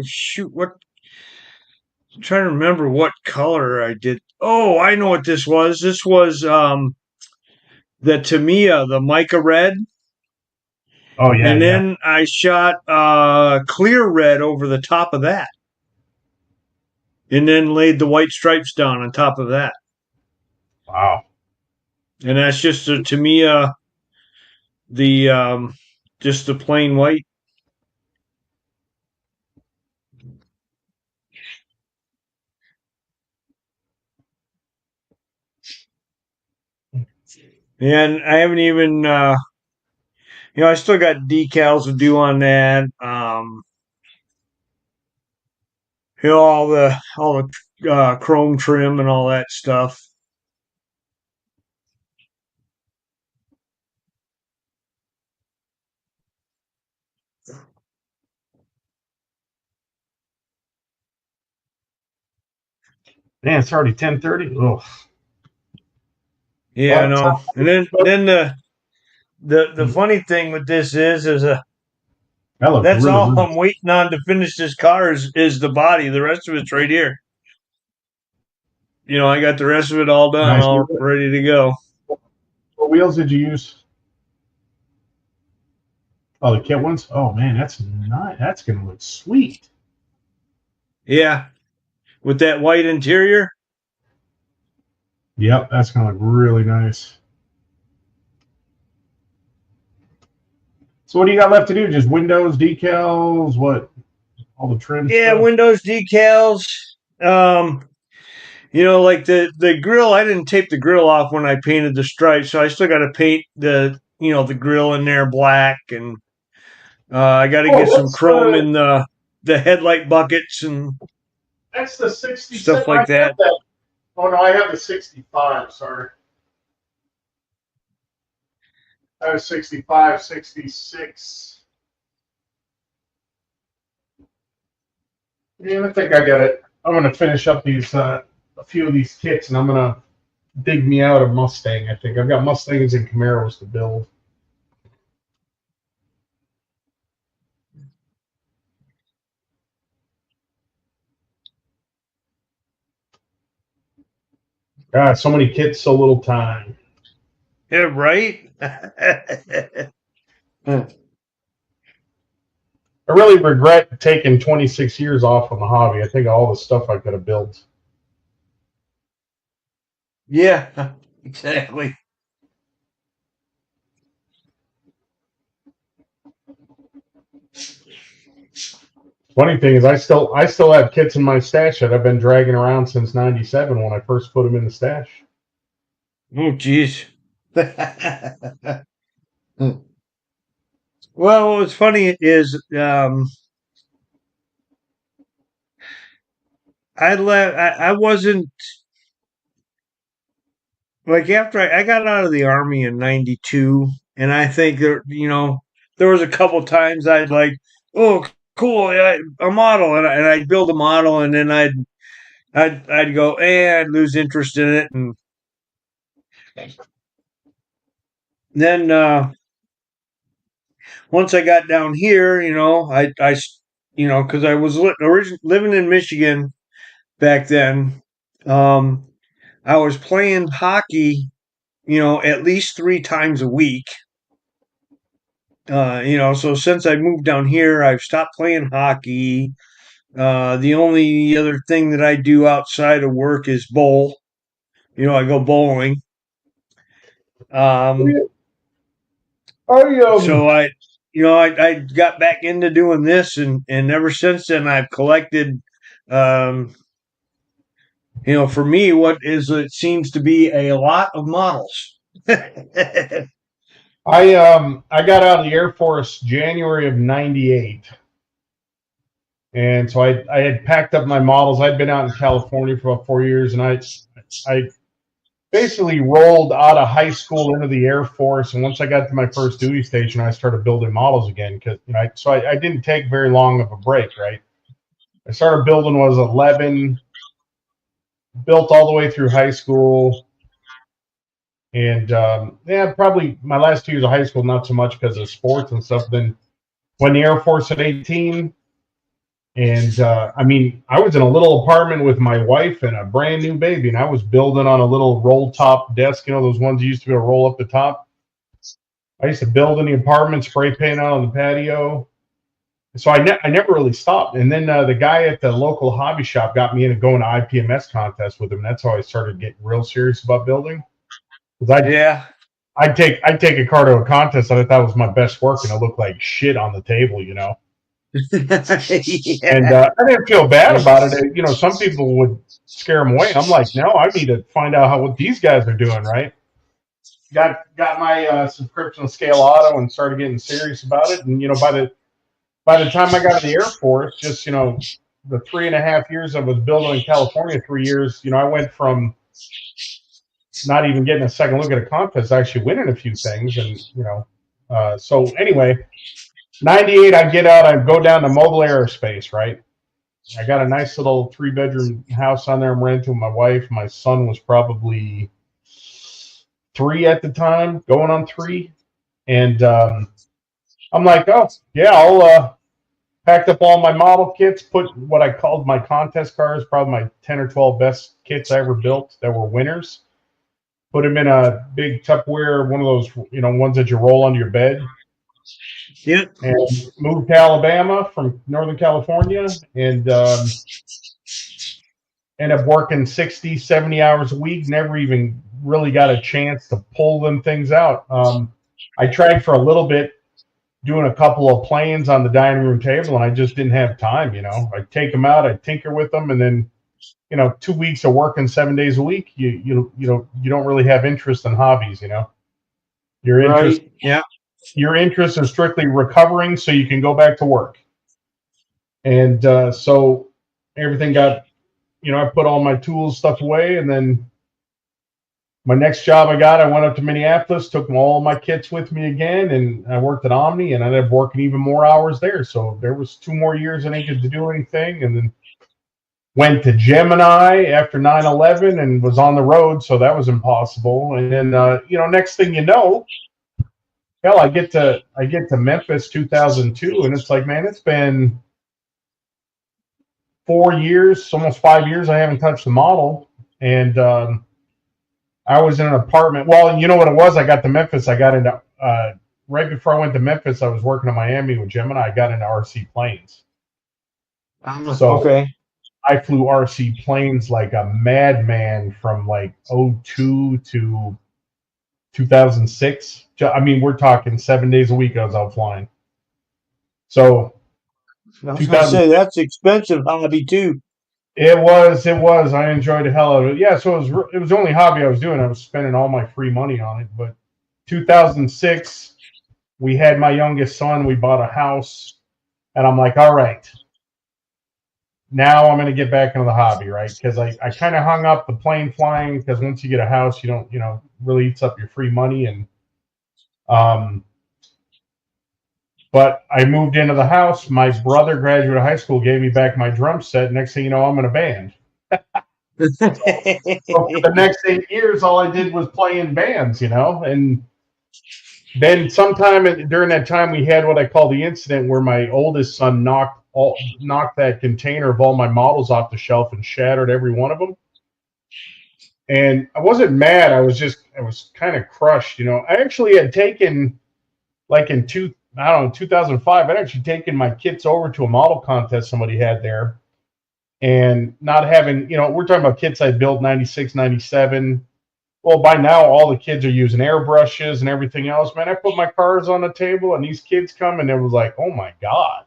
shoot, I'm trying to remember what color I did. Oh, I know what this was. This was the Tamiya, the mica red. Oh, yeah. And then I shot clear red over the top of that. And then laid the white stripes down on top of that. Wow. And that's just a Tamiya, just the plain white. And I haven't even, I still got decals to do on that. All the chrome trim and all that stuff. Man, it's already 10:30. Oh. Yeah, I know. And then the funny thing with this is that's really all good. I'm waiting on to finish this car is the body. The rest of it's right here. I got the rest of it all done, Nice. all ready to go. What wheels did you use? Oh, the kit ones. Oh man, that's not. That's gonna look sweet. Yeah, with that white interior. Yep, that's gonna look really nice. So what do you got left to do? Just windows, decals, what? All the trim Yeah, stuff. windows, decals. Um, like the grill. I didn't tape the grill off when I painted the stripes, so I still got to paint the grill in there black, and I got to Oh, get some chrome in the headlight buckets and that's the 67. stuff I like have that. that. Oh no, I have the 65. Sorry, I have 65, 66. Yeah, I think I got it. I'm gonna finish up these a few of these kits, and I'm gonna dig me out a Mustang. I think I've got Mustangs and Camaros to build. God, so many kits, so little time. Yeah, right. I really regret taking 26 years off from the hobby. I think of all the stuff I could have built. Yeah, exactly. Funny thing is, I still have kits in my stash that I've been dragging around since '97 when I first put them in the stash. Oh, geez. Well, what's funny is I wasn't like after I got out of the army in '92, and I think there was a couple times I'd like, oh, cool, yeah, a model, and I'd build a model, and then I'd go and lose interest in it, and then once I got down here, because I was living in Michigan back then. I was playing hockey, at least 3 times a week. So since I moved down here, I've stopped playing hockey. The only other thing that I do outside of work is bowl. I go bowling. Um, I so I got back into doing this, and ever since then I've collected, um, for me, what is it seems to be a lot of models. I got out of the Air Force January of '98, and so I had packed up my models. I'd been out in California for about 4 years, and I basically rolled out of high school into the Air Force. And once I got to my first duty station, I started building models again because I didn't take very long of a break. Right, I started building when I was 11, built all the way through high school. And probably my last 2 years of high school, not so much because of sports and stuff. Then went in the Air Force at 18. And I was in a little apartment with my wife and a brand new baby, and I was building on a little roll top desk, those ones you used to be able to roll up the top. I used to build in the apartment, spray paint out on the patio. So I never really stopped. And then the guy at the local hobby shop got me into going to IPMS contests with him. And that's how I started getting real serious about building. Yeah. I'd take a car to a contest and I thought it was my best work, and it looked like shit on the table, Yeah. And I didn't feel bad about it. Some people would scare them away. I'm like, no, I need to find out what these guys are doing, right? Got my subscription to Scale Auto and started getting serious about it. And by the time I got to the Air Force, just the 3.5 years I was building in California, 3 years, I went from not even getting a second look at a contest, actually winning a few things. And so anyway, '98, I get out, I go down to Mobile Aerospace, right? I got a nice little 3-bedroom house on there I'm renting with my wife. My son was probably 3 at the time, going on 3. And I'm like, oh, yeah, I'll packed up all my model kits, put what I called my contest cars, probably my 10 or 12 best kits I ever built that were winners. Put them in a big Tupperware, one of those, ones that you roll under your bed. Yep. and moved to Alabama from Northern California, and ended up working 60, 70 hours a week. Never even really got a chance to pull them things out. I tried for a little bit doing a couple of planes on the dining room table, and I just didn't have time. I'd take them out, I'd tinker with them, and then 2 weeks of working 7 days a week, you don't really have interest in hobbies. Your interest Right. Yeah. your interest is strictly recovering so you can go back to work. And so everything got, I put all my tools stuff away, and then my next job I went up to Minneapolis, took all my kits with me again, and I worked at Omni, and I ended up working even more hours there. So there was 2 more years I didn't get to do anything, and then went to Gemini after 9/11 and was on the road, so that was impossible. And then next thing you know, hell, I get to Memphis 2002, and it's like, man, it's been 4 years, almost 5 years I haven't touched the model. And I was in an apartment. Well, you know what it was? I got to Memphis. I got into right before I went to Memphis, I was working in Miami with Gemini. I got into RC planes. So Okay. I flew RC planes like a madman from like 02 to 2006. I mean, we're talking 7 days a week I was out flying. So I was going to say that's expensive hobby too. It was. I enjoyed the hell out of it. Yeah, so it was the only hobby I was doing. I was spending all my free money on it. But 2006, we had my youngest son. We bought a house, and I'm like, all right, now I'm going to get back into the hobby, right? Because I kind of hung up the plane flying, because once you get a house, you don't, really eats up your free money. And but I moved into the house. My brother graduated high school, gave me back my drum set. Next thing you know, I'm in a band. So for the next 8 years, all I did was play in bands, and then sometime during that time, we had what I call the incident where my oldest son knocked that container of all my models off the shelf and shattered every one of them. And I wasn't mad. I was kind of crushed. I actually had taken, like in 2005, I'd actually taken my kits over to a model contest somebody had there. And not having, we're talking about kits I built 96, 97. Well, by now, all the kids are using airbrushes and everything else. Man, I put my cars on the table, and these kids come, and it was like, oh my God.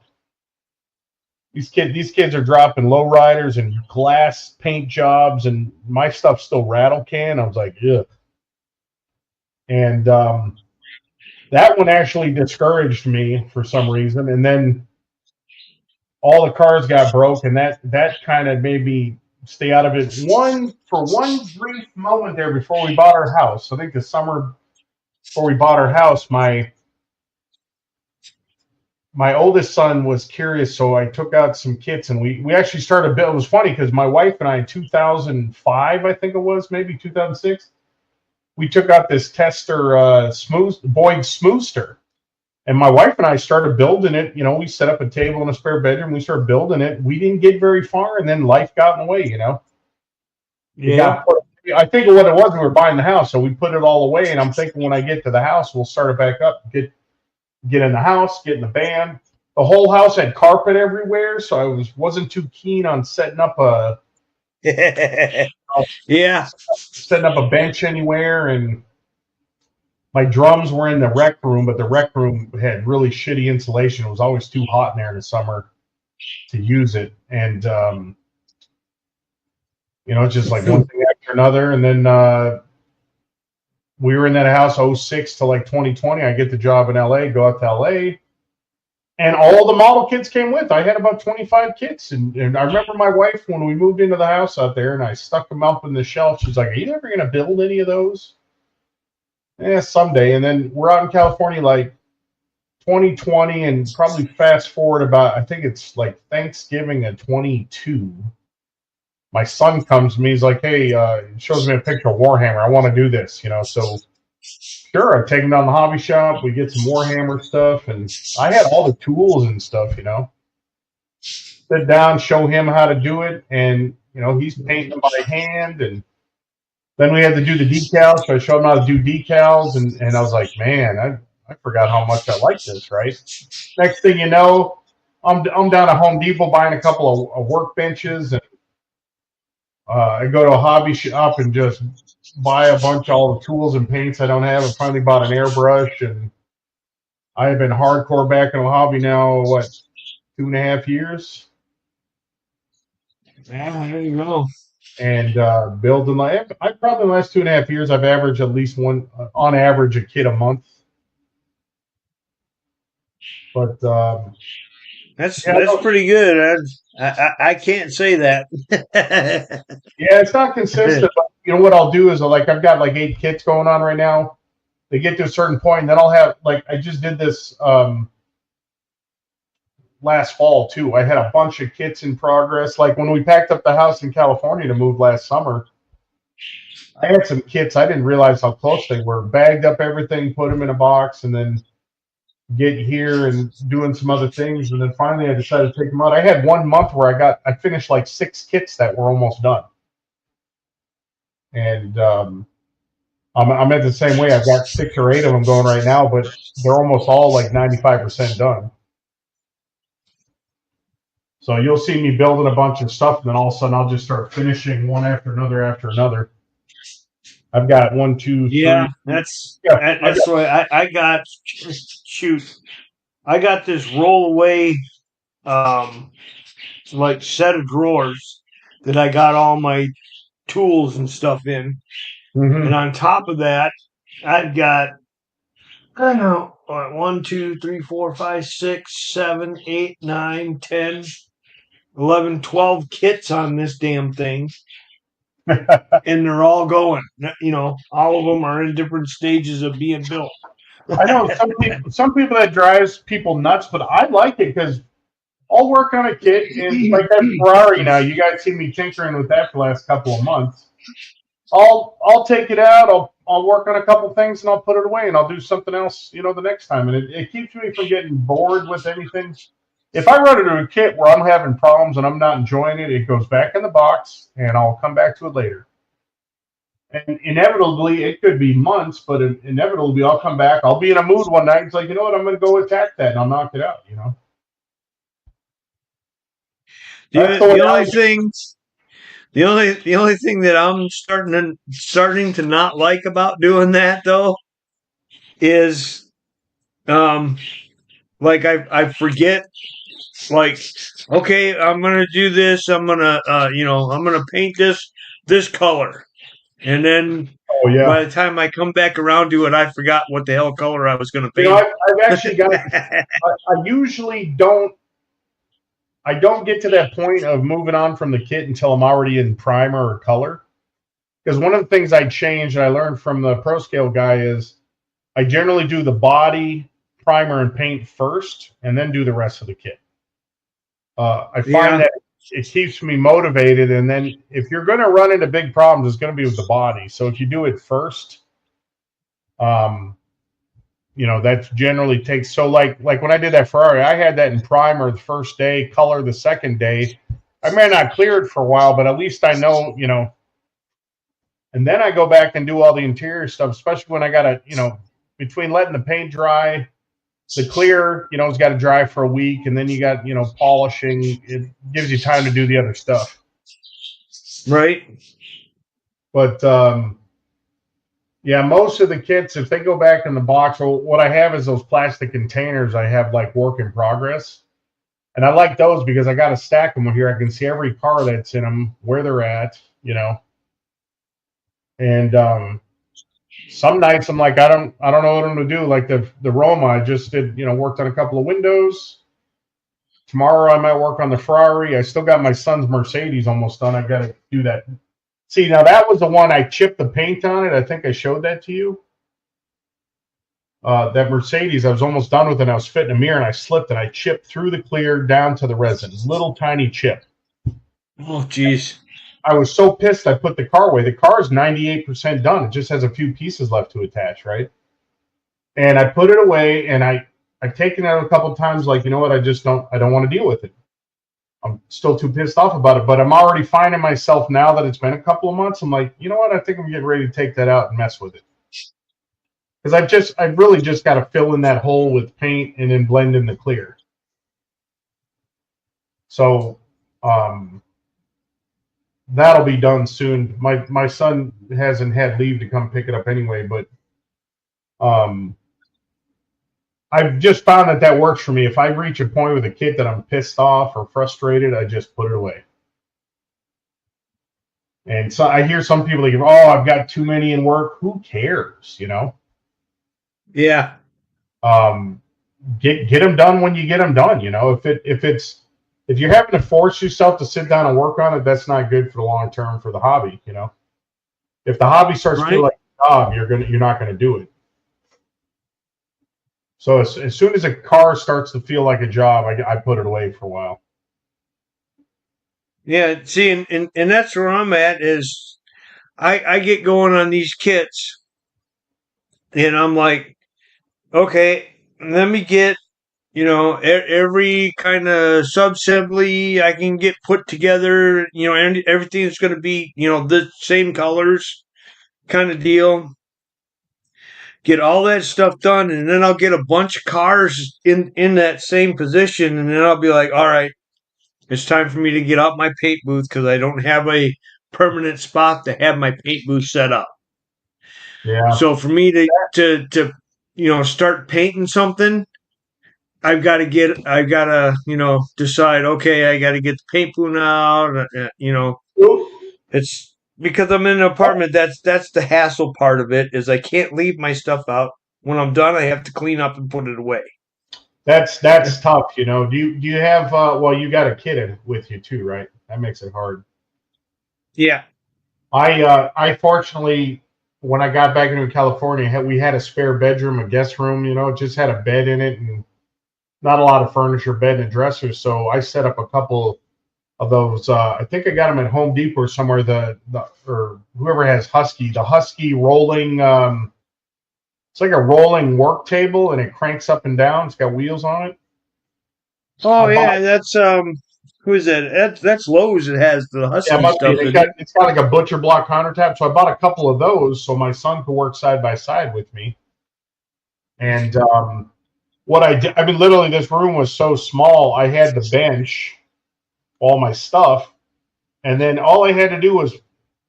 These kids are dropping lowriders and glass paint jobs, and my stuff's still rattle can. I was like, ugh. And that one actually discouraged me for some reason. And then all the cars got broke, and that kind of made me stay out of it. For one brief moment there before we bought our house. I think the summer before we bought our house, my oldest son was curious, so I took out some kits, and we actually started building. It was funny because my wife and I, in 2005, I think it was, maybe 2006, we took out this Tester Boyd Smoothster. And my wife and I started building it. We set up a table in a spare bedroom. We started building it. We didn't get very far, and then life got in the way, Yeah. I think what it was, we were buying the house, so we put it all away. And I'm thinking when I get to the house, we'll start it back up, get in the house, get in the band. The whole house had carpet everywhere, so I wasn't too keen on setting up a bench anywhere. And my drums were in the rec room, but the rec room had really shitty insulation. It was always too hot in there in the summer to use it. And, it's just like one thing after another. And then we were in that house 06 to like 2020. I get the job in LA, go out to LA. And all the model kits came with. I had about 25 kits. And I remember my wife, when we moved into the house out there, and I stuck them up in the shelf, she's like, are you ever going to build any of those? Someday. And then we're out in California like 2020, and probably fast forward about, I think it's like Thanksgiving of 22. My son comes to me, he's like, hey, shows me a picture of Warhammer. I want to do this, so sure, I take him down to the hobby shop, we get some Warhammer stuff, and I had all the tools and stuff, sit down, show him how to do it, and he's painting them by hand. And then we had to do the decals, so I showed him how to do decals, and I was like, man, I forgot how much I like this, right? Next thing you know, I'm down at Home Depot buying a couple of workbenches, and I go to a hobby shop and just buy a bunch of all the tools and paints I don't have. I finally bought an airbrush, and I have been hardcore back in the hobby now, 2.5 years? Yeah, there you go. And building I probably in the last 2.5 years I've averaged at least one on average a kit a month. But That's yeah, pretty good. I can't say that. yeah, it's not consistent. But you know what I'll do is I've got like 8 kits going on right now. They get to a certain point, and then I'll have I just did this last fall too. I had a bunch of kits in progress. Like when we packed up the house in California to move last summer, I had some kits. I didn't realize how close they were. Bagged up everything, put them in a box, and then get here and doing some other things. And then finally I decided to take them out. I had 1 month where I finished like 6 kits that were almost done. And I'm at the same way. I've got 6 or 8 of them going right now, but they're almost all like 95% done. So you'll see me building a bunch of stuff, and then all of a sudden I'll just start finishing one after another. I've got 1, 2, 3. Yeah, that's why I got shoot. I got this rollaway like set of drawers that I got all my tools and stuff in. Mm-hmm. And on top of that, I've got, I don't know, 1, 2, 3, 4, 5, 6, 7, 8, 9, 10, 11, 12 kits on this damn thing. And they're all going. All of them are in different stages of being built. I know some people that drives people nuts, but I like it because I'll work on a kit, and like that Ferrari now, you guys see me tinkering with that for the last couple of months. I'll take it out, I'll work on a couple things, and I'll put it away, and I'll do something else, the next time. And it keeps me from getting bored with anything. If I run into a kit where I'm having problems and I'm not enjoying it, it goes back in the box, and I'll come back to it later. And inevitably, it could be months, but inevitably, I'll come back. I'll be in a mood one night. It's like, you know what? I'm going to go attack that, and I'll knock it out. The only thing that I'm starting to not like about doing that though is I forget, like, okay, I'm gonna do this. I'm gonna I'm gonna paint this color. And then by the time I come back around to it, I forgot what the hell color I was going to paint. I've actually got. I usually don't. I don't get to that point of moving on from the kit until I'm already in primer or color. Because one of the things I changed and I learned from the ProScale guy is I generally do the body, primer, and paint first, and then do the rest of the kit. I find that it keeps me motivated, and then if you're going to run into big problems, it's going to be with the body. So if you do it first, that generally takes. So like when I did that Ferrari, I had that in primer the first day, color the second day. I may not clear it for a while, but at least I know, And then I go back and do all the interior stuff, especially when I got to, between letting the paint dry. The clear, it's got to dry for a week, and then you got, polishing. It gives you time to do the other stuff. Right. But, most of the kits, if they go back in the box, what I have is those plastic containers I have like work in progress. And I like those because I got to stack them here. I can see every car that's in them, where they're at, And, some nights I'm like, I don't know what I'm going to do. Like the Roma, I just did, worked on a couple of windows. Tomorrow I might work on the Ferrari. I still got my son's Mercedes almost done. I got to do that. See, now that was the one I chipped the paint on it. I think I showed that to you. That Mercedes, I was almost done with it. I was fitting a mirror and I slipped and I chipped through the clear down to the resin. Little tiny chip. Oh, geez. I was so pissed I put the car away. The car is 98% done. It just has a few pieces left to attach, right? And I put it away, and I've taken it out a couple of times, like, you know what, I don't want to deal with it. I'm still too pissed off about it, but I'm already finding myself now that it's been a couple of months. I'm like, you know what, I think I'm getting ready to take that out and mess with it. because I've really just got to fill in that hole with paint and then blend in the clear. So that'll be done soon. My son hasn't had leave to come pick it up anyway, but I've just found that works for me. If I reach a point with a kit that I'm pissed off or frustrated, I just put it away. And so I hear some people like, "Oh, I've got too many in work." Who cares, you know? Yeah. Get them done when you get them done. You know, if you're having to force yourself to sit down and work on it, that's not good for the long term for the hobby. You know, if the hobby starts to feel like a job, you're not gonna do it. So as soon as a car starts to feel like a job, I put it away for a while. Yeah, see, and that's where I'm at is I get going on these kits and I'm like, okay, let me get, every kind of sub-assembly I can get put together, and everything's going to be, the same colors kind of deal. Get all that stuff done, and then I'll get a bunch of cars in that same position, and then I'll be like, all right, it's time for me to get out my paint booth because I don't have a permanent spot to have my paint booth set up. Yeah. So for me to start painting something, I've got to decide. Okay, I got to get the paint booth out. It's because I'm in an apartment. That's the hassle part of it is I can't leave my stuff out. When I'm done, I have to clean up and put it away. That's tough, you know. Do you have well, you got a kid with you too, right? That makes it hard. Yeah. I fortunately, when I got back into California, we had a spare bedroom, a guest room, you know, it just had a bed in it and not a lot of furniture, bed and a dresser. So I set up a couple of those. I think I got them at Home Depot or somewhere. Or whoever has the Husky rolling. It's like a rolling work table, and it cranks up and down. It's got wheels on it. Oh yeah, that's who is that? That's Lowe's. It has the Husky stuff. It's got like a butcher block countertop. So I bought a couple of those so my son could work side by side with me. And what I did, I mean, literally, this room was so small. I had the bench, all my stuff, and then all I had to do was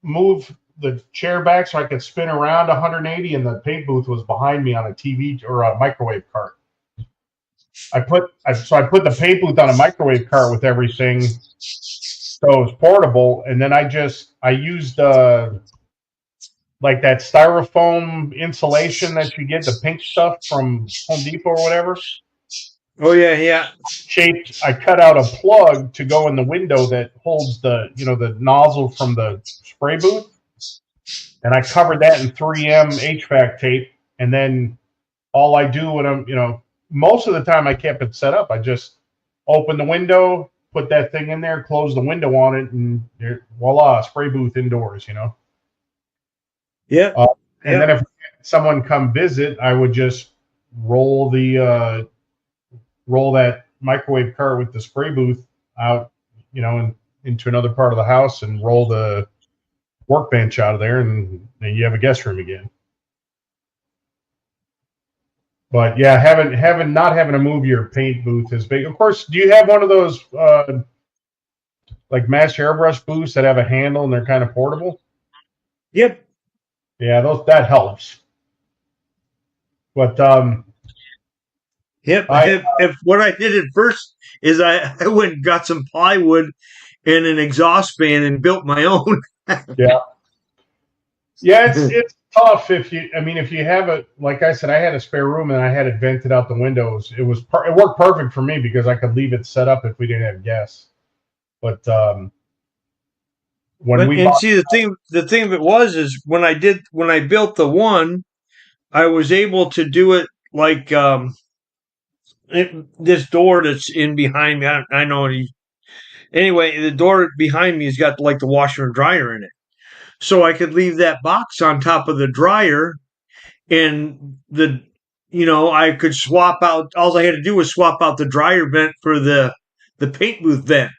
move the chair back so I could spin around 180, and the paint booth was behind me on a TV or a microwave cart. I put the paint booth on a microwave cart with everything, so it was portable. And then I used like that styrofoam insulation that you get, the pink stuff from Home Depot or whatever. Oh yeah. I cut out a plug to go in the window that holds the nozzle from the spray booth. And I covered that in 3M HVAC tape. And then all I do when I'm, most of the time I kept it set up. I just open the window, put that thing in there, close the window on it, and voila, spray booth indoors, Yeah. And then if someone come visit, I would just roll that microwave cart with the spray booth out, into another part of the house and roll the workbench out of there, and then you have a guest room again. But yeah, not having to move your paint booth is big. Of course, do you have one of those like Master Airbrush booths that have a handle and they're kind of portable? Yep. Yeah, that helps. But yep. If what I did at first is I went and got some plywood and an exhaust fan and built my own. Yeah, it's tough if you have it. Like I said, I had a spare room and I had it vented out the windows. It worked perfect for me because I could leave it set up if we didn't have guests. But the thing of it is when I built the one, I was able to do it like this door that's in behind me. I know. Anyway, the door behind me has got like the washer and dryer in it. So I could leave that box on top of the dryer, and I could swap out. All I had to do was swap out the dryer vent for the paint booth vent.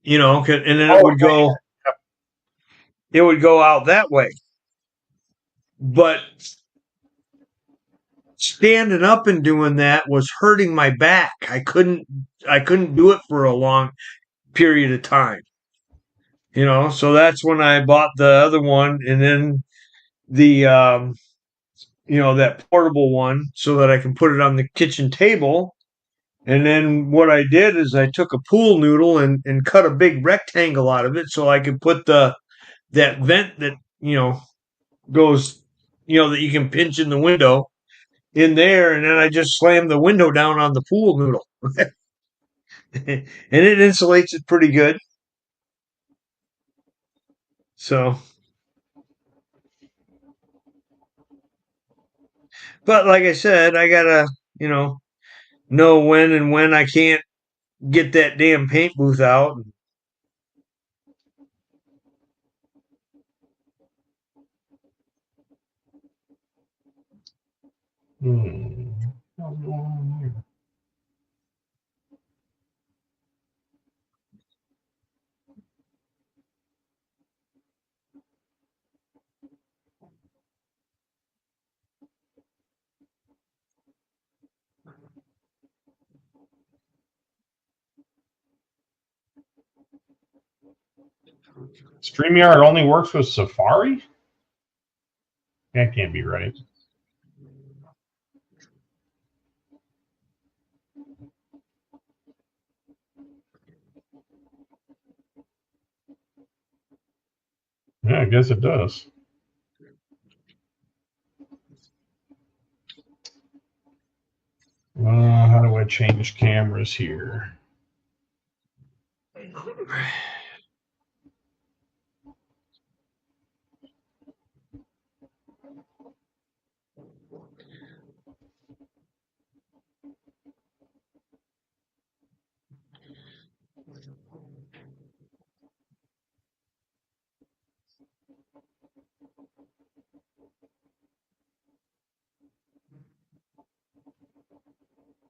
And then it would go. It would go out that way. But standing up and doing that was hurting my back. I couldn't do it for a long period of time. So that's when I bought the other one, and then the that portable one, so that I can put it on the kitchen table. And then what I did is I took a pool noodle and cut a big rectangle out of it so I could put that vent that goes that you can pinch in the window in there, and then I just slammed the window down on the pool noodle. And it insulates it pretty good. So, but like I said, I gotta, know when I can't get that damn paint booth out. What's going on here? StreamYard only works with Safari? That can't be right. Yeah, I guess it does. How do I change cameras here?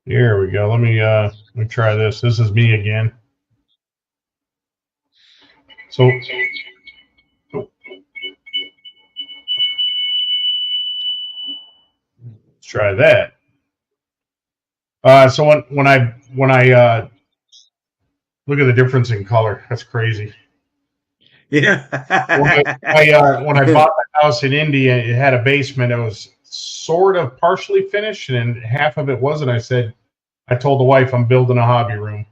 Here we go. Let me try this. This is me again. So let's try that. So when I look at the difference in color, that's crazy. Yeah. When I bought the house in India, it had a basement. It was sort of partially finished, and half of it wasn't. I told the wife I'm building a hobby room.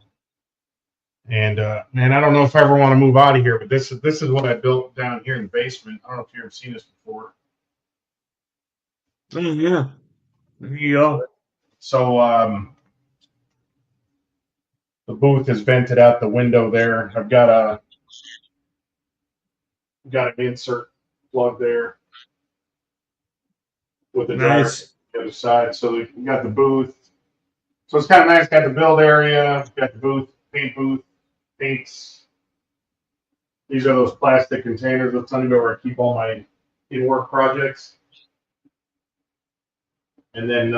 And man, I don't know if I ever want to move out of here, but this is what I built down here in the basement. I don't know if you've ever seen this before. Oh, yeah. There you go. So the booth is vented out the window there. I've got an insert plug there with a dryer on the other side. So you got the booth. So it's kind of nice. Got the build area. Got the booth, paints. These are those plastic containers. That's where I keep all my in-work projects. And then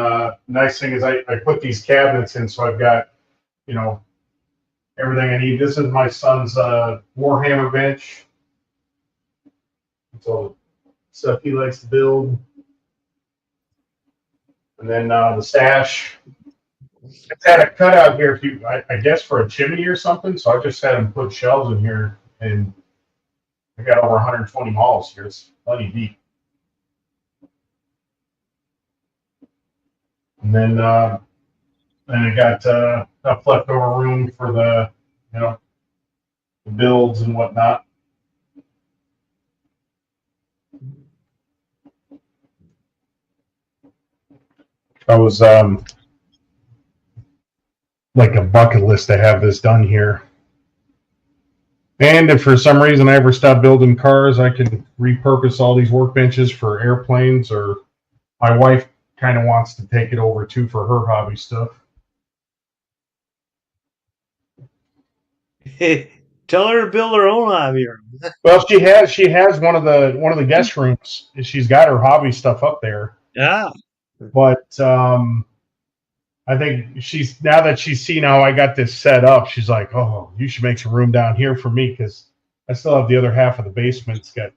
nice thing is I put these cabinets in, so I've got everything I need. This is my son's Warhammer bench. It's all stuff he likes to build. And then the stash. It's had a cutout here, I guess, for a chimney or something. So I just had him put shelves in here, and I got over 120 malls here. It's plenty deep. And then I got enough leftover room for the the builds and whatnot. I was like a bucket list to have this done here. And if for some reason I ever stop building cars, I can repurpose all these workbenches for airplanes, or my wife kind of wants to take it over too for her hobby stuff. Tell her to build her own hobby room. Well, she has one of the guest rooms. She's got her hobby stuff up there. Yeah. But I think now that she's seen how I got this set up, she's like, "Oh, you should make some room down here for me," because I still have the other half of the basement. It's got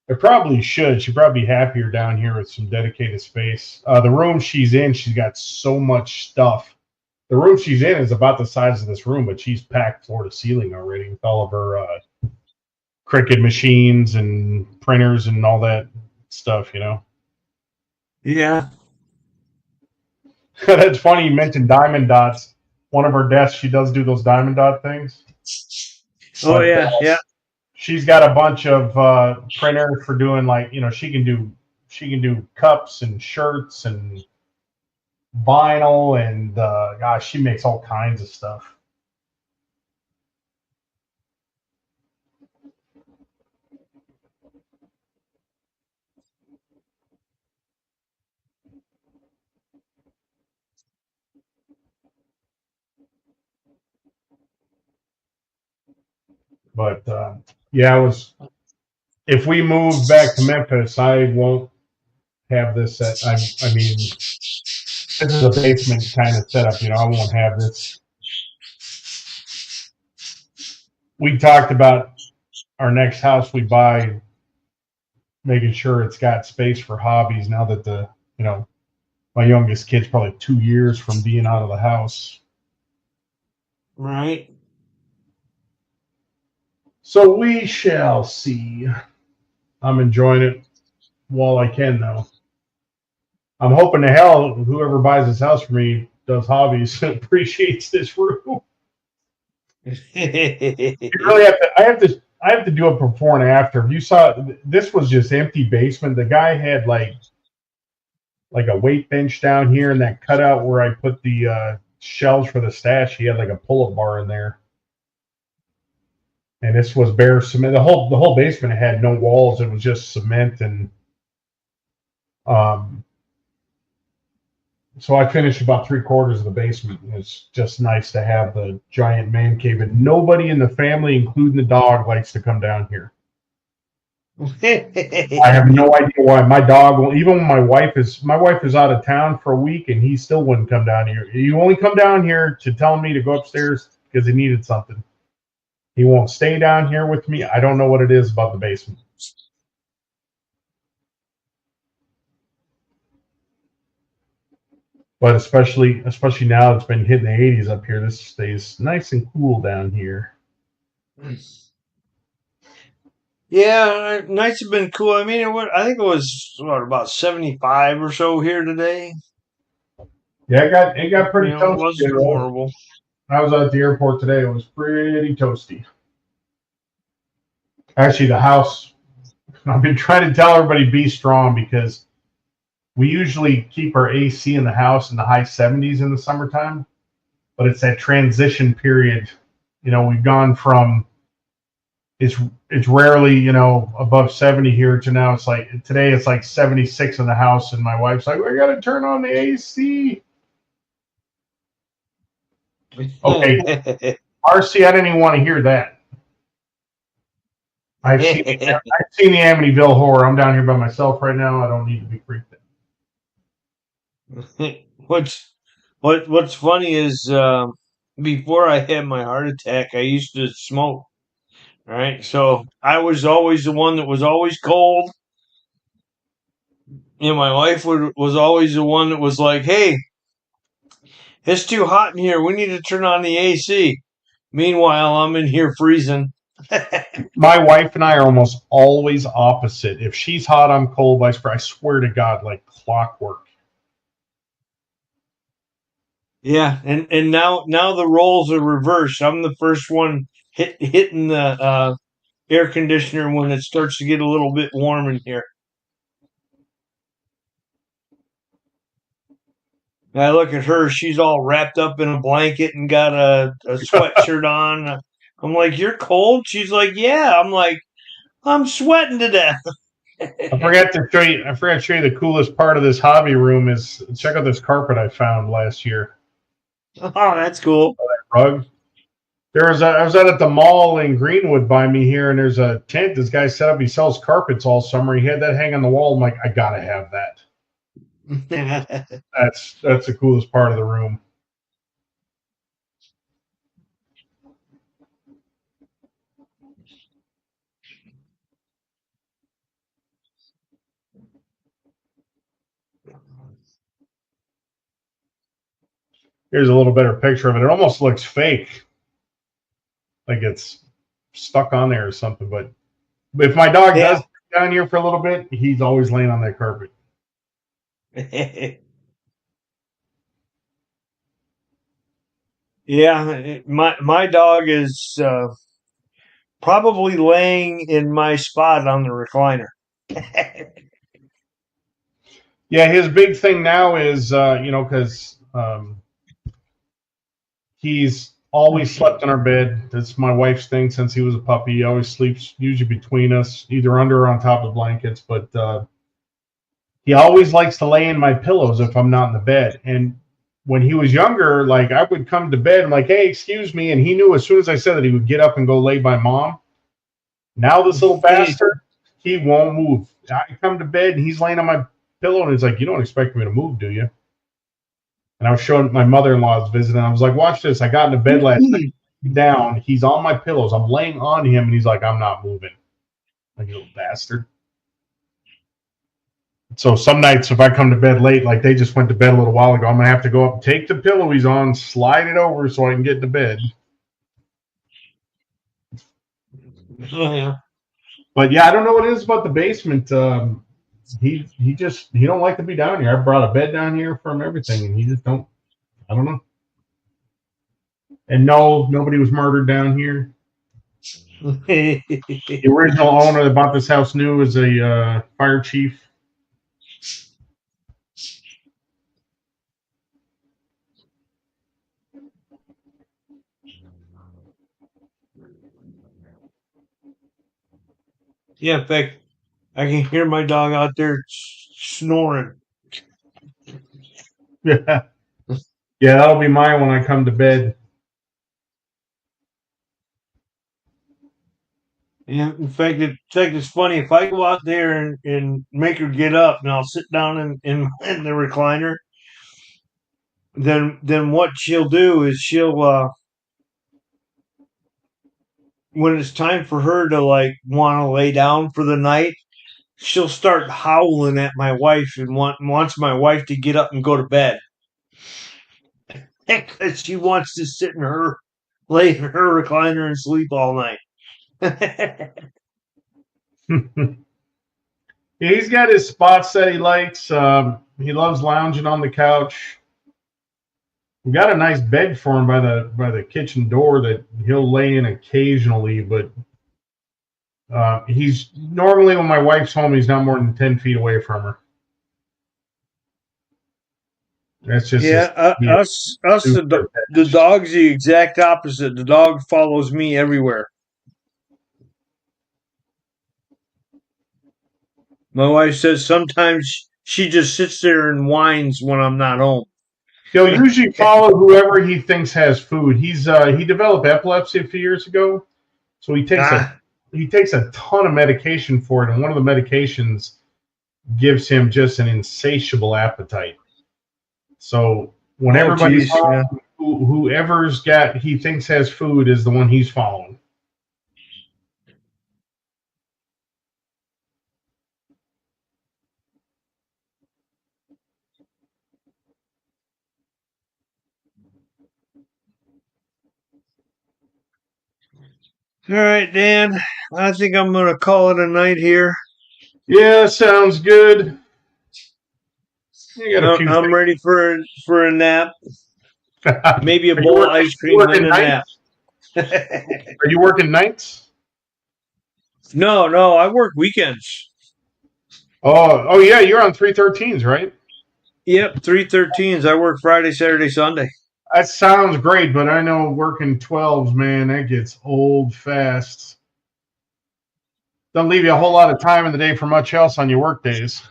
It probably should. She'd probably be happier down here with some dedicated space. The room she's in, she's got so much stuff. The room she's in is about the size of this room, but she's packed floor to ceiling already with all of her Cricut machines and printers and all that stuff, you know. Yeah. That's funny you mentioned diamond dots. One of her desks, she does do those diamond dot things. Oh But, yeah, yeah. she's got a bunch of printers for doing, like, you know, she can do cups and shirts and vinyl and gosh, she makes all kinds of stuff. But yeah, I was. If we move back to Memphis, I won't have this set. I mean, this is a basement kind of setup. You know, I won't have this. We talked about our next house we buy, making sure it's got space for hobbies. Now that my youngest kid's probably 2 years from being out of the house. Right. So we shall see. I'm enjoying it while I can, though. I'm hoping to hell whoever buys this house for me does hobbies and appreciates this room. You really have to. I have to do a before and after. If you saw, this was just empty basement. The guy had like a weight bench down here, and that cutout where I put the shelves for the stash. He had like a pull-up bar in there, and this was bare cement. The whole basement had no walls. It was just cement and so I finished about 3/4 of the basement. It's just nice to have the giant man cave, and nobody in the family, including the dog, likes to come down here. I have no idea why. My dog will, even when my wife is out of town for a week, and he still wouldn't come down here. He only come down here to tell me to go upstairs because he needed something. He won't stay down here with me. I don't know what it is about the basement. But especially now it's been hitting the 80s up here. This stays nice and cool down here. Yeah, nights have been cool. I mean, I think it was about 75 or so here today. Yeah, it got pretty toasty. It wasn't horrible. I was at the airport today. It was pretty toasty. Actually, the house, I've been trying to tell everybody be strong because we usually keep our AC in the house in the high 70s in the summertime, but it's that transition period. You know, we've gone from it's rarely, above 70 here to now it's like today it's like 76 in the house, and my wife's like, we got to turn on the AC. Okay, RC, I didn't even want to hear that. I've seen the Amityville Horror. I'm down here by myself right now. I don't need to be freaked out. What's funny is before I had my heart attack, I used to smoke. Right, so I was always the one that was always cold. My wife was always the one that was like, "Hey, it's too hot in here. We need to turn on the AC." Meanwhile, I'm in here freezing. My wife and I are almost always opposite. If she's hot, I'm cold. I swear to God, like clockwork. Yeah, and now the roles are reversed. I'm the first one hitting the air conditioner when it starts to get a little bit warm in here. And I look at her; she's all wrapped up in a blanket and got a sweatshirt on. I'm like, "You're cold?" She's like, "Yeah." I'm like, "I'm sweating to death." I forgot to show you the coolest part of this hobby room is check out this carpet I found last year. Oh, that's cool. That rug. I was out at the mall in Greenwood by me here, and there's a tent this guy set up. He sells carpets all summer. He had that hang on the wall. I'm like, I gotta have that. That's the coolest part of the room. Here's a little better picture of it. It almost looks fake, like it's stuck on there or something. But if my dog does sit down here for a little bit, he's always laying on that carpet. Yeah, my dog is probably laying in my spot on the recliner. Yeah, his big thing now is, because he's always slept in our bed. That's my wife's thing since he was a puppy. He always sleeps usually between us, either under or on top of blankets. But he always likes to lay in my pillows if I'm not in the bed. And when he was younger, like I would come to bed, I'm like, hey, excuse me. And he knew as soon as I said that he would get up and go lay by mom. Now this little bastard, he won't move. I come to bed and he's laying on my pillow and it's like, you don't expect me to move, do you? And I was showing my mother-in-law's visiting. I was like, watch this. I got into bed last night down. He's on my pillows. I'm laying on him and he's like, I'm not moving. Like, you little bastard. So some nights if I come to bed late, like they just went to bed a little while ago, I'm gonna have to go up and take the pillow he's on, slide it over so I can get to bed. Oh, yeah. But yeah, I don't know what it is about the basement. He don't like to be down here. I brought a bed down here for him, everything, and he just don't. I don't know. And no, nobody was murdered down here. The original owner that bought this house new is a fire chief. Yeah, in fact, I can hear my dog out there snoring. Yeah, that'll be mine when I come to bed. Yeah, in fact, it's funny. If I go out there and make her get up, and I'll sit down in the recliner, then what she'll do is she'll when it's time for her to like want to lay down for the night, she'll start howling at my wife and wants my wife to get up and go to bed because she wants to sit in her lay in her recliner and sleep all night. Yeah, he's got his spots that he likes. He loves lounging on the couch. We got a nice bed for him by the kitchen door that he'll lay in occasionally, but he's normally when my wife's home, he's not more than 10 feet away from her. That's just us the dog's the exact opposite. The dog follows me everywhere. My wife says sometimes she just sits there and whines when I'm not home. He'll usually follow whoever he thinks has food. He developed epilepsy a few years ago, so he takes a ton of medication for it, and one of the medications gives him just an insatiable appetite. So when everybody's home, whoever's he thinks has food is the one he's following. All right, Dan. I think I'm going to call it a night here. Yeah, sounds good. I'm ready for a nap. Maybe a bowl of ice cream and a nap. Are you working nights? No, I work weekends. Oh yeah, you're on 313s, right? Yep, 313s. I work Friday, Saturday, Sunday. That sounds great, but I know working 12s, man, that gets old fast. Doesn't leave you a whole lot of time in the day for much else on your work days.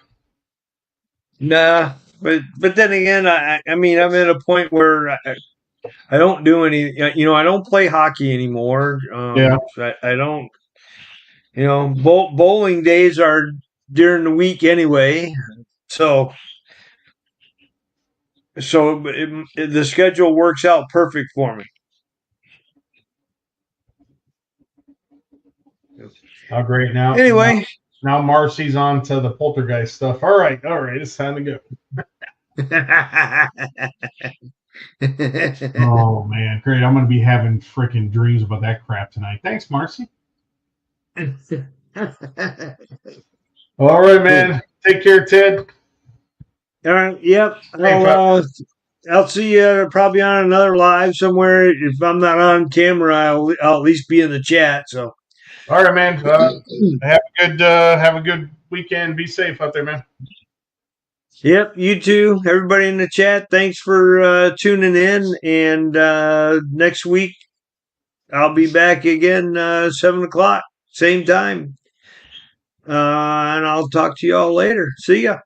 Nah, but then again, I mean, I'm at a point where I don't do any. I don't play hockey anymore. Yeah, I don't. Bowling days are during the week anyway, so the schedule works out perfect for me. Oh, great. Now, anyway, now Marcy's on to the poltergeist stuff. All right, it's time to go. Oh man, great! I'm gonna be having freaking dreams about that crap tonight. Thanks, Marcy. All right, man. Take care, Ted. All right. Yep. Hey, I'll see you probably on another live somewhere. If I'm not on camera, I'll at least be in the chat. So. All right, man. Have a good weekend. Be safe out there, man. Yep, you too. Everybody in the chat, thanks for tuning in. And next week, I'll be back again 7 o'clock, same time. And I'll talk to you all later. See ya.